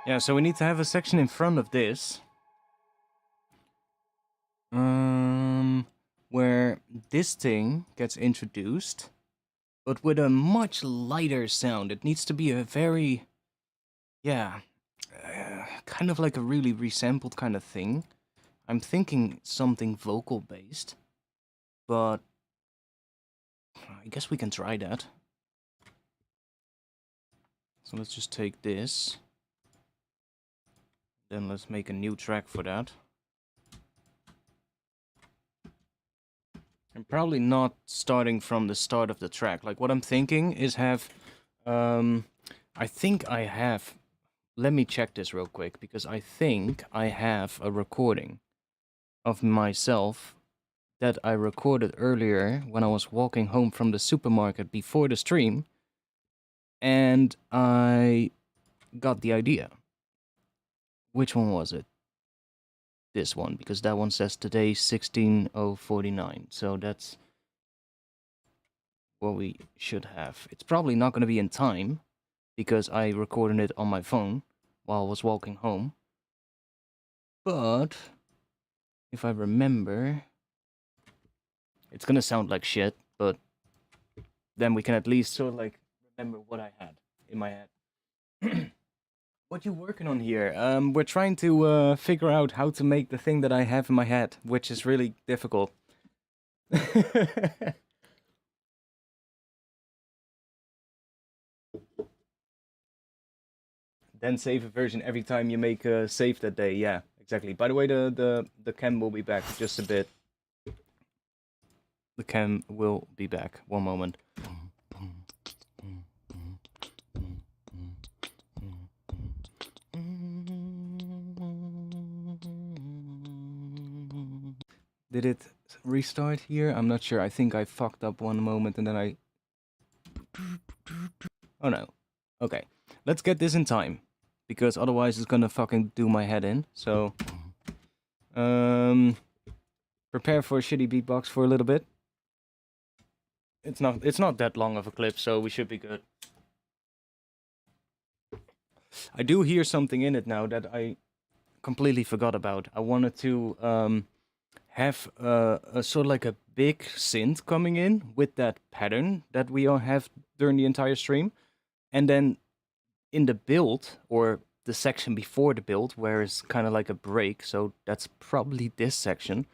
Yeah, so we need to have a section in front of this. Where this thing gets introduced, but with a much lighter sound. It needs to be a very, yeah, kind of like a really resampled kind of thing. I'm thinking something vocal based, but I guess we can try that. So let's just take this. Then let's make a new track for that. I'm probably not starting from the start of the track. Like, what I'm thinking is have... I think I have... Let me check this real quick, because I think I have a recording of myself that I recorded earlier when I was walking home from the supermarket before the stream, and I got the idea. Which one was it? This one, because that one says today 16:049, so that's what we should have. It's probably not going to be in time, because I recorded it on my phone while I was walking home. But if I remember, it's going to sound like shit, but then we can at least sort of like remember what I had in my head. What you working on here? We're trying to figure out how to make the thing that I have in my head, which is really difficult. Then save a version every time you make a save that day. Yeah, exactly. By the way, the cam will be back just a bit. The cam will be back. One moment. Did it restart here? I'm not sure. I think I fucked up one moment and then I... Oh no. Okay. Let's get this in time, because otherwise it's gonna fucking do my head in. So... prepare for a shitty beatbox for a little bit. It's not that long of a clip, so we should be good. I do hear something in it now that I completely forgot about. I wanted to have a sort of like a big synth coming in with that pattern that we all have during the entire stream. And then in the build, or the section before the build, where it's kind of like a break, so that's probably this section,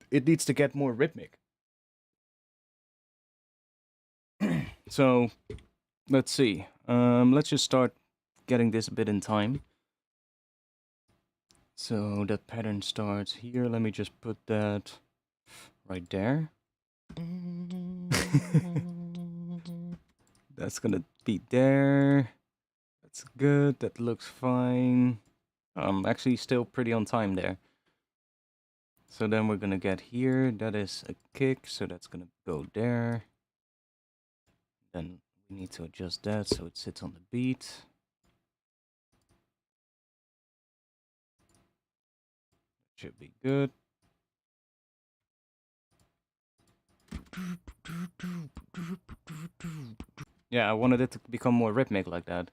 it needs to get more rhythmic. So let's see. Let's just start getting this a bit in time. So that pattern starts here. Let me just put that right there. That's gonna be there. That's good. That looks fine. I'm actually still pretty on time there. So then we're gonna get here. That is a kick, so that's gonna go there. Then we need to adjust that so it sits on the beat. Should be good. Yeah, I wanted it to become more rhythmic like that.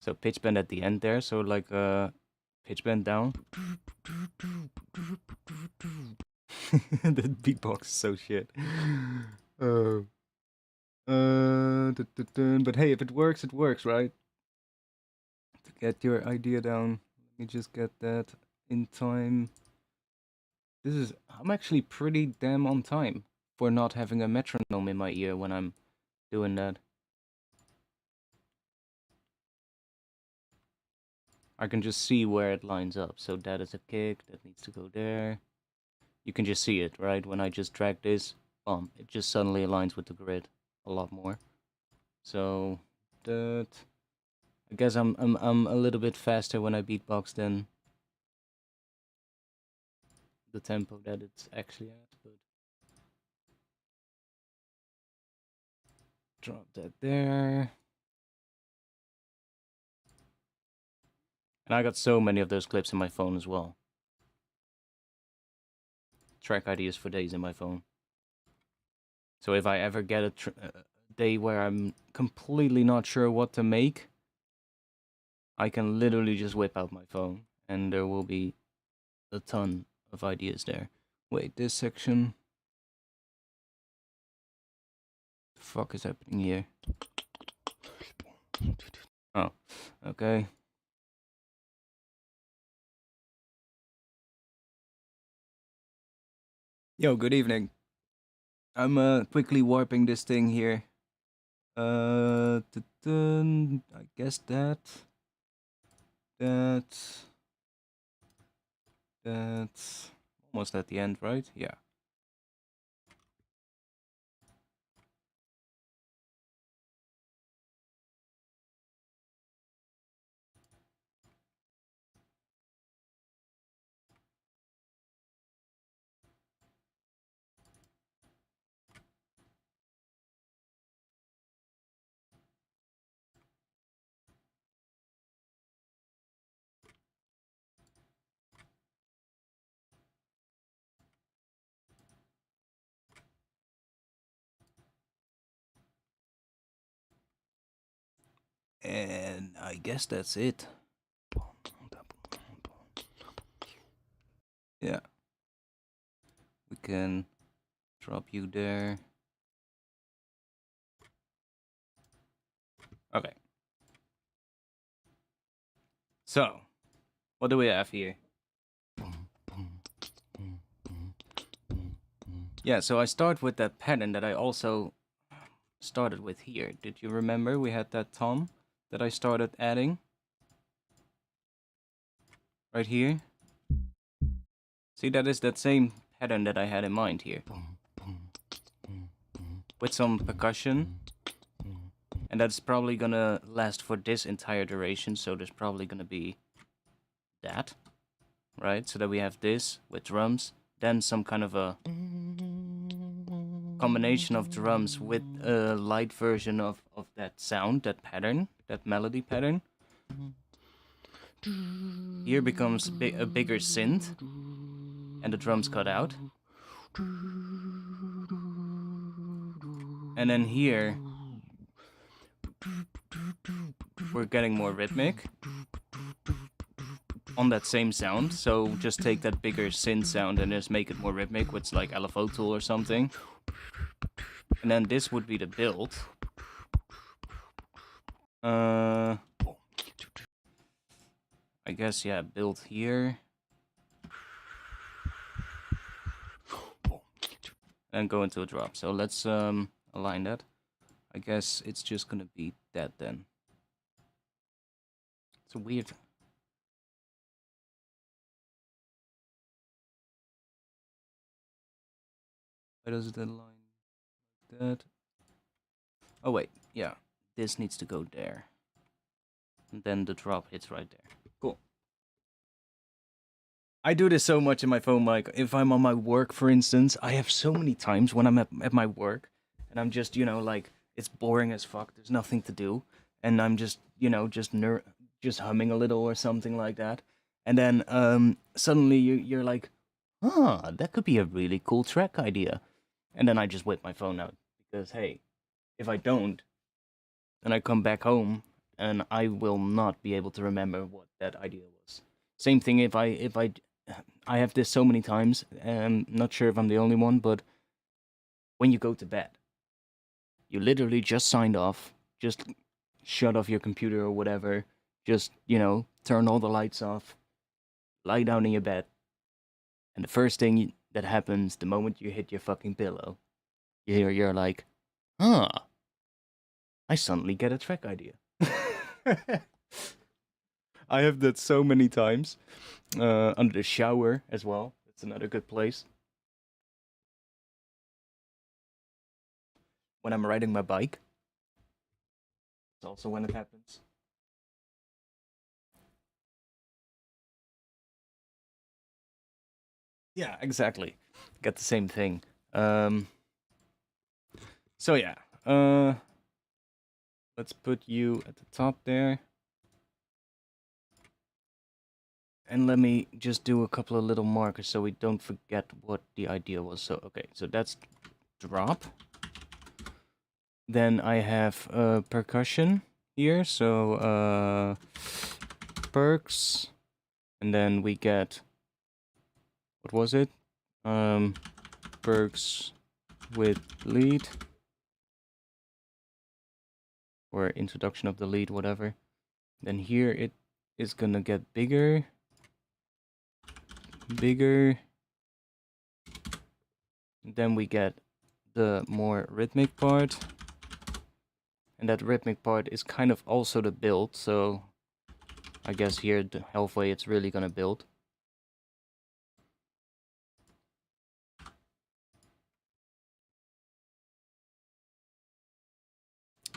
So pitch bend at the end there, so like pitch bend down. The beatbox is so shit. But hey, if it works, right? To get your idea down, let me just get that in time. I'm actually pretty damn on time for not having a metronome in my ear when I'm doing that. I can just see where it lines up. So that is a kick, that needs to go there. You can just see it, right? When I just drag this, it just suddenly aligns with the grid a lot more. So that, I guess I'm a little bit faster when I beatbox than the tempo that it's actually at, but drop that there. And I got so many of those clips in my phone as well. Track ideas for days in my phone. So if I ever get a day where I'm completely not sure what to make, I can literally just whip out my phone and there will be a ton of ideas there. Wait, this section. The fuck is happening here? Oh, okay. Yo, good evening. I'm quickly warping this thing here. I guess that's almost at the end, right? Yeah. And I guess that's it. Yeah. We can drop you there. Okay. So, what do we have here? Yeah, so I start with that pattern that I also started with here. Did you remember we had that tom that I started adding? Right here. See, that is that same pattern that I had in mind here. With some percussion. And that's probably gonna last for this entire duration, so there's probably gonna be that. Right? So that we have this with drums, then some kind of a combination of drums with a light version of that sound, that pattern, that melody pattern. Here becomes a bigger synth, and the drums cut out. And then here, we're getting more rhythmic on that same sound. So just take that bigger synth sound and just make it more rhythmic with like LFO tool or something. And then this would be the build. I guess, yeah, build here. And go into a drop. So let's align that. I guess it's just gonna be that then. It's a weird. Why does the line like that? Oh wait, yeah. This needs to go there. And then the drop hits right there. Cool. I do this so much in my phone, like if I'm on my work, for instance, I have so many times when I'm at my work and I'm just, like it's boring as fuck. There's nothing to do, and I'm just, just humming a little or something like that. And then suddenly you're like, "Huh, that could be a really cool track idea." And then I just whip my phone out because hey, if I don't, then I come back home and I will not be able to remember what that idea was. Same thing I have this so many times. Not sure if I'm the only one, but when you go to bed, you literally just signed off, just shut off your computer or whatever, just turn all the lights off, lie down in your bed, and the first thing that happens the moment you hit your fucking pillow, you're like, huh, I suddenly get a track idea. I have that so many times. Under the shower as well. That's another good place. When I'm riding my bike, it's also when it happens. Yeah, exactly. Got the same thing. Um, so yeah, let's put you at the top there. And let me just do a couple of little markers so we don't forget what the idea was. So, okay, so that's drop. Then I have percussion here. So, perks. And then we get, what was it? Perks with lead. Or introduction of the lead, whatever. Then here it is gonna get bigger. Bigger. Then we get the more rhythmic part. And that rhythmic part is kind of also the build, so I guess here halfway it's really gonna build.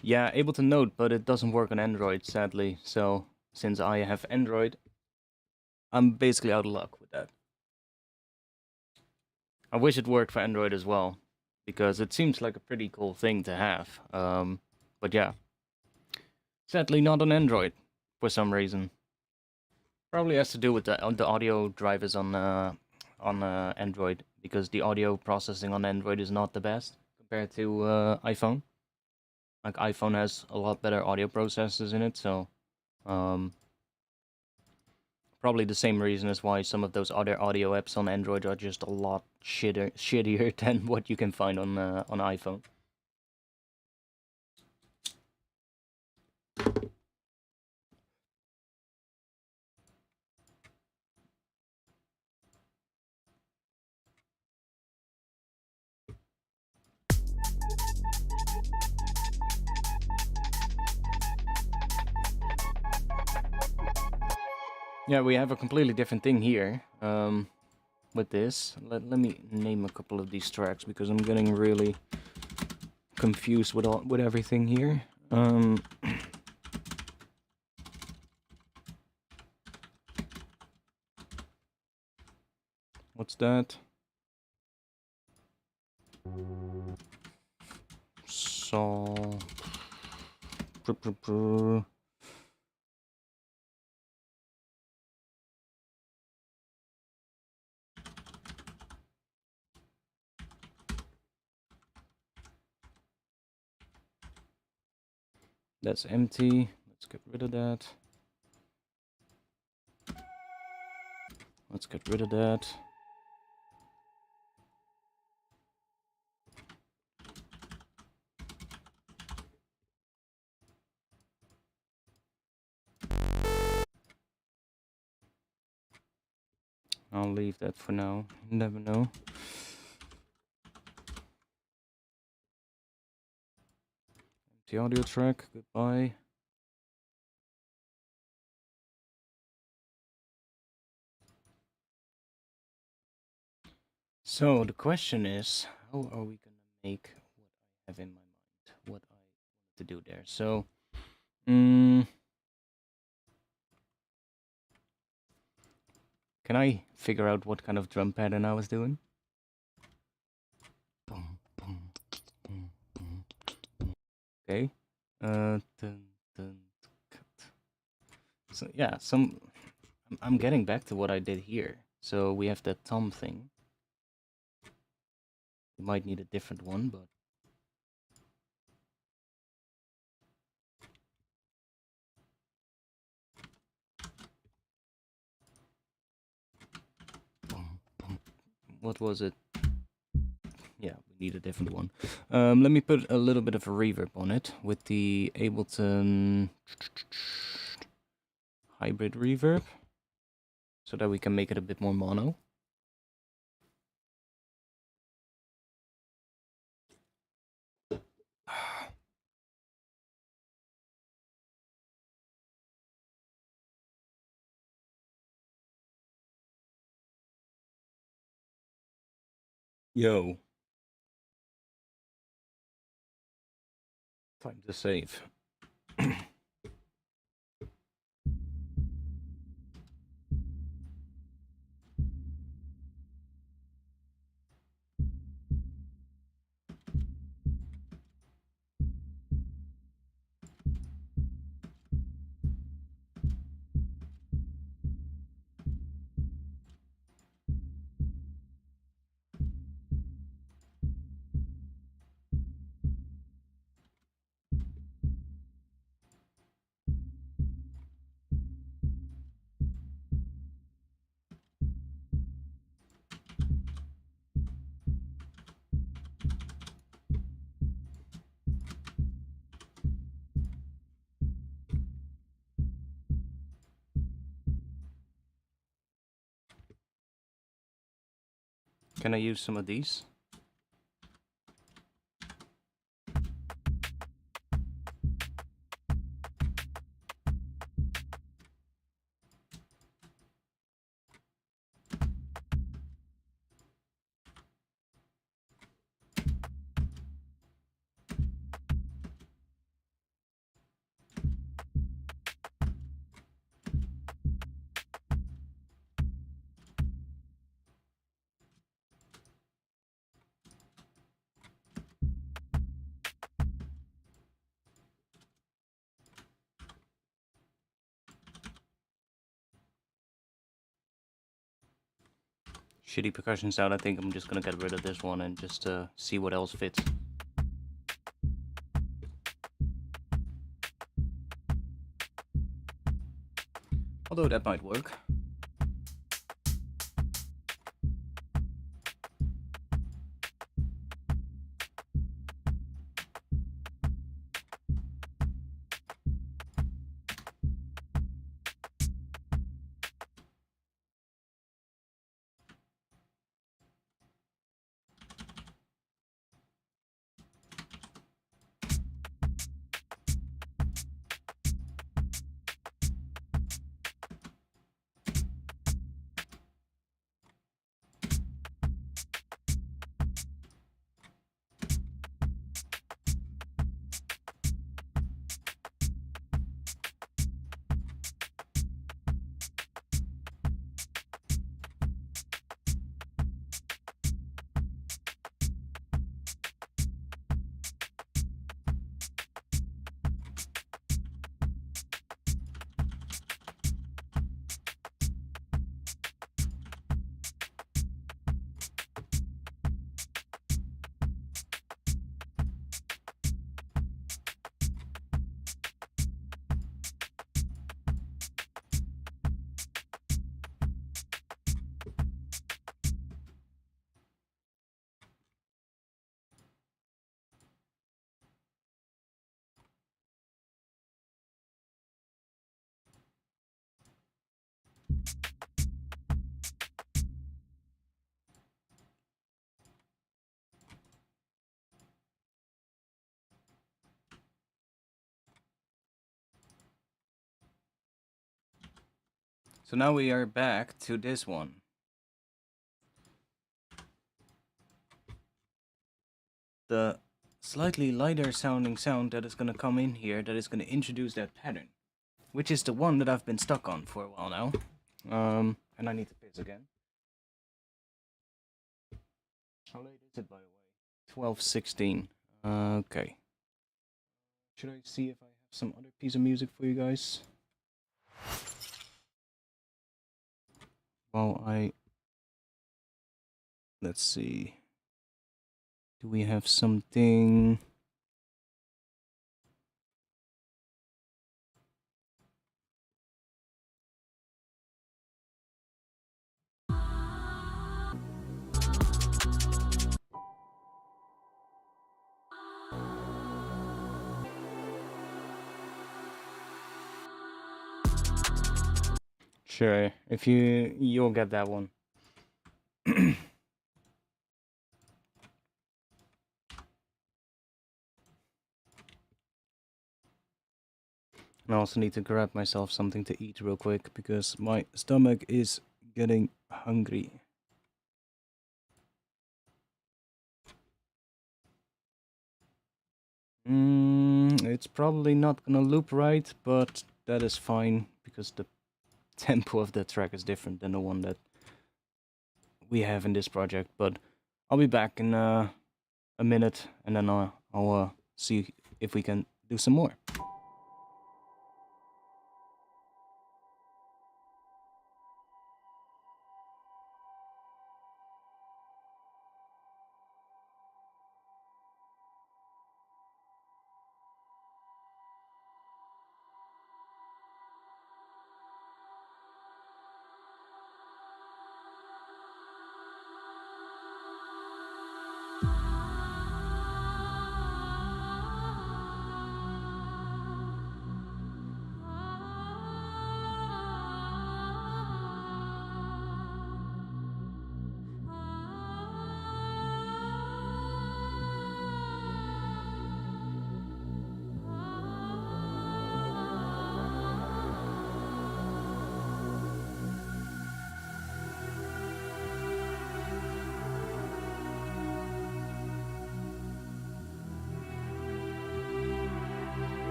Yeah, able to note, but it doesn't work on Android, sadly. So since I have Android, I'm basically out of luck with that. I wish it worked for Android as well, because it seems like a pretty cool thing to have. But yeah, sadly not on Android for some reason. Probably has to do with the audio drivers on Android, because the audio processing on Android is not the best compared to iPhone. Like iPhone has a lot better audio processors in it, so probably the same reason as why some of those other audio apps on Android are just a lot shittier than what you can find on iPhone. Yeah, we have a completely different thing here. With this, let me name a couple of these tracks because I'm getting really confused with everything here. What's that? So. That's empty. Let's get rid of that. Let's get rid of that. I'll leave that for now. You never know. the audio track. Goodbye. So the question is, how are we gonna make what I have in my mind, what I want to do there? So, can I figure out what kind of drum pattern I was doing? Boom, boom, boom, boom, boom. Okay. Dun, dun, cut. So yeah, I'm getting back to what I did here. So we have that tom thing. We might need a different one, but boom, boom. What was it? Yeah, we need a different one. Let me put a little bit of a reverb on it with the Ableton hybrid reverb, so that we can make it a bit more mono. Yo. Time to save. Can I use some of these? Shitty percussion sound. I think I'm just gonna get rid of this one and just see what else fits. Although that might work. So now we are back to this one. The slightly lighter sounding sound that is going to come in here that is going to introduce that pattern, which is the one that I've been stuck on for a while now. And I need to piss again. How late is it, by the way? 12:16. Okay. Should I see if I have some other piece of music for you guys? Well, let's see. Do we have something? Sure, if you'll get that one. I also need to grab myself something to eat real quick because my stomach is getting hungry. It's probably not gonna loop right, but that is fine because the tempo of the track is different than the one that we have in this project. But I'll be back in a minute, and then I'll see if we can do some more.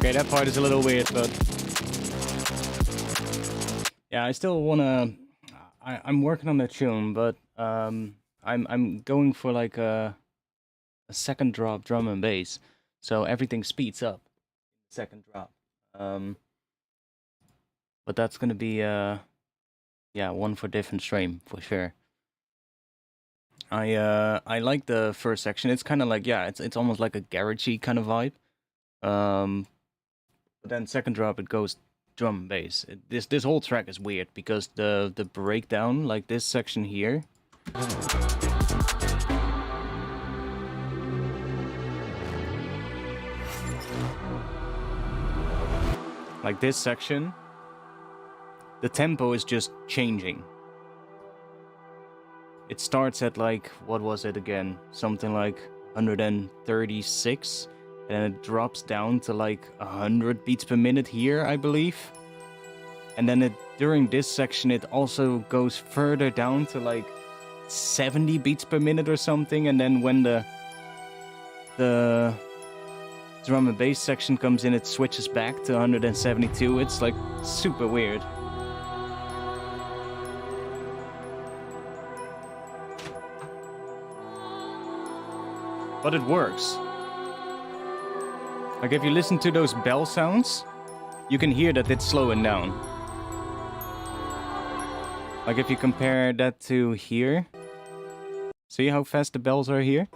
Okay, that part is a little weird, but yeah, I still wanna. I'm working on the tune, but I'm going for like a second drop drum and bass, so everything speeds up. Second drop. But that's gonna be yeah, one for different stream for sure. I like the first section. It's kind of like, yeah, it's almost like a garagey kind of vibe. But then second drop it goes drum and bass. This whole track is weird because the breakdown, like this section here. Like this section, the tempo is just changing. It starts at like, what was it again? Something like 136, and it drops down to like 100 beats per minute here, I believe. And then during this section, it also goes further down to like 70 beats per minute or something. And then when the drum and bass section comes in, it switches back to 172. It's like super weird. But it works. Like if you listen to those bell sounds, you can hear that it's slowing down. Like if you compare that to here, see how fast the bells are here?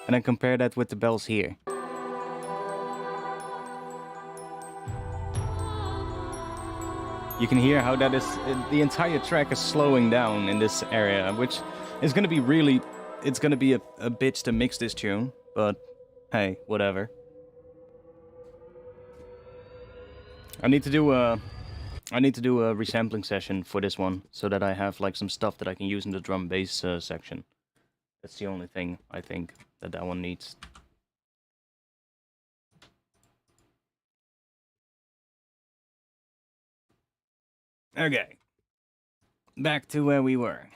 And then compare that with the bells here. You can hear how that is, the entire track is slowing down in this area, which is going to be really, it's going to be a bitch to mix this tune, but hey, whatever. I need to do a resampling session for this one, so that I have like some stuff that I can use in the drum bass section. That's the only thing I think that one needs. Okay, back to where we were.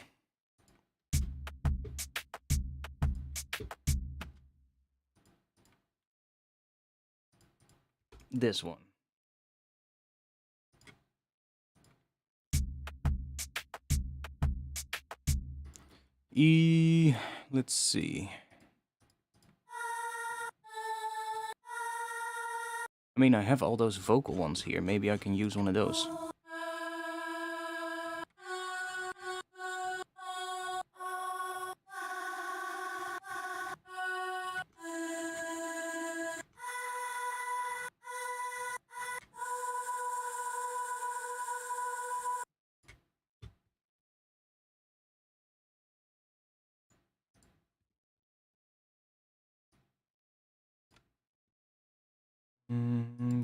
This one. Let's see. I mean, I have all those vocal ones here. Maybe I can use one of those.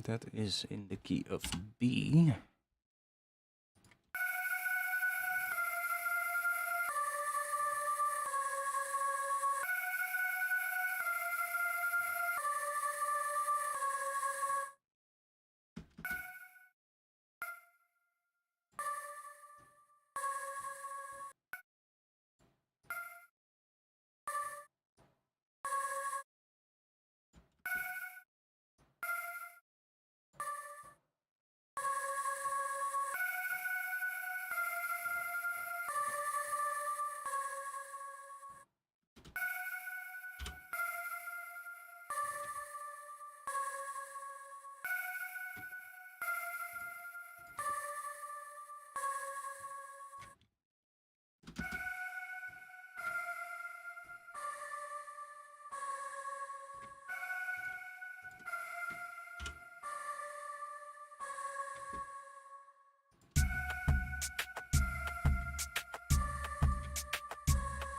That is in the key of B.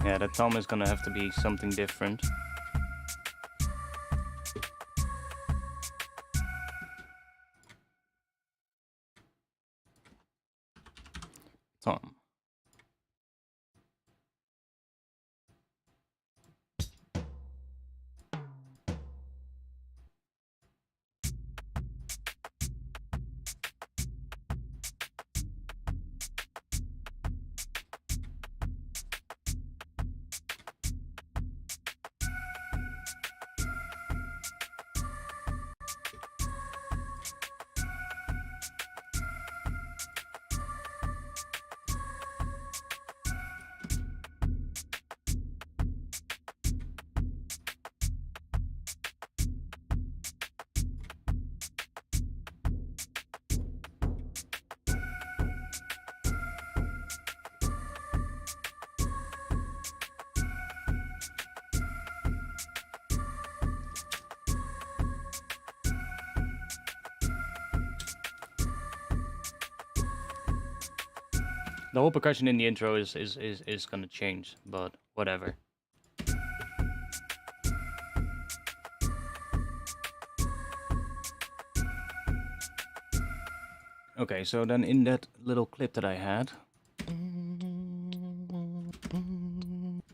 Yeah, the tom is gonna have to be something different. Tom. The whole percussion in the intro is gonna change, but whatever. Okay, so then in that little clip that I had,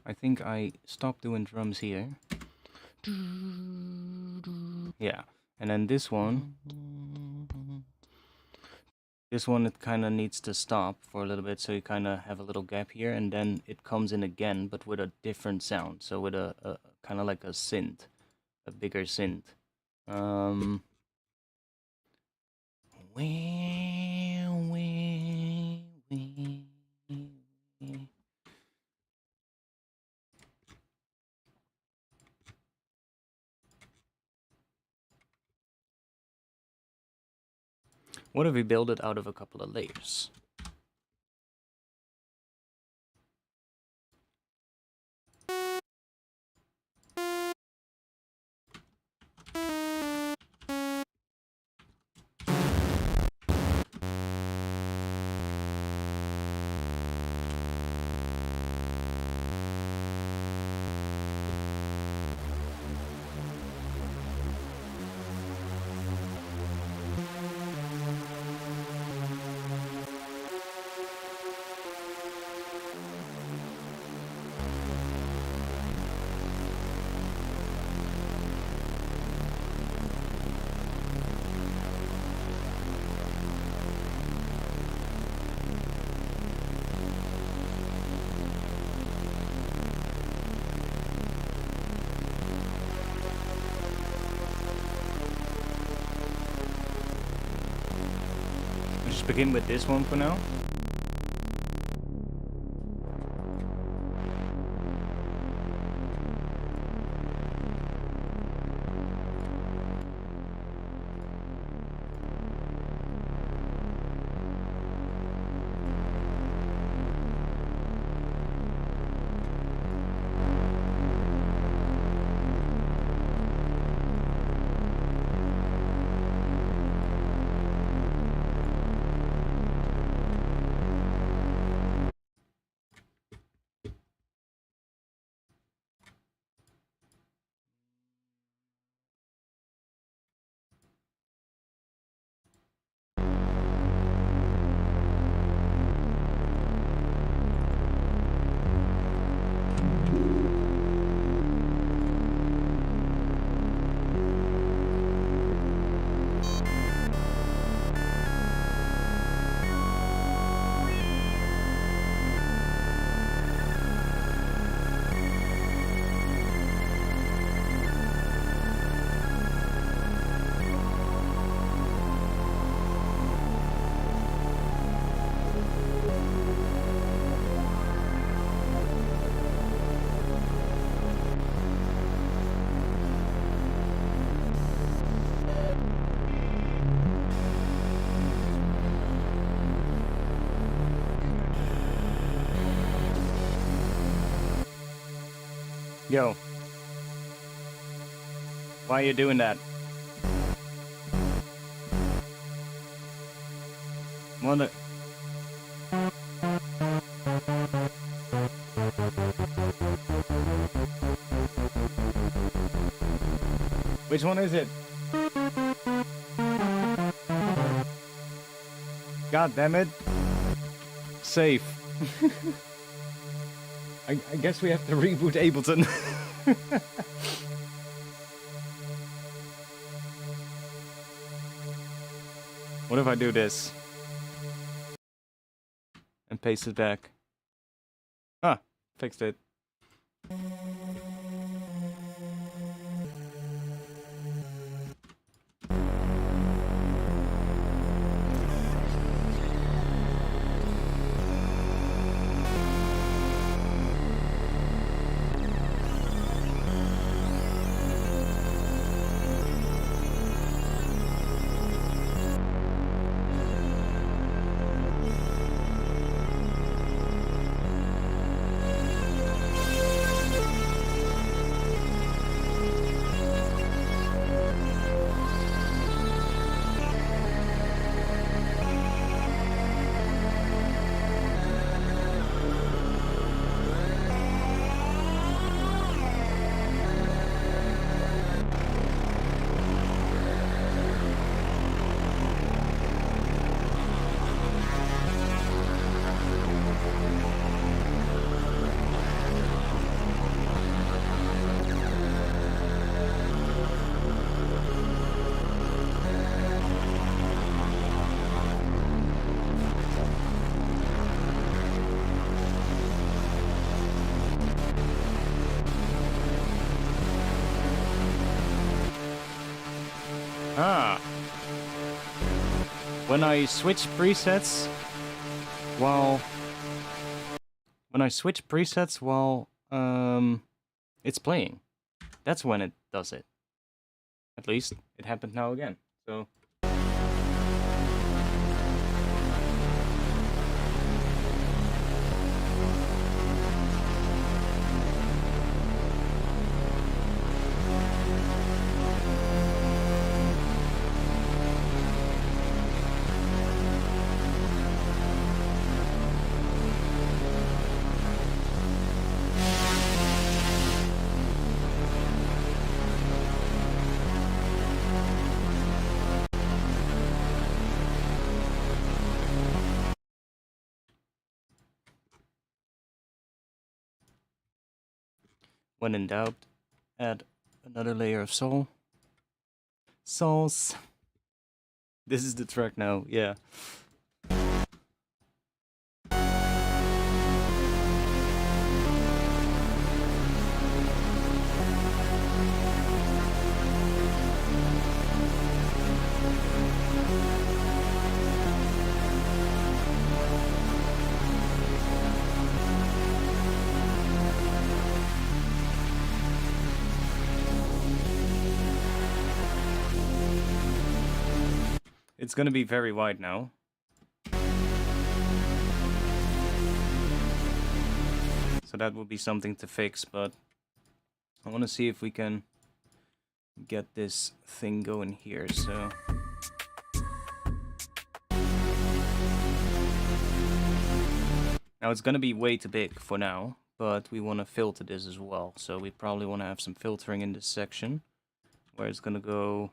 I think I stopped doing drums here. Yeah, and then this one it kind of needs to stop for a little bit, so you kind of have a little gap here, and then it comes in again, but with a different sound, so with a kind of like a synth, a bigger synth. What if we build it out of a couple of layers? Just begin with this one for now. Yo. Why are you doing that? Mother. Which one is it? God damn it. Safe. I guess we have to reboot Ableton. What if I do this? And paste it back. Ah, fixed it. when I switch presets while it's playing, that's when it does it. At least it happened now again. So when in doubt, add another layer of soul. Sauce. This is the track now, yeah. It's gonna be very wide now. So that will be something to fix, but I want to see if we can get this thing going here, so... Now it's gonna be way too big for now, but we want to filter this as well, so we probably want to have some filtering in this section, where it's gonna go...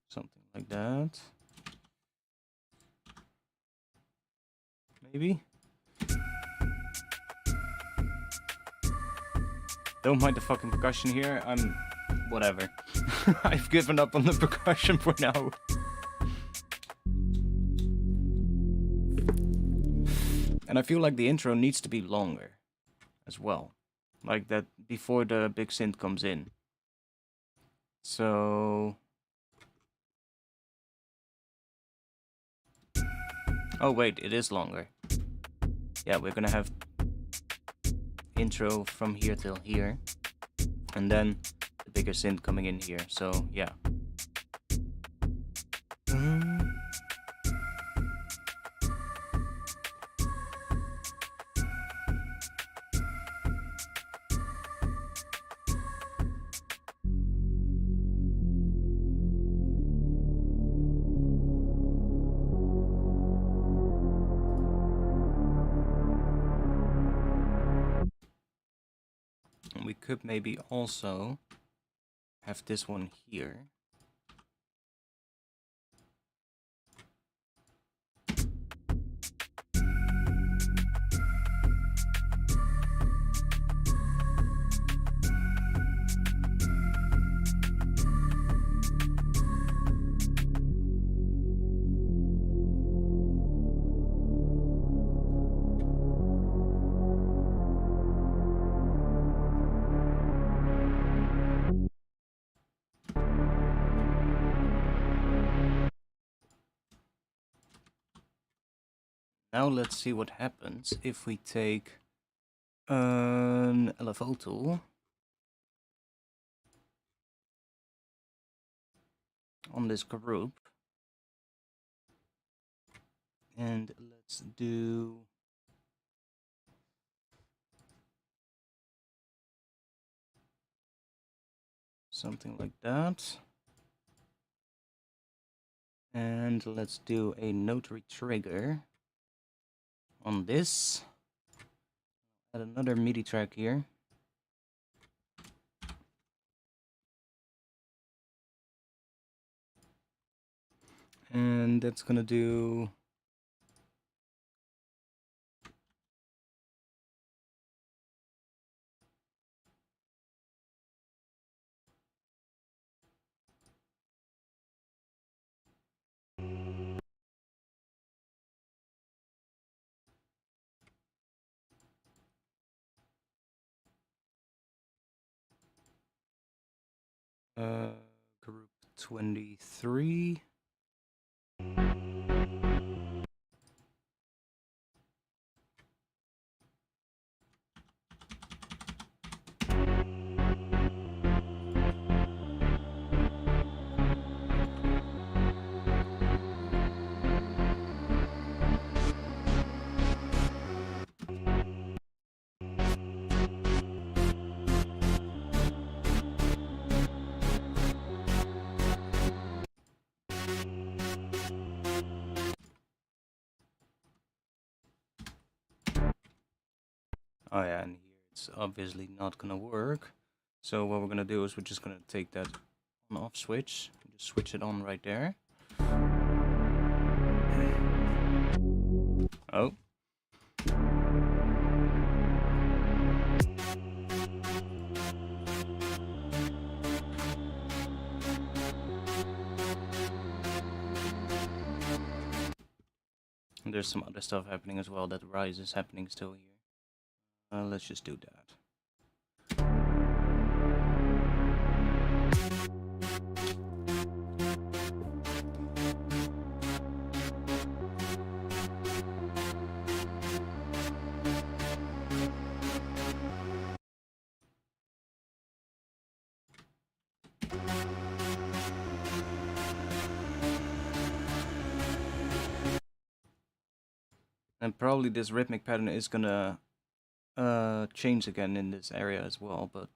something like that. Maybe? Don't mind the fucking percussion here, whatever. I've given up on the percussion for now. And I feel like the intro needs to be longer as well. Like that before the big synth comes in. So... Oh wait, it is longer. Yeah, we're gonna have intro from here till here. And then the bigger synth coming in here, so yeah. We could maybe also have this one here. Now let's see what happens if we take an LFO tool on this group and let's do something like that. And let's do a notary trigger on this. Add another MIDI track here. And that's gonna do... Group 23. Oh yeah, and here it's obviously not gonna work. So what we're gonna do is we're just gonna take that on off switch, and just switch it on right there. Oh. And there's some other stuff happening as well. That rise is happening still here. Let's just do that. And probably this rhythmic pattern is gonna change again in this area as well, but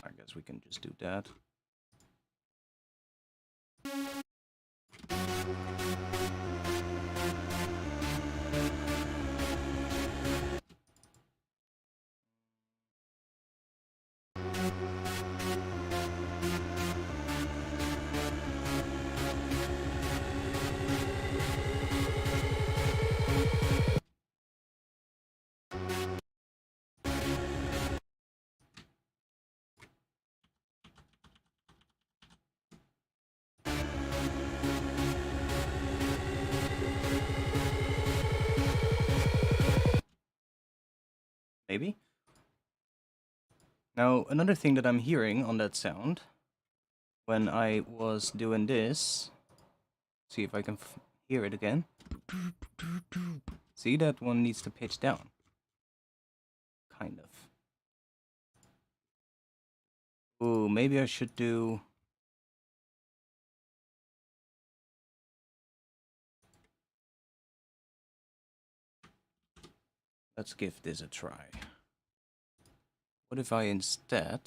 I guess we can just do that. Maybe. Now, another thing that I'm hearing on that sound, when I was doing this, see if I can hear it again. See, that one needs to pitch down. Kind of. Ooh, maybe I should do... Let's give this a try. What if I instead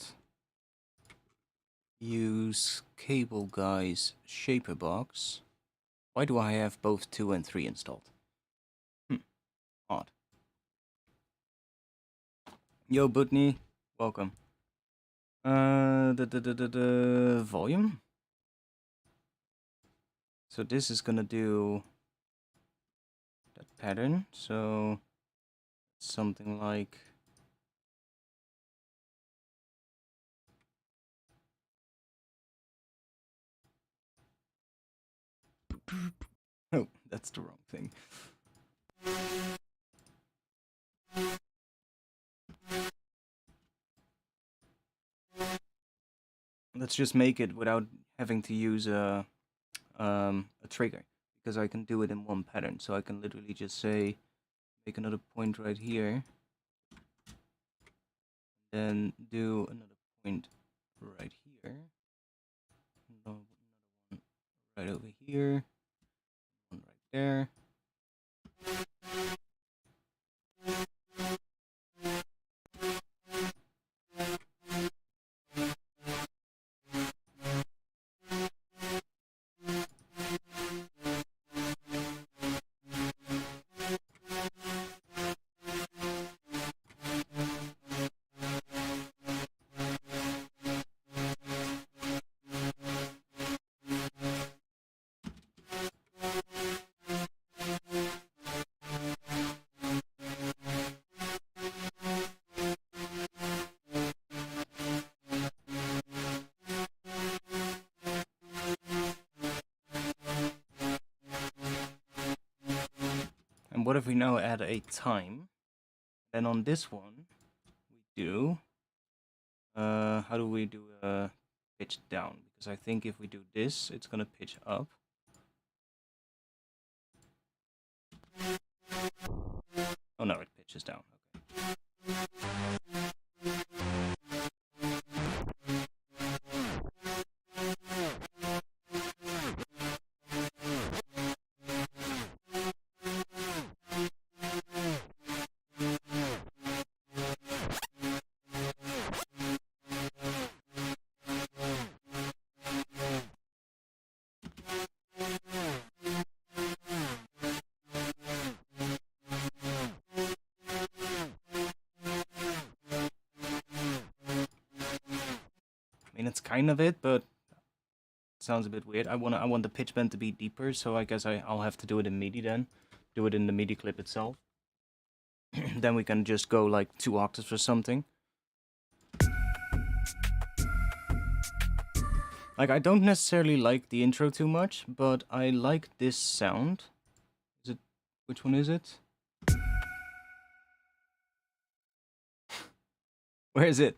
use Cable Guy's Shaper Box? Why do I have both 2 and 3 installed? Odd. Yo, Butney, welcome. The volume. So this is gonna do that pattern. So something like. Oh, that's the wrong thing. Let's just make it without having to use a trigger, because I can do it in one pattern. So I can literally just say, make another point right here, then do another point right here, another one right over here, one right there. And what if we now add a time? Then on this one, we do... how do we do pitch down? Because I think if we do this, it's gonna pitch up. Oh no, it pitches down. I mean, it's kind of it, but it sounds a bit weird. I want the pitch bend to be deeper, so I guess I'll have to do it in MIDI then. Do it in the MIDI clip itself. Then we can just go like 2 octaves or something. Like, I don't necessarily like the intro too much, but I like this sound. Is it... which one is it? Where is it?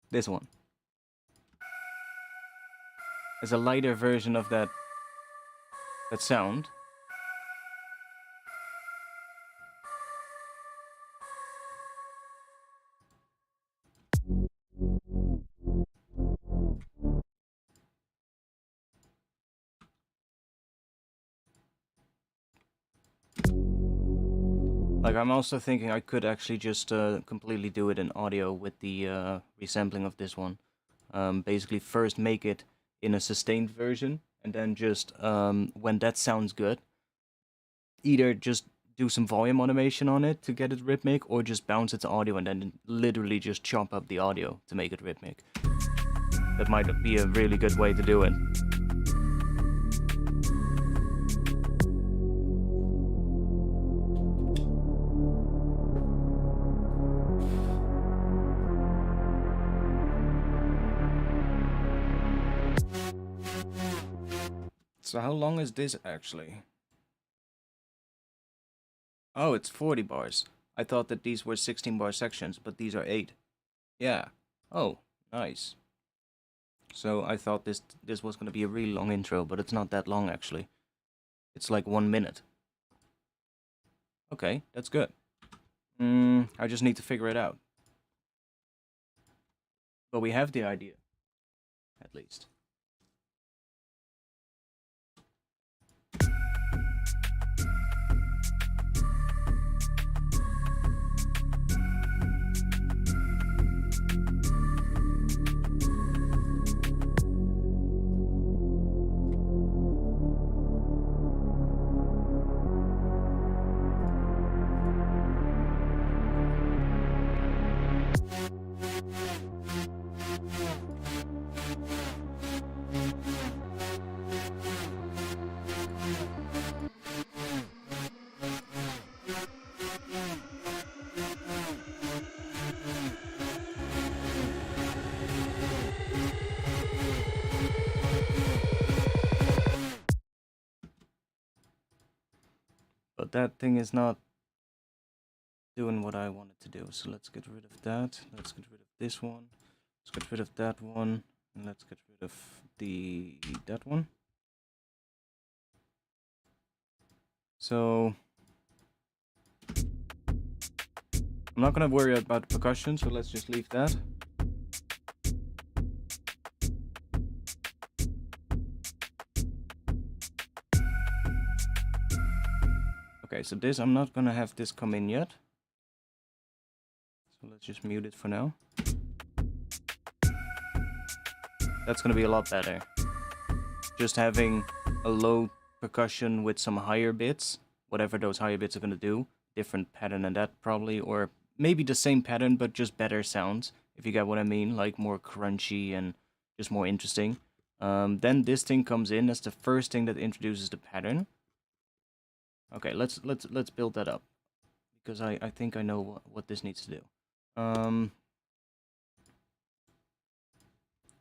This one. It's a lighter version of that sound. Like, I'm also thinking I could actually just completely do it in audio with the resampling of this one. Basically, first make it in a sustained version, and then just, when that sounds good, either just do some volume automation on it to get it rhythmic, or just bounce it to audio and then literally just chop up the audio to make it rhythmic. That might be a really good way to do it. So how long is this actually? Oh, it's 40 bars. I thought that these were 16 bar sections, but these are 8. Yeah. Oh, nice. So I thought this was going to be a really long intro, but it's not that long actually. It's like 1 minute. Okay, that's good. I just need to figure it out. But we have the idea, at least. But that thing is not doing what I wanted to do. So let's get rid of that. Let's get rid of this one. Let's get rid of that one. And let's get rid of that one. So I'm not gonna worry about percussion, so let's just leave that. Okay, so this, I'm not gonna have this come in yet. So let's just mute it for now. That's gonna be a lot better. Just having a low percussion with some higher bits, whatever those higher bits are gonna do. Different pattern than that probably, or maybe the same pattern but just better sounds, if you get what I mean, like more crunchy and just more interesting. Then this thing comes in as the first thing that introduces the pattern. Okay, let's build that up, because I think I know what this needs to do.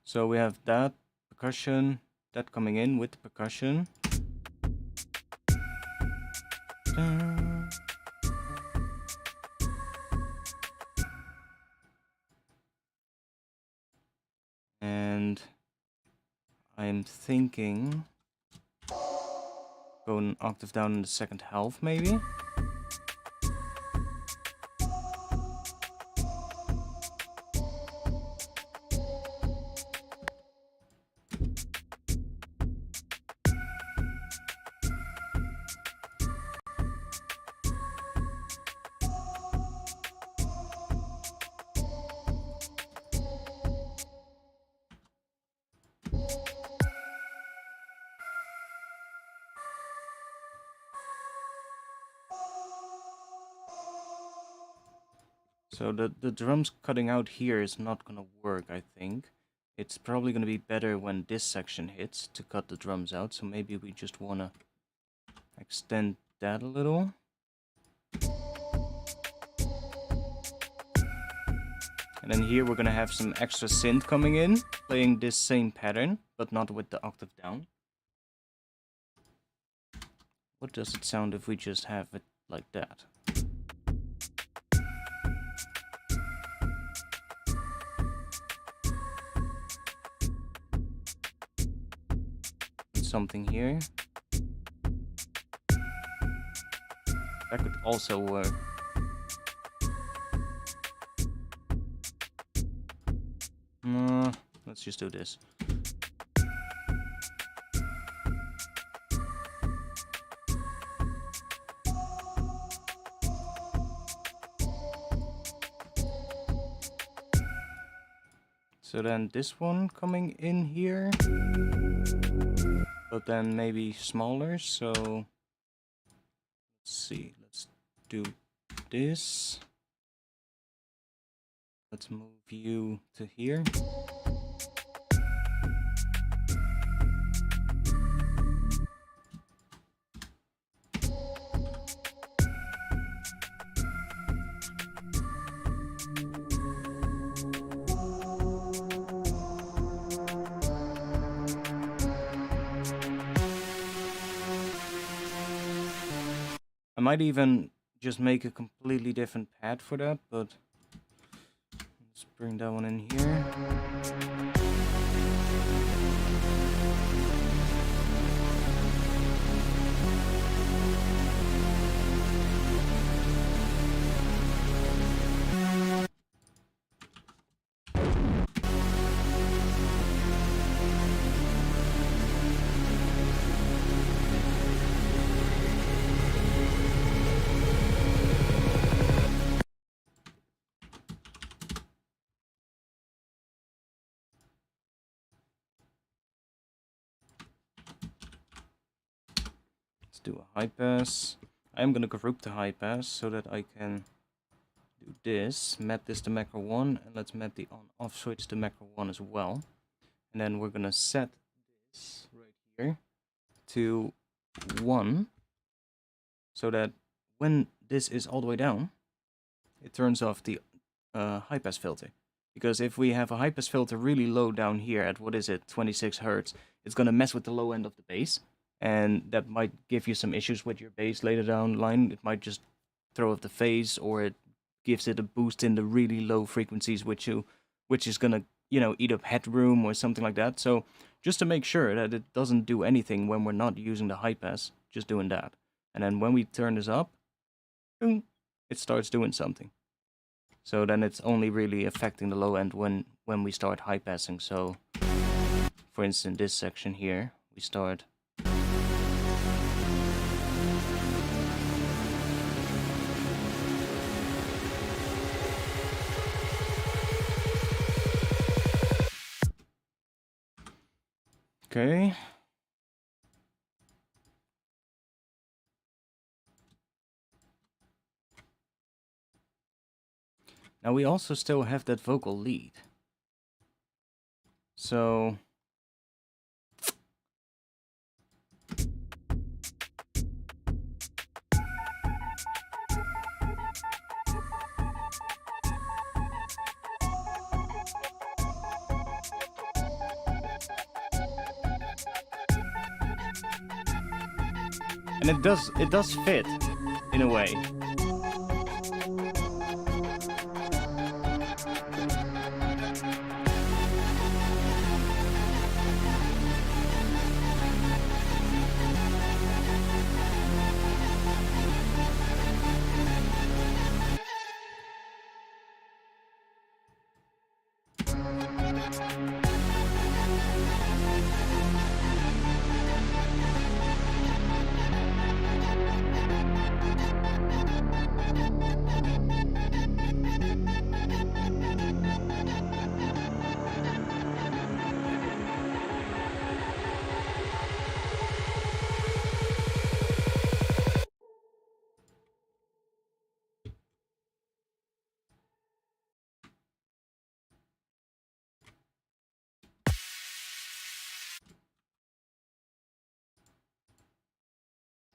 So we have that percussion, that coming in with the percussion. Da-da-da. And I'm thinking go an octave down in the second half, maybe. So the drums cutting out here is not gonna work, I think. It's probably gonna be better when this section hits to cut the drums out, so maybe we just wanna extend that a little. And then here we're gonna have some extra synth coming in, playing this same pattern, but not with the octave down. What does it sound if we just have it like that? Something here. That could also work. Let's just do this. So then this one coming in here, but then maybe smaller. So let's see, let's do this. Let's move you to here. I might even just make a completely different pad for that, but let's bring that one in here. Do a high pass. I'm gonna group the high pass so that I can do this, map this to macro 1, and let's map the on-off switch to macro 1 as well. And then we're gonna set this right here to 1, so that when this is all the way down, it turns off the high pass filter. Because if we have a high pass filter really low down here at, what is it, 26 Hertz, it's gonna mess with the low end of the bass. And that might give you some issues with your bass later down the line. It might just throw off the phase, or it gives it a boost in the really low frequencies, which is gonna, you know, eat up headroom or something like that. So just to make sure that it doesn't do anything when we're not using the high pass, just doing that. And then when we turn this up, boom, it starts doing something. So then it's only really affecting the low end when we start high passing. So for instance, this section here, we start. Okay. Now we also still have that vocal lead. So and it does fit. in a way.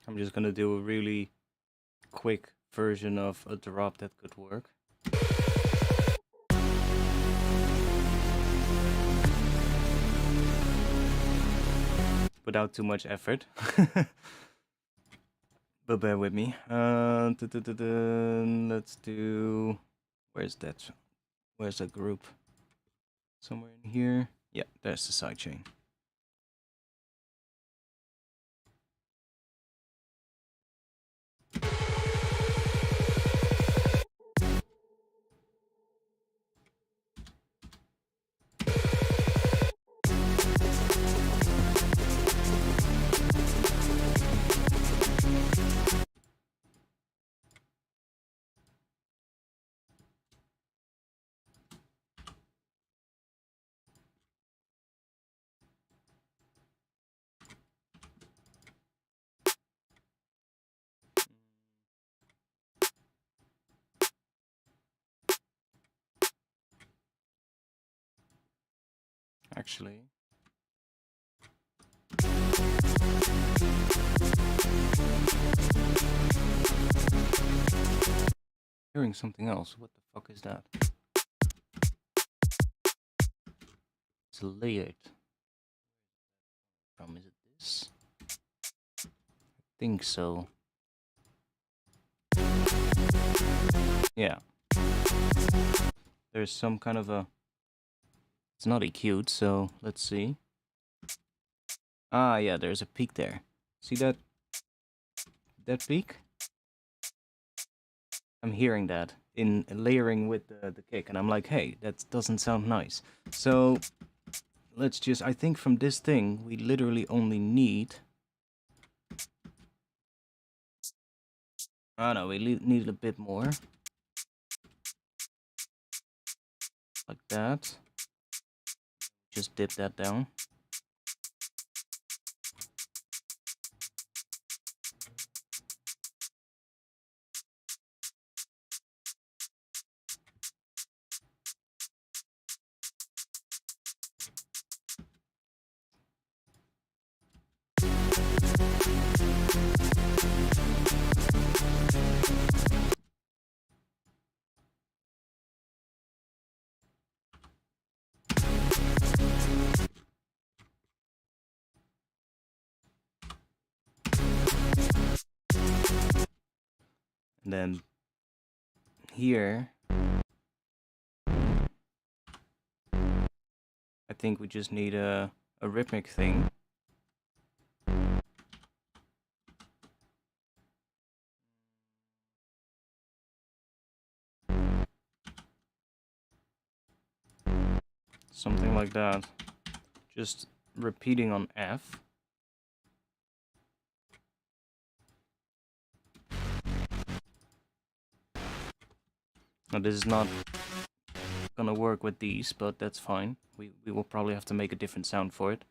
I'm just gonna do a really quick version of a drop that could work. Without too much effort. But bear with me. Let's do... Where's that? Where's that group? Somewhere in here? Yeah, there's the sidechain. Actually, hearing something else. What the fuck is that? It's layered. Is it this? I think so. Yeah. There's some kind of a... It's not EQ'd, so let's see. Ah, yeah, there's a peak there. See that? That peak? I'm hearing that in layering with the kick, and I'm like, hey, that doesn't sound nice. So let's just... I think from this thing, we literally only need... Oh no, we need a bit more. Like that. Just dip that down. And then here, I think we just need a rhythmic thing. Something like that. Just repeating on F. Now this is not gonna work with these, but that's fine. We will probably have to make a different sound for it.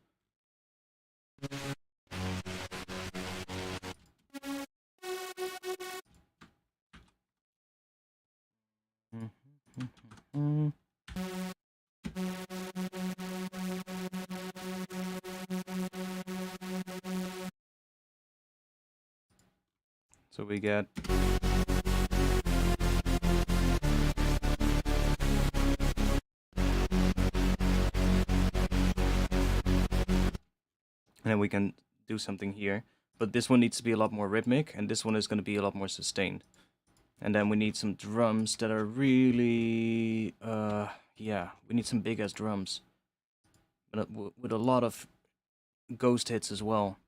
So we get... And then we can do something here. But this one needs to be a lot more rhythmic, and this one is going to be a lot more sustained. And then we need some drums that are really, yeah, we need some big ass drums. But with a lot of ghost hits as well.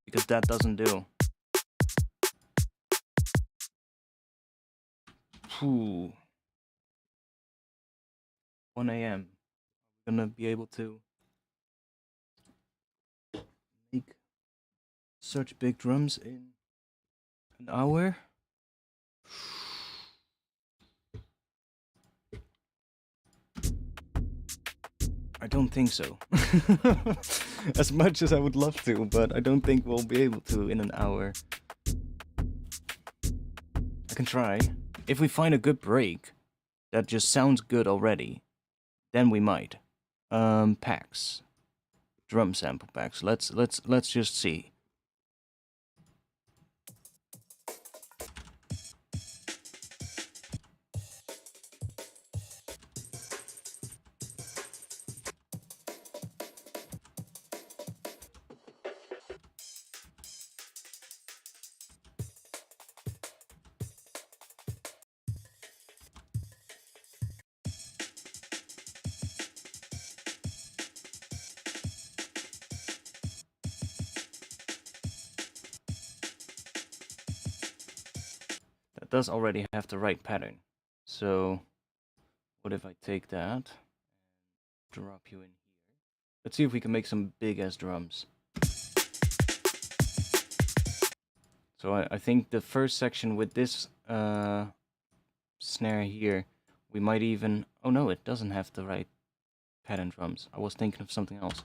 Because that doesn't do. Phew. 1 a.m. We're gonna be able to make such big drums in an hour? I don't think so. As much as I would love to, but I don't think we'll be able to in an hour. I can try. If we find a good break that just sounds good already, then we might. Packs. Drum sample packs. Let's just see. That does already have the right pattern. So what if I take that, drop you in here? Let's see if we can make some big ass drums. So I think the first section with this snare here, we might even... Oh no, it doesn't have the right pattern drums. I was thinking of something else.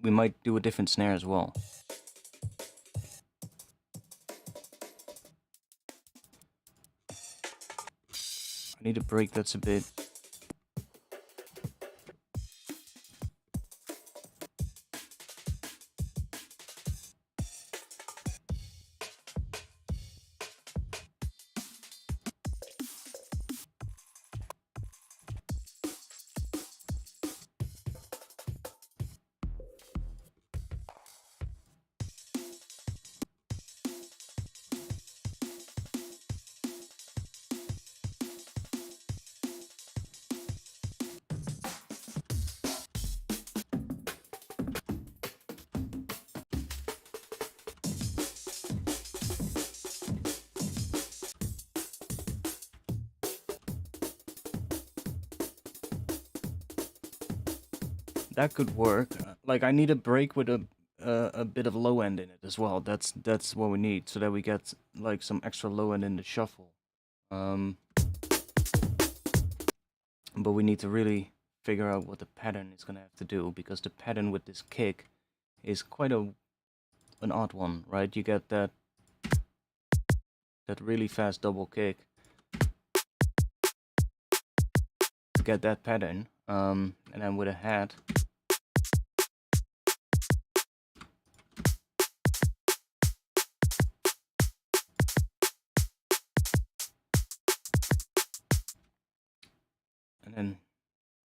We might do a different snare as well. I need a break that's a bit... That could work. Like, I need a break with a bit of low end in it as well. That's what we need, so that we get like some extra low end in the shuffle. But we need to really figure out what the pattern is gonna have to do, because the pattern with this kick is quite an odd one, right? You get that really fast double kick. You get that pattern, and then with a hat. And then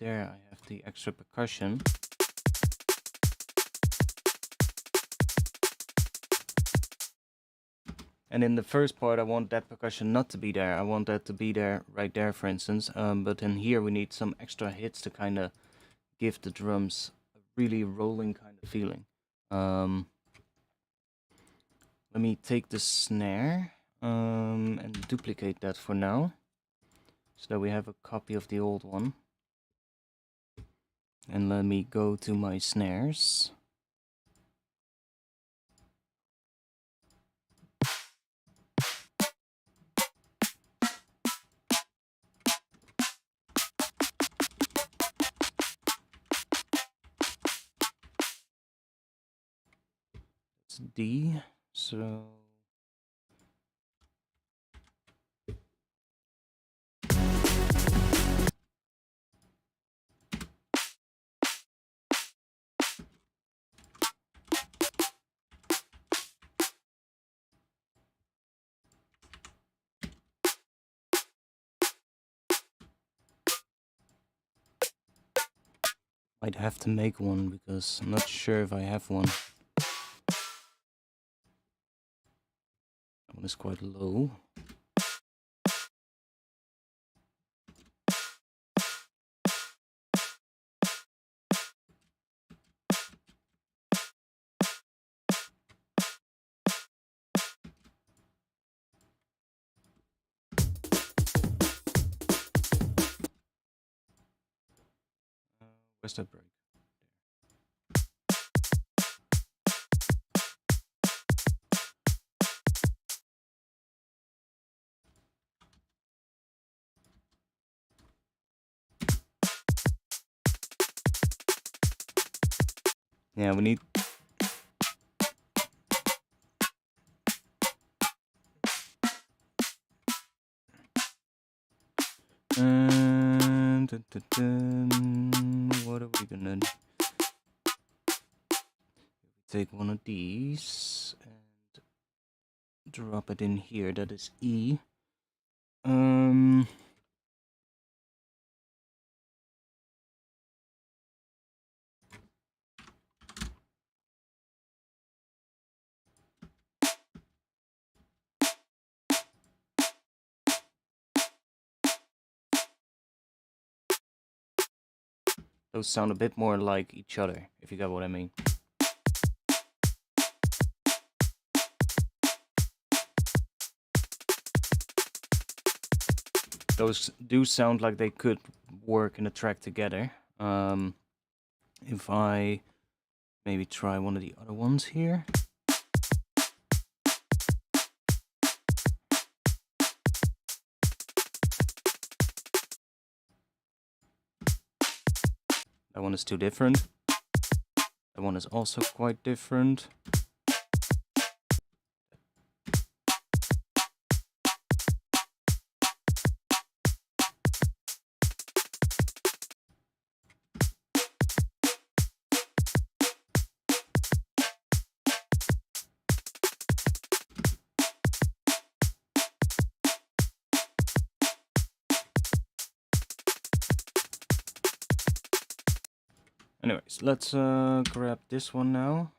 there I have the extra percussion. And in the first part, I want that percussion not to be there. I want that to be there, right there, for instance. But then here we need some extra hits to kind of give the drums a really rolling kind of feeling. Let me take the snare and duplicate that for now, so that we have a copy of the old one. And let me go to my snares. It's D, so... I'd have to make one because I'm not sure if I have one. That one is quite low. Where's that break? Yeah, we need... What are we gonna do? Take one of these and drop it in here. That is E. Those sound a bit more like each other, if you get what I mean. Those do sound like they could work in a track together. If I maybe try one of the other ones here. That one is too different. That one is also quite different. Anyways, let's grab this one now.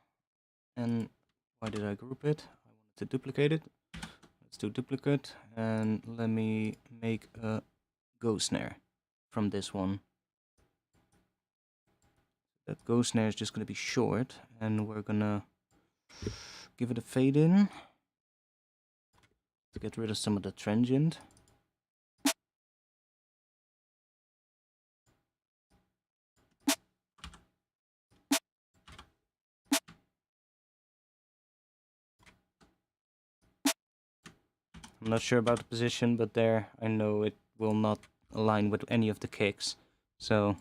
And why did I group it? I wanted to duplicate it. Let's do duplicate, and let me make a go snare from this one. That go snare is just going to be short, and we're gonna give it a fade in to get rid of some of the transient. I'm not sure about the position, but there I know it will not align with any of the kicks, so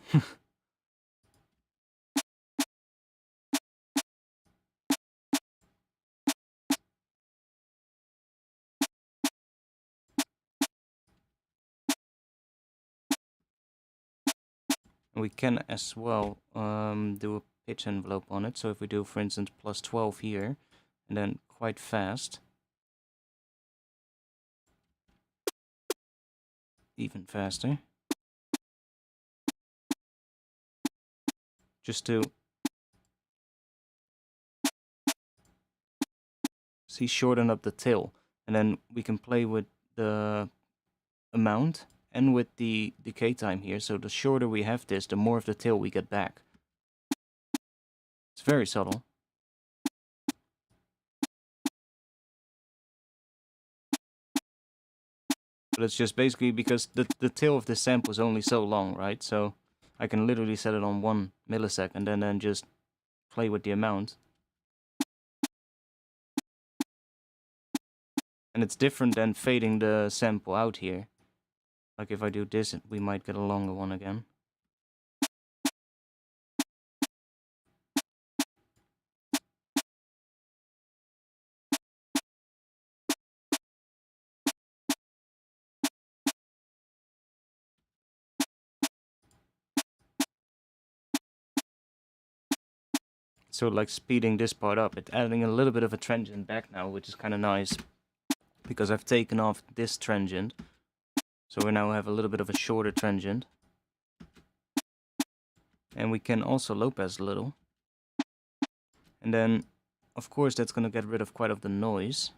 we can as well do a pitch envelope on it. So if we do, for instance, plus 12 here, and then quite fast, even faster, just to see, shorten up the tail, and then we can play with the amount and with the decay time here. So the shorter we have this, the more of the tail we get back. It's very subtle. But it's just basically because the tail of this sample is only so long, right? So I can literally set it on 1 millisecond and then just play with the amount. And it's different than fading the sample out here. Like if I do this, we might get a longer one again. So like speeding this part up, it's adding a little bit of a transient back now, which is kind of nice. Because I've taken off this transient. So we now have a little bit of a shorter transient. And we can also low pass a little. And then, of course, that's going to get rid of quite of the noise,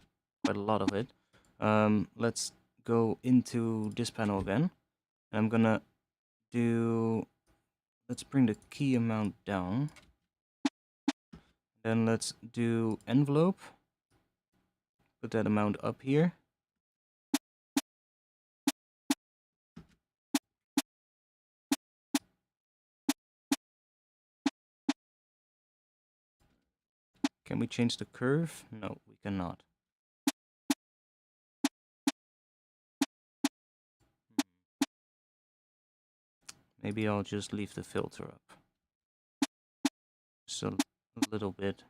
quite a lot of it. Let's go into this panel again. And I'm going to do, let's bring the key amount down. Then let's do envelope. Put that amount up here. Can we change the curve? No, we cannot. Maybe I'll just leave the filter up. Just a little bit.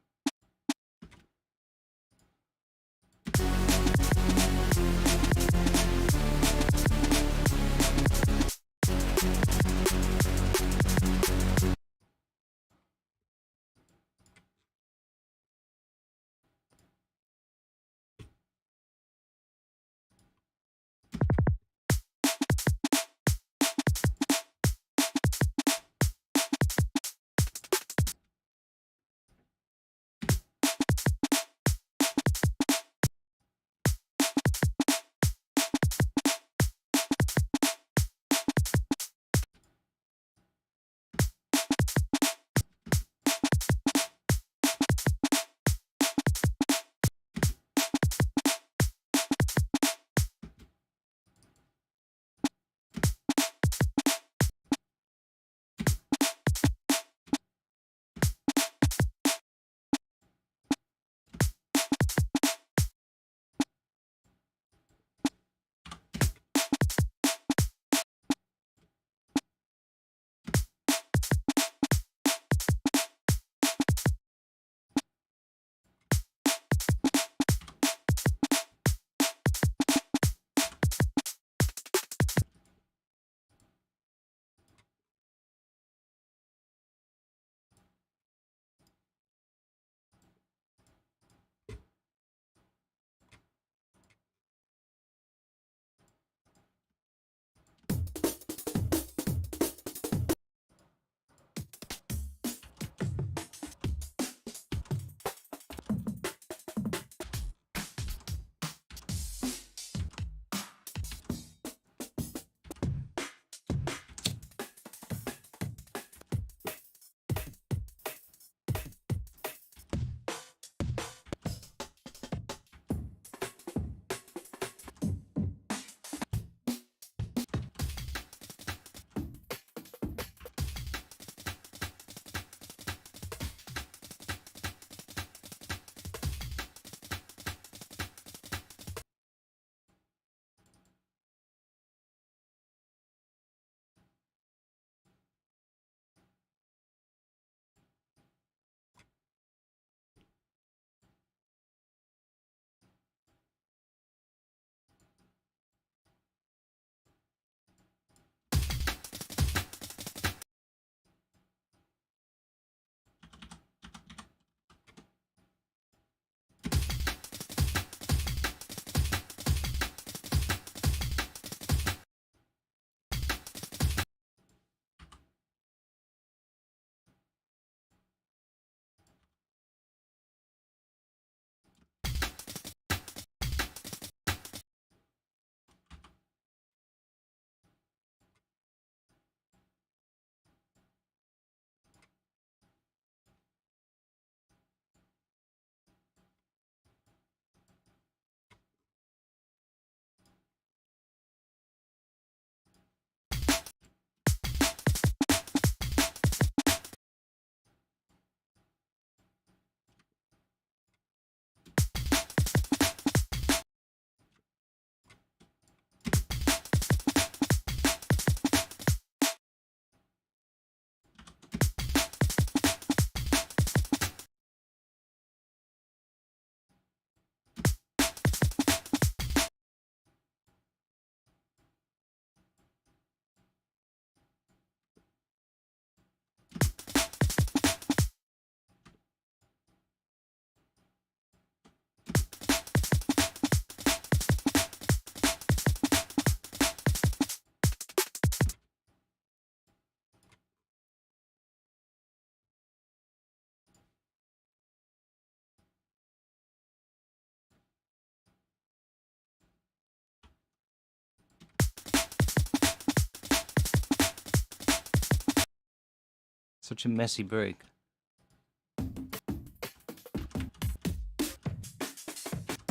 Such a messy break.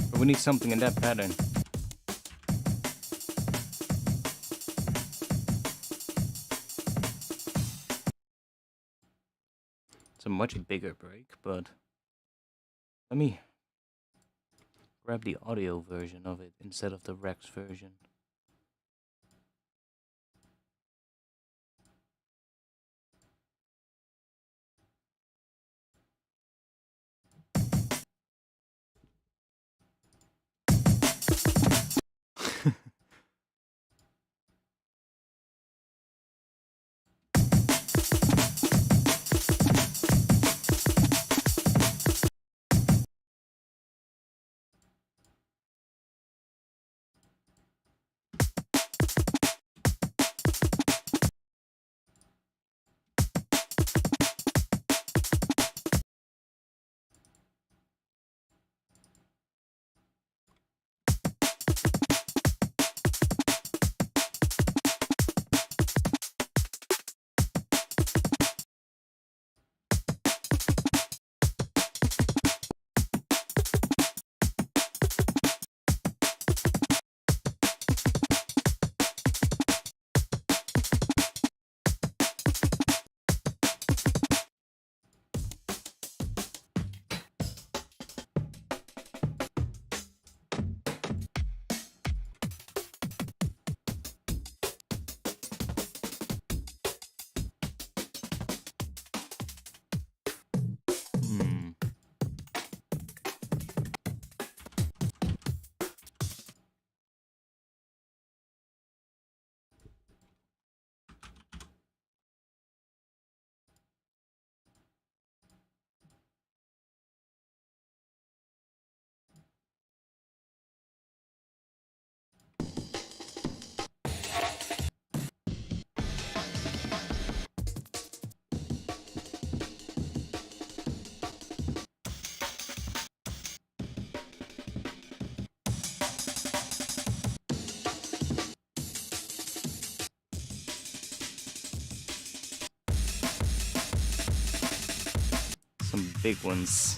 But we need something in that pattern. It's a much bigger break, but let me grab the audio version of it instead of the Rex version. Some big ones.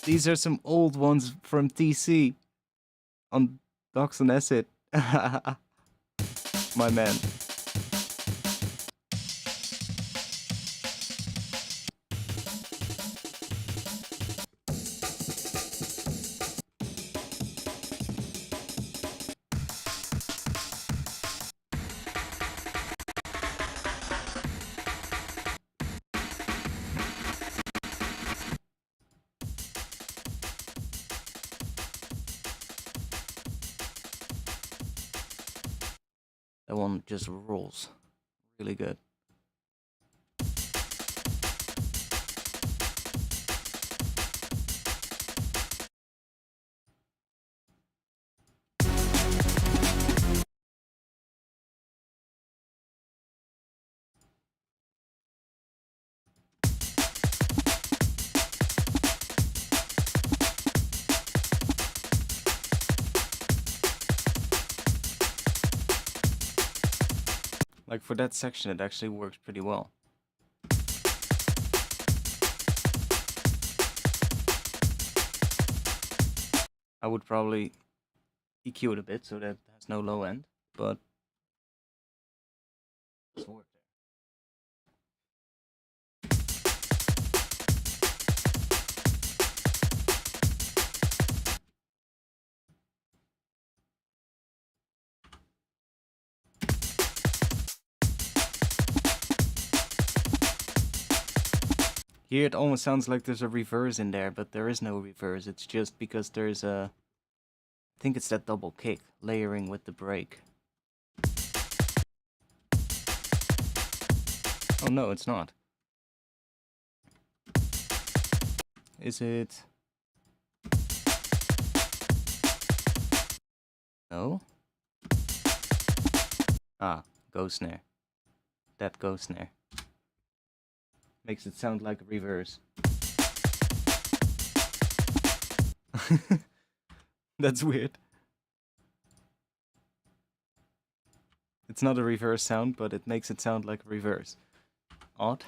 These are some old ones from TC on Docs and Acid. My man. That one just rolls really good. Like for that section, it actually works pretty well. I would probably EQ it a bit so that it has no low end, but it's work there. Here it almost sounds like there's a reverse in there, but there is no reverse. It's just because there's a... I think it's that double kick, layering with the break. Oh no, it's not. Is it? No? Ah, ghost snare. That ghost snare. Makes it sound like a reverse. That's weird. It's not a reverse sound, but it makes it sound like a reverse. Odd.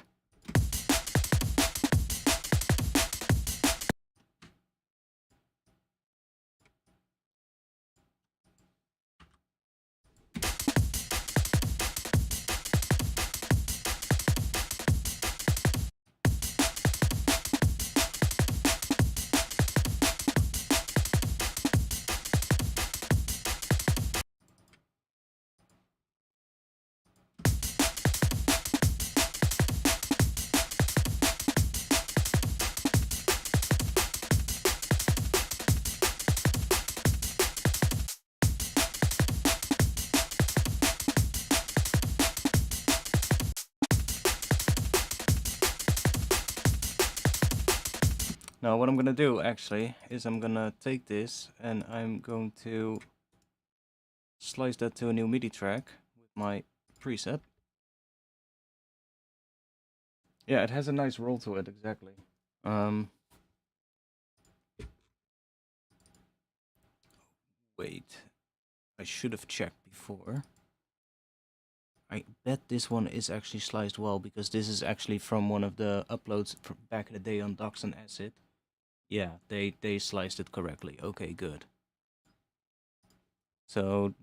Now what I'm gonna do actually is I'm gonna take this and I'm going to slice that to a new MIDI track with my preset. Yeah, it has a nice roll to it, exactly. Wait, I should have checked before. I bet this one is actually sliced well, because this is actually from one of the uploads from back in the day on Docs and Acid. Yeah, they sliced it correctly. Okay, good. So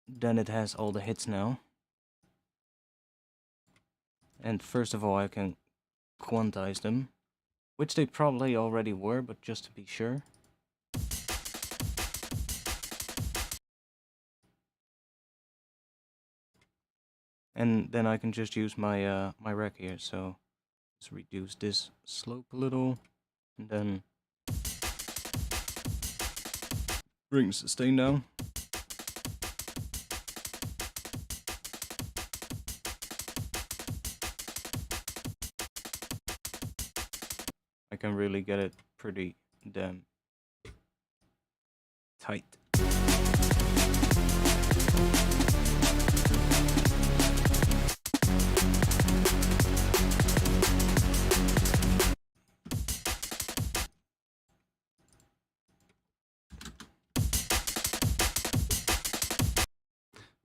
then it has all the hits now. And first of all, I can quantize them, which they probably already were, but just to be sure. And then I can just use my my rack here, so let's reduce this slope a little, and then bring the sustain down. I can really get it pretty damn tight.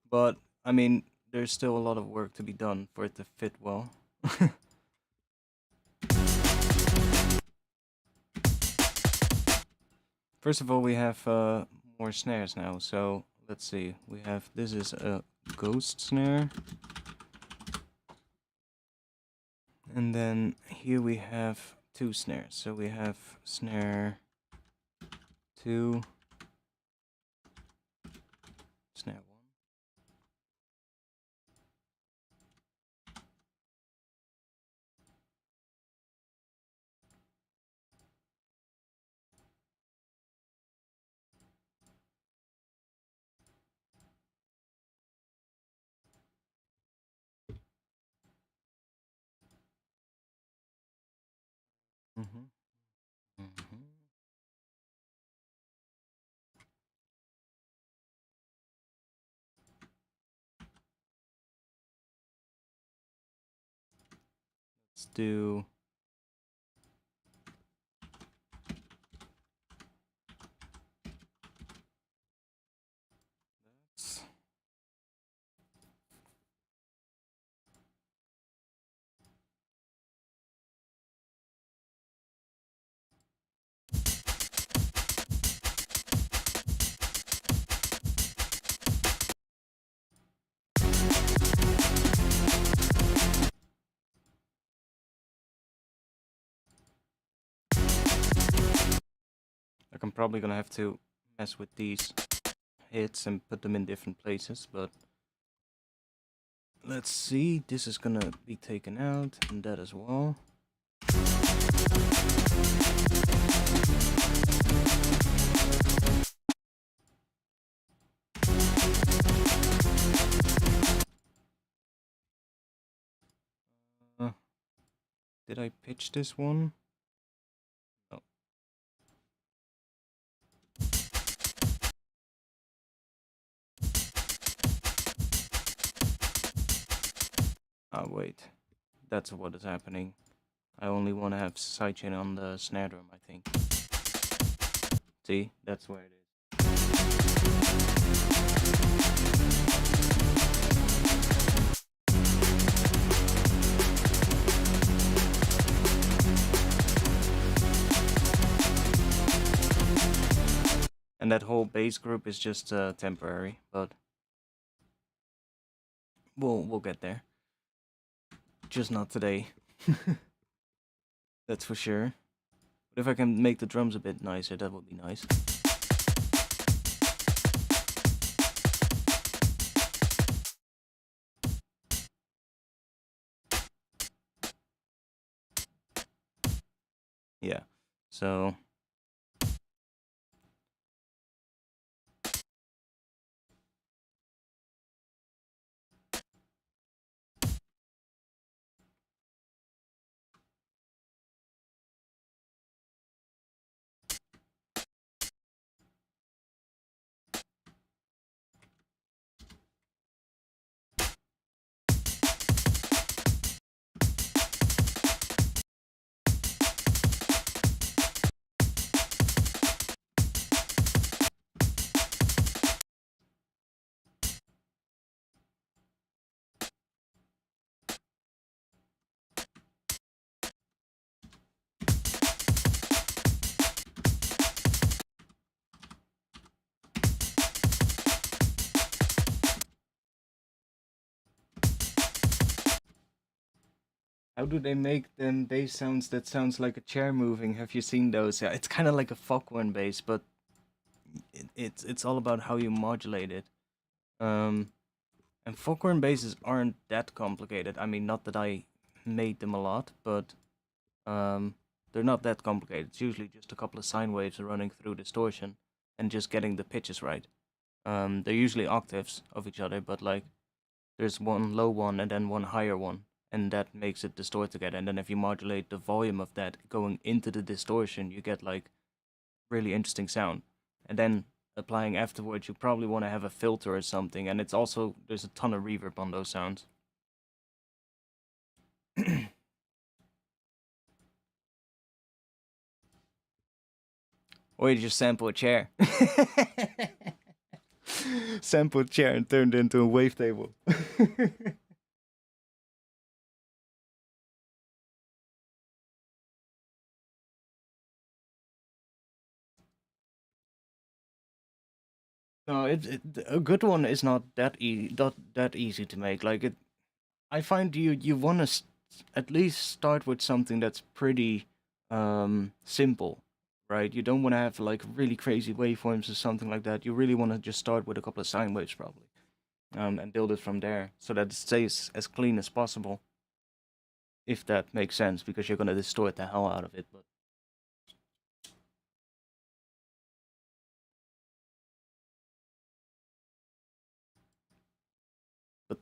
But, I mean, there's still a lot of work to be done for it to fit well. First of all, we have more snares now, so let's see. We have, this is a ghost snare. And then here we have 2 snares. So we have snare 2, snare 1. Mm-hmm. Mm-hmm. Let's do that. Like, I'm probably gonna have to mess with these hits and put them in different places, but let's see. This is gonna be taken out, and that as well. Did I pitch this one? No. wait. That's what is happening. I only want to have sidechain on the snare drum, I think. See? That's where it is. And that whole bass group is just temporary, but we'll get there. Just not today. That's for sure. But if I can make the drums a bit nicer, that would be nice. Yeah, so how do they make them bass sounds that sounds like a chair moving? Have you seen those? Yeah, it's kind of like a Foghorn bass, but it's all about how you modulate it. And Foghorn basses aren't that complicated. I mean, not that I made them a lot, but they're not that complicated. It's usually just a couple of sine waves running through distortion and just getting the pitches right. They're usually octaves of each other, but like there's one low one and then one higher one, and that makes it distort together. And then if you modulate the volume of that going into the distortion, you get like really interesting sound. And then applying afterwards, you probably want to have a filter or something, and it's also there's a ton of reverb on those sounds. Or you just sample a chair. Sample a chair and turned it into a wavetable. No, a good one is not that easy to make. Like it, I find you want to at least start with something that's pretty simple, right? You don't want to have like really crazy waveforms or something like that. You really want to just start with a couple of sine waves probably, and build it from there so that it stays as clean as possible. If that makes sense, because you're gonna distort the hell out of it, but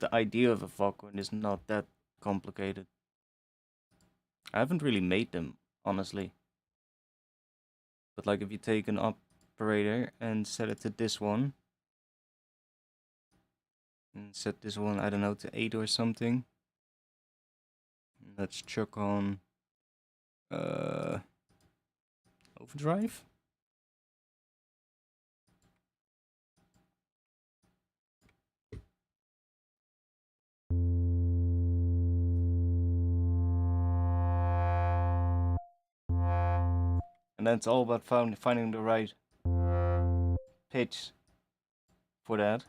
the idea of a Foghorn is not that complicated. I haven't really made them, honestly. But like if you take an operator and set it to this one, and set this one, I don't know, to 8 or something. Let's chuck on overdrive. And then it's all about finding the right pitch for that.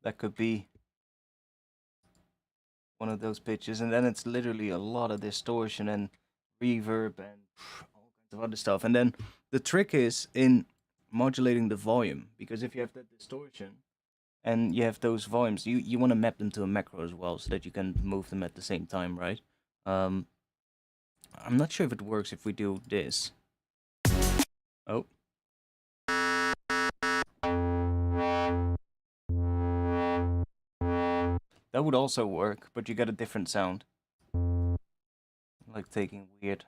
That could be one of those pitches, and then it's literally a lot of distortion and reverb and all kinds of other stuff. And then the trick is in modulating the volume, because if you have that distortion and you have those volumes, you want to map them to a macro as well, so that you can move them at the same time, right? I'm not sure if it works if we do this. Oh. That would also work, but you get a different sound. Like taking weird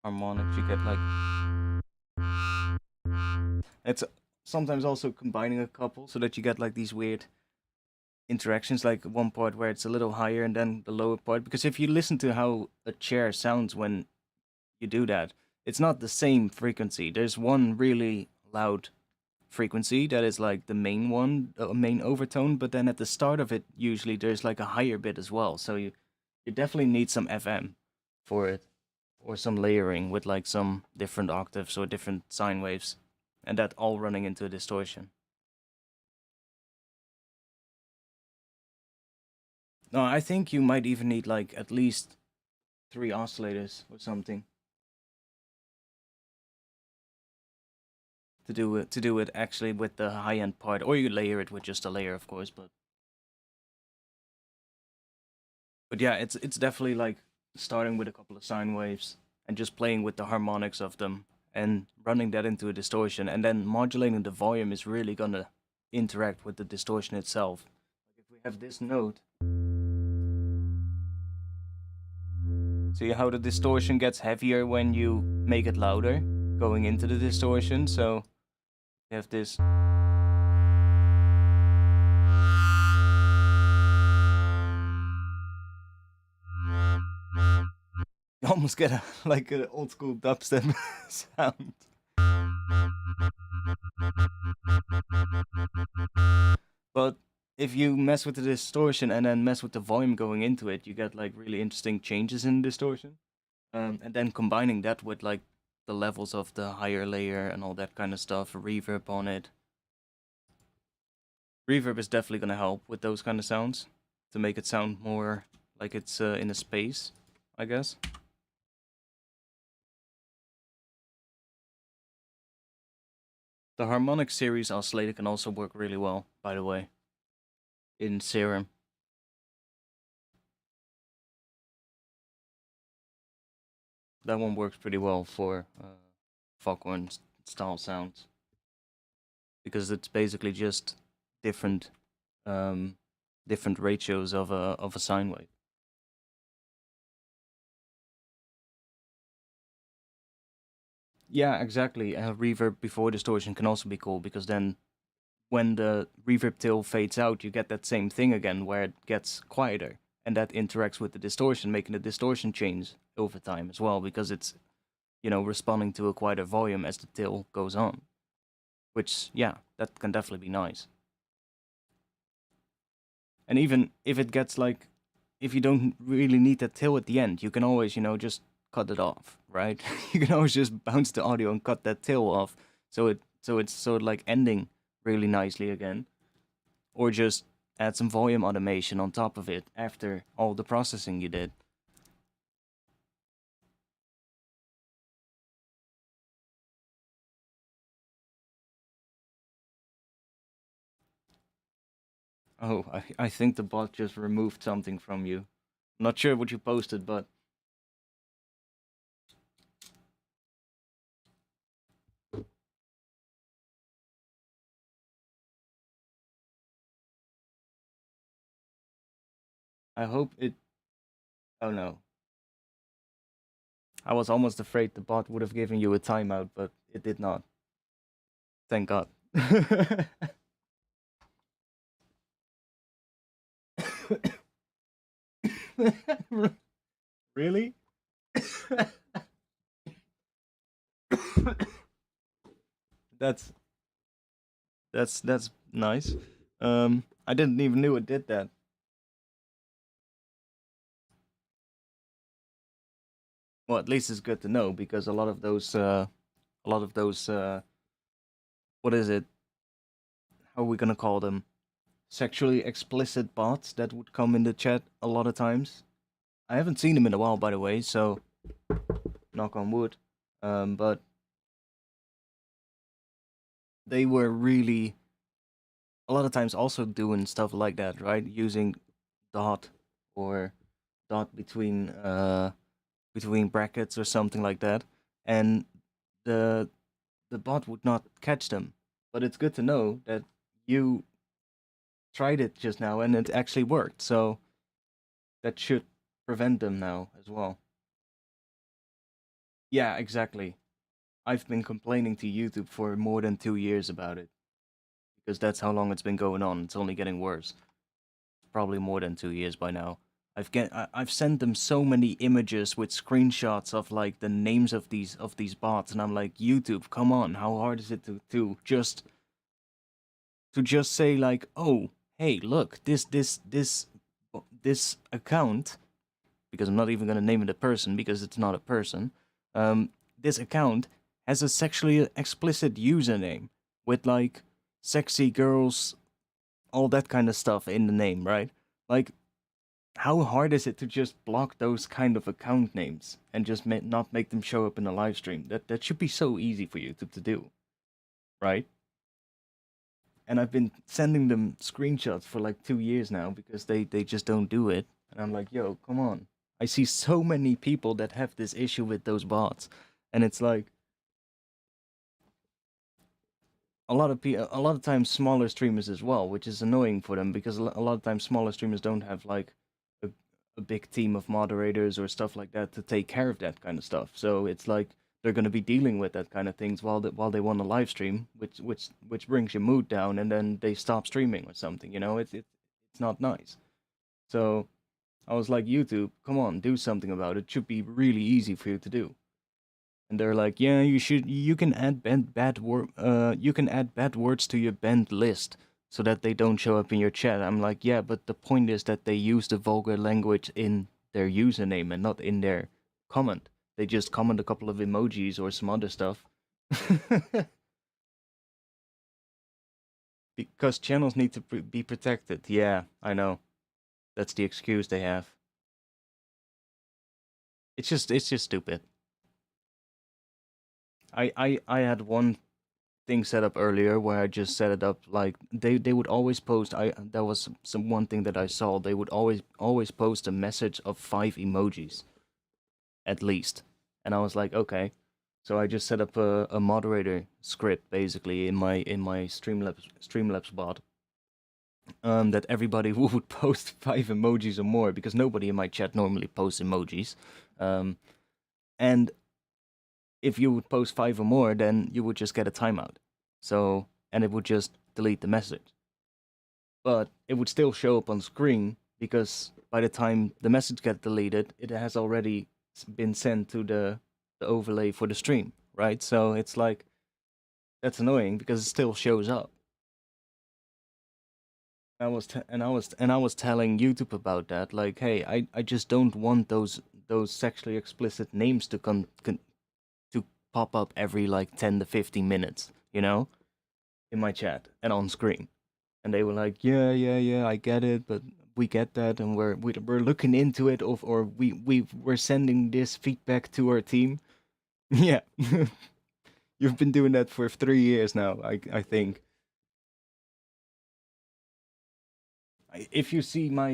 harmonics, you get like... sometimes also combining a couple so that you get like these weird interactions, like one part where it's a little higher and then the lower part. Because if you listen to how a chair sounds when you do that, it's not the same frequency. There's one really loud frequency that is like the main one, main overtone, but then at the start of it, usually there's like a higher bit as well. So you definitely need some FM for it, or some layering with like some different octaves or different sine waves, and that all running into a distortion. No, I think you might even need like at least 3 oscillators or something to do it actually with the high end part, or you layer it with just a layer, of course. But yeah, it's definitely like starting with a couple of sine waves and just playing with the harmonics of them and running that into a distortion, and then modulating the volume is really gonna interact with the distortion itself. Like if we have this note, see how the distortion gets heavier when you make it louder going into the distortion. So you have this. You almost get a, like an old school dubstep sound. But if you mess with the distortion and then mess with the volume going into it, you get like really interesting changes in distortion. And then combining that with like the levels of the higher layer and all that kind of stuff, reverb on it. Reverb is definitely gonna help with those kind of sounds to make it sound more like it's in a space, I guess. The harmonic series oscillator can also work really well, by the way, in Serum. That one works pretty well for Foghorn style sounds because it's basically just different um, different ratios of a sine wave. Yeah, exactly. Reverb before distortion can also be cool because then when the reverb tail fades out, you get that same thing again where it gets quieter, and that interacts with the distortion, making the distortion change over time as well because it's, responding to a quieter volume as the tail goes on. Which, yeah, that can definitely be nice. And even if it gets like, if you don't really need that tail at the end, you can always, just cut it off, right? You can always just bounce the audio and cut that tail off, so it's sort of like ending really nicely again, or just add some volume automation on top of it after all the processing you did. Oh, I think the bot just removed something from you. I'm not sure what you posted, but I hope it. Oh no. I was almost afraid the bot would have given you a timeout, but it did not. Thank God. Really? that's that's nice. I didn't even knew it did that. Well, at least it's good to know because a lot of those, what is it? How are we gonna call them? Sexually explicit bots that would come in the chat a lot of times. I haven't seen them in a while, by the way, so knock on wood. But they were really a lot of times also doing stuff like that, right? Using dot or dot between brackets or something like that, and the the bot would not catch them. But it's good to know that you tried it just now and it actually worked. So that should prevent them now as well. Yeah, exactly. I've been complaining to YouTube for more than 2 years about it. because that's how long it's been going on. It's only getting worse. Probably more than 2 years by now. I've sent them so many images with screenshots of like the names of these bots, and I'm like, YouTube, come on, how hard is it to just say like, oh, hey, look, this account, because I'm not even gonna name it a person because it's not a person. This account has a sexually explicit username with like sexy girls, all that kind of stuff in the name, right? Like, how hard is it to just block those kind of account names and just not make them show up in a live stream? That should be so easy for you to do, right? And I've been sending them screenshots for like 2 years now because they just don't do it. And I'm like, yo, come on. I see so many people that have this issue with those bots, and it's like a lot of times smaller streamers as well, which is annoying for them because a lot of times smaller streamers don't have like a, a big team of moderators or stuff like that to take care of that kind of stuff. So it's like they're going to be dealing with that kind of things while they want to live stream, which brings your mood down, and then they stop streaming or something. You know, it's not nice. So I was like, YouTube, come on, do something about it. It should be really easy for you to do. And they're like, yeah, you can add you can add bad words to your banned list so that they don't show up in your chat. I'm like, yeah, but the point is that they use the vulgar language in their username and not in their comment. They just comment a couple of emojis or some other stuff. Because channels need to be protected. Yeah, I know. That's the excuse they have. It's just stupid. I had one thing set up earlier where I just set it up like they would always post. I That was some one thing that I saw. They would always post a message of 5 emojis at least, and I was like, okay. So I just set up a moderator script basically in my Streamlabs bot, that everybody would post 5 emojis or more because nobody in my chat normally posts emojis, and if you would post 5 or more, then you would just get a timeout. So, and it would just delete the message. But it would still show up on screen because by the time the message gets deleted, it has already been sent to the overlay for the stream, right? So it's like, that's annoying because it still shows up. I was telling YouTube about that, like, hey, I just don't want those sexually explicit names to to pop up every like 10 to 15 minutes, you know, in my chat and on screen. And they were like, yeah, I get it, but we get that, and we're looking into it, or we're sending this feedback to our team. Yeah, you've been doing that for 3 years now, I think. If you see my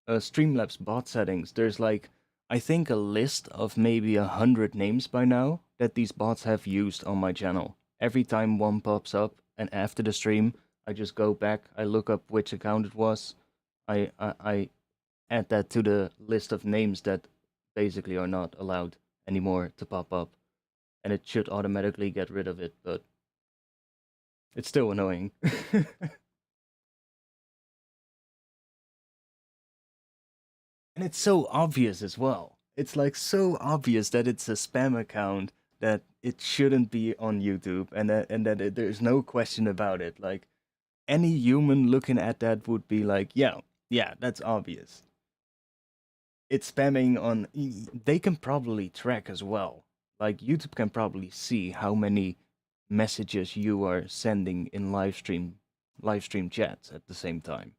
Streamlabs bot settings, there's like, I think, a list of maybe 100 names by now that these bots have used on my channel. Every time one pops up, and after the stream, I just go back, I look up which account it was, I add that to the list of names that basically are not allowed anymore to pop up, and it should automatically get rid of it, but it's still annoying. And it's so obvious as well. It's like so obvious that it's a spam account, that it shouldn't be on YouTube, and that there's no question about it. Like, any human looking at that would be like, yeah, that's obvious. It's spamming on. They can probably track as well. Like, YouTube can probably see how many messages you are sending in live stream chats at the same time.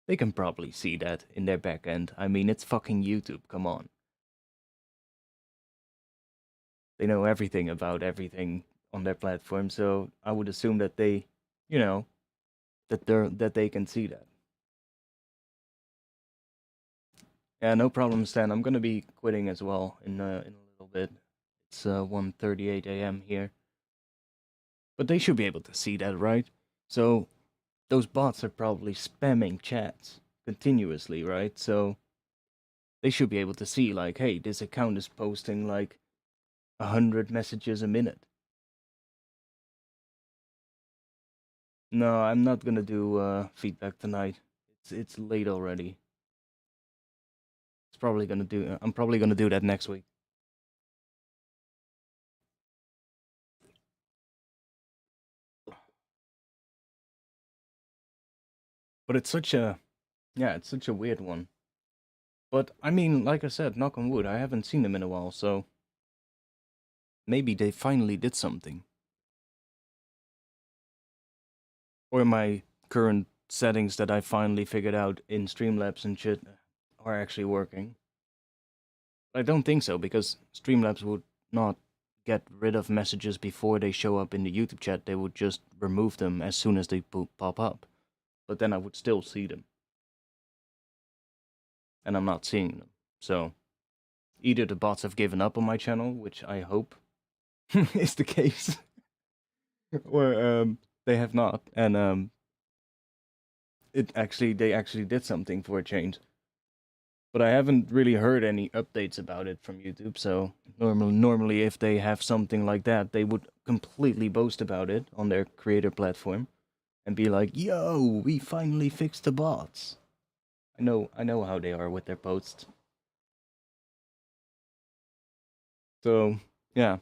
They can probably see that in their backend. I mean, it's fucking YouTube, come on. They know everything about everything on their platform, so I would assume that they, you know, that they can see that. Yeah, no problem, Stan. I'm gonna be quitting as well in a little bit. It's 1:38 a.m. here. But they should be able to see that, right? So those bots are probably spamming chats continuously, right? So they should be able to see, like, hey, this account is posting like 100 messages a minute. No, I'm not gonna do feedback tonight. It's late already. I'm probably gonna do that next week. But it's such a weird one. But I mean, like I said, knock on wood, I haven't seen them in a while, so maybe they finally did something. Or my current settings that I finally figured out in Streamlabs and shit are actually working. I don't think so, because Streamlabs would not get rid of messages before they show up in the YouTube chat. They would just remove them as soon as they pop up. But then I would still see them. And I'm not seeing them. So either the bots have given up on my channel, which I hope is the case, or they have not, and they actually did something for a change. But I haven't really heard any updates about it from YouTube, so normally if they have something like that, they would completely boast about it on their creator platform and be like, "Yo, we finally fixed the bots." I know how they are with their posts. So, yeah.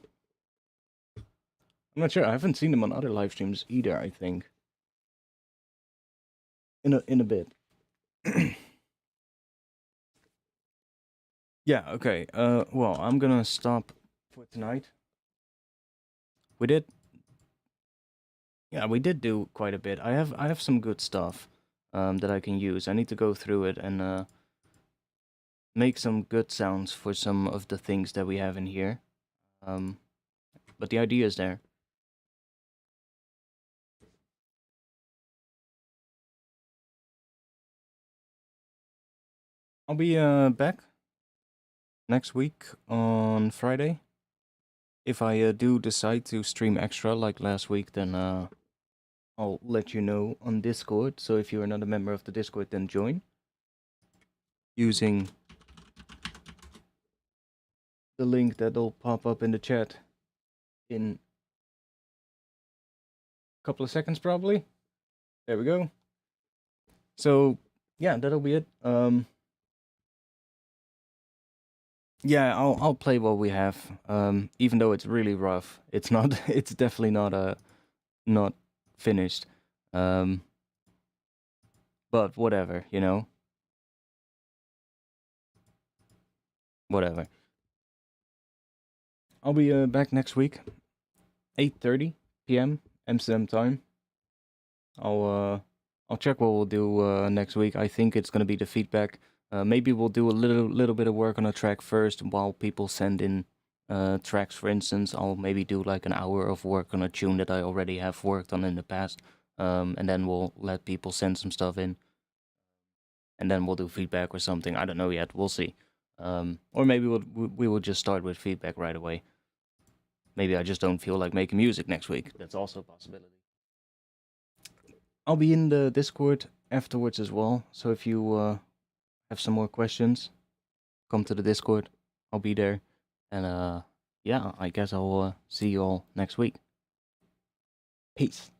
I'm not sure. I haven't seen them on other live streams either, I think. In a bit. Yeah, okay. Well, I'm gonna stop for tonight. We did, yeah, we did do quite a bit. I have some good stuff that I can use. I need to go through it and make some good sounds for some of the things that we have in here. But the idea is there. I'll be back next week on Friday. If I do decide to stream extra like last week, then I'll let you know on Discord. So if you're not a member of the Discord, then join using the link that'll pop up in the chat in a couple of seconds, probably. There we go. So yeah, that'll be it. Yeah, I'll play what we have. Even though it's really rough, it's not. It's definitely not finished. But whatever, you know. Whatever. I'll be back next week, 8:30 p.m. Amsterdam time. I'll check what we'll do next week. I think it's gonna be the feedback. Maybe we'll do a little bit of work on a track first while people send in tracks. For instance, I'll maybe do like an hour of work on a tune that I already have worked on in the past, and then we'll let people send some stuff in, and then we'll do feedback or something. I don't know yet. We'll see. Or maybe we will just start with feedback right away. Maybe I just don't feel like making music next week. That's also a possibility. I'll be in the Discord afterwards as well. So if you have some more questions, come to the Discord. I'll be there. And yeah, I guess I'll see you all next week. Peace.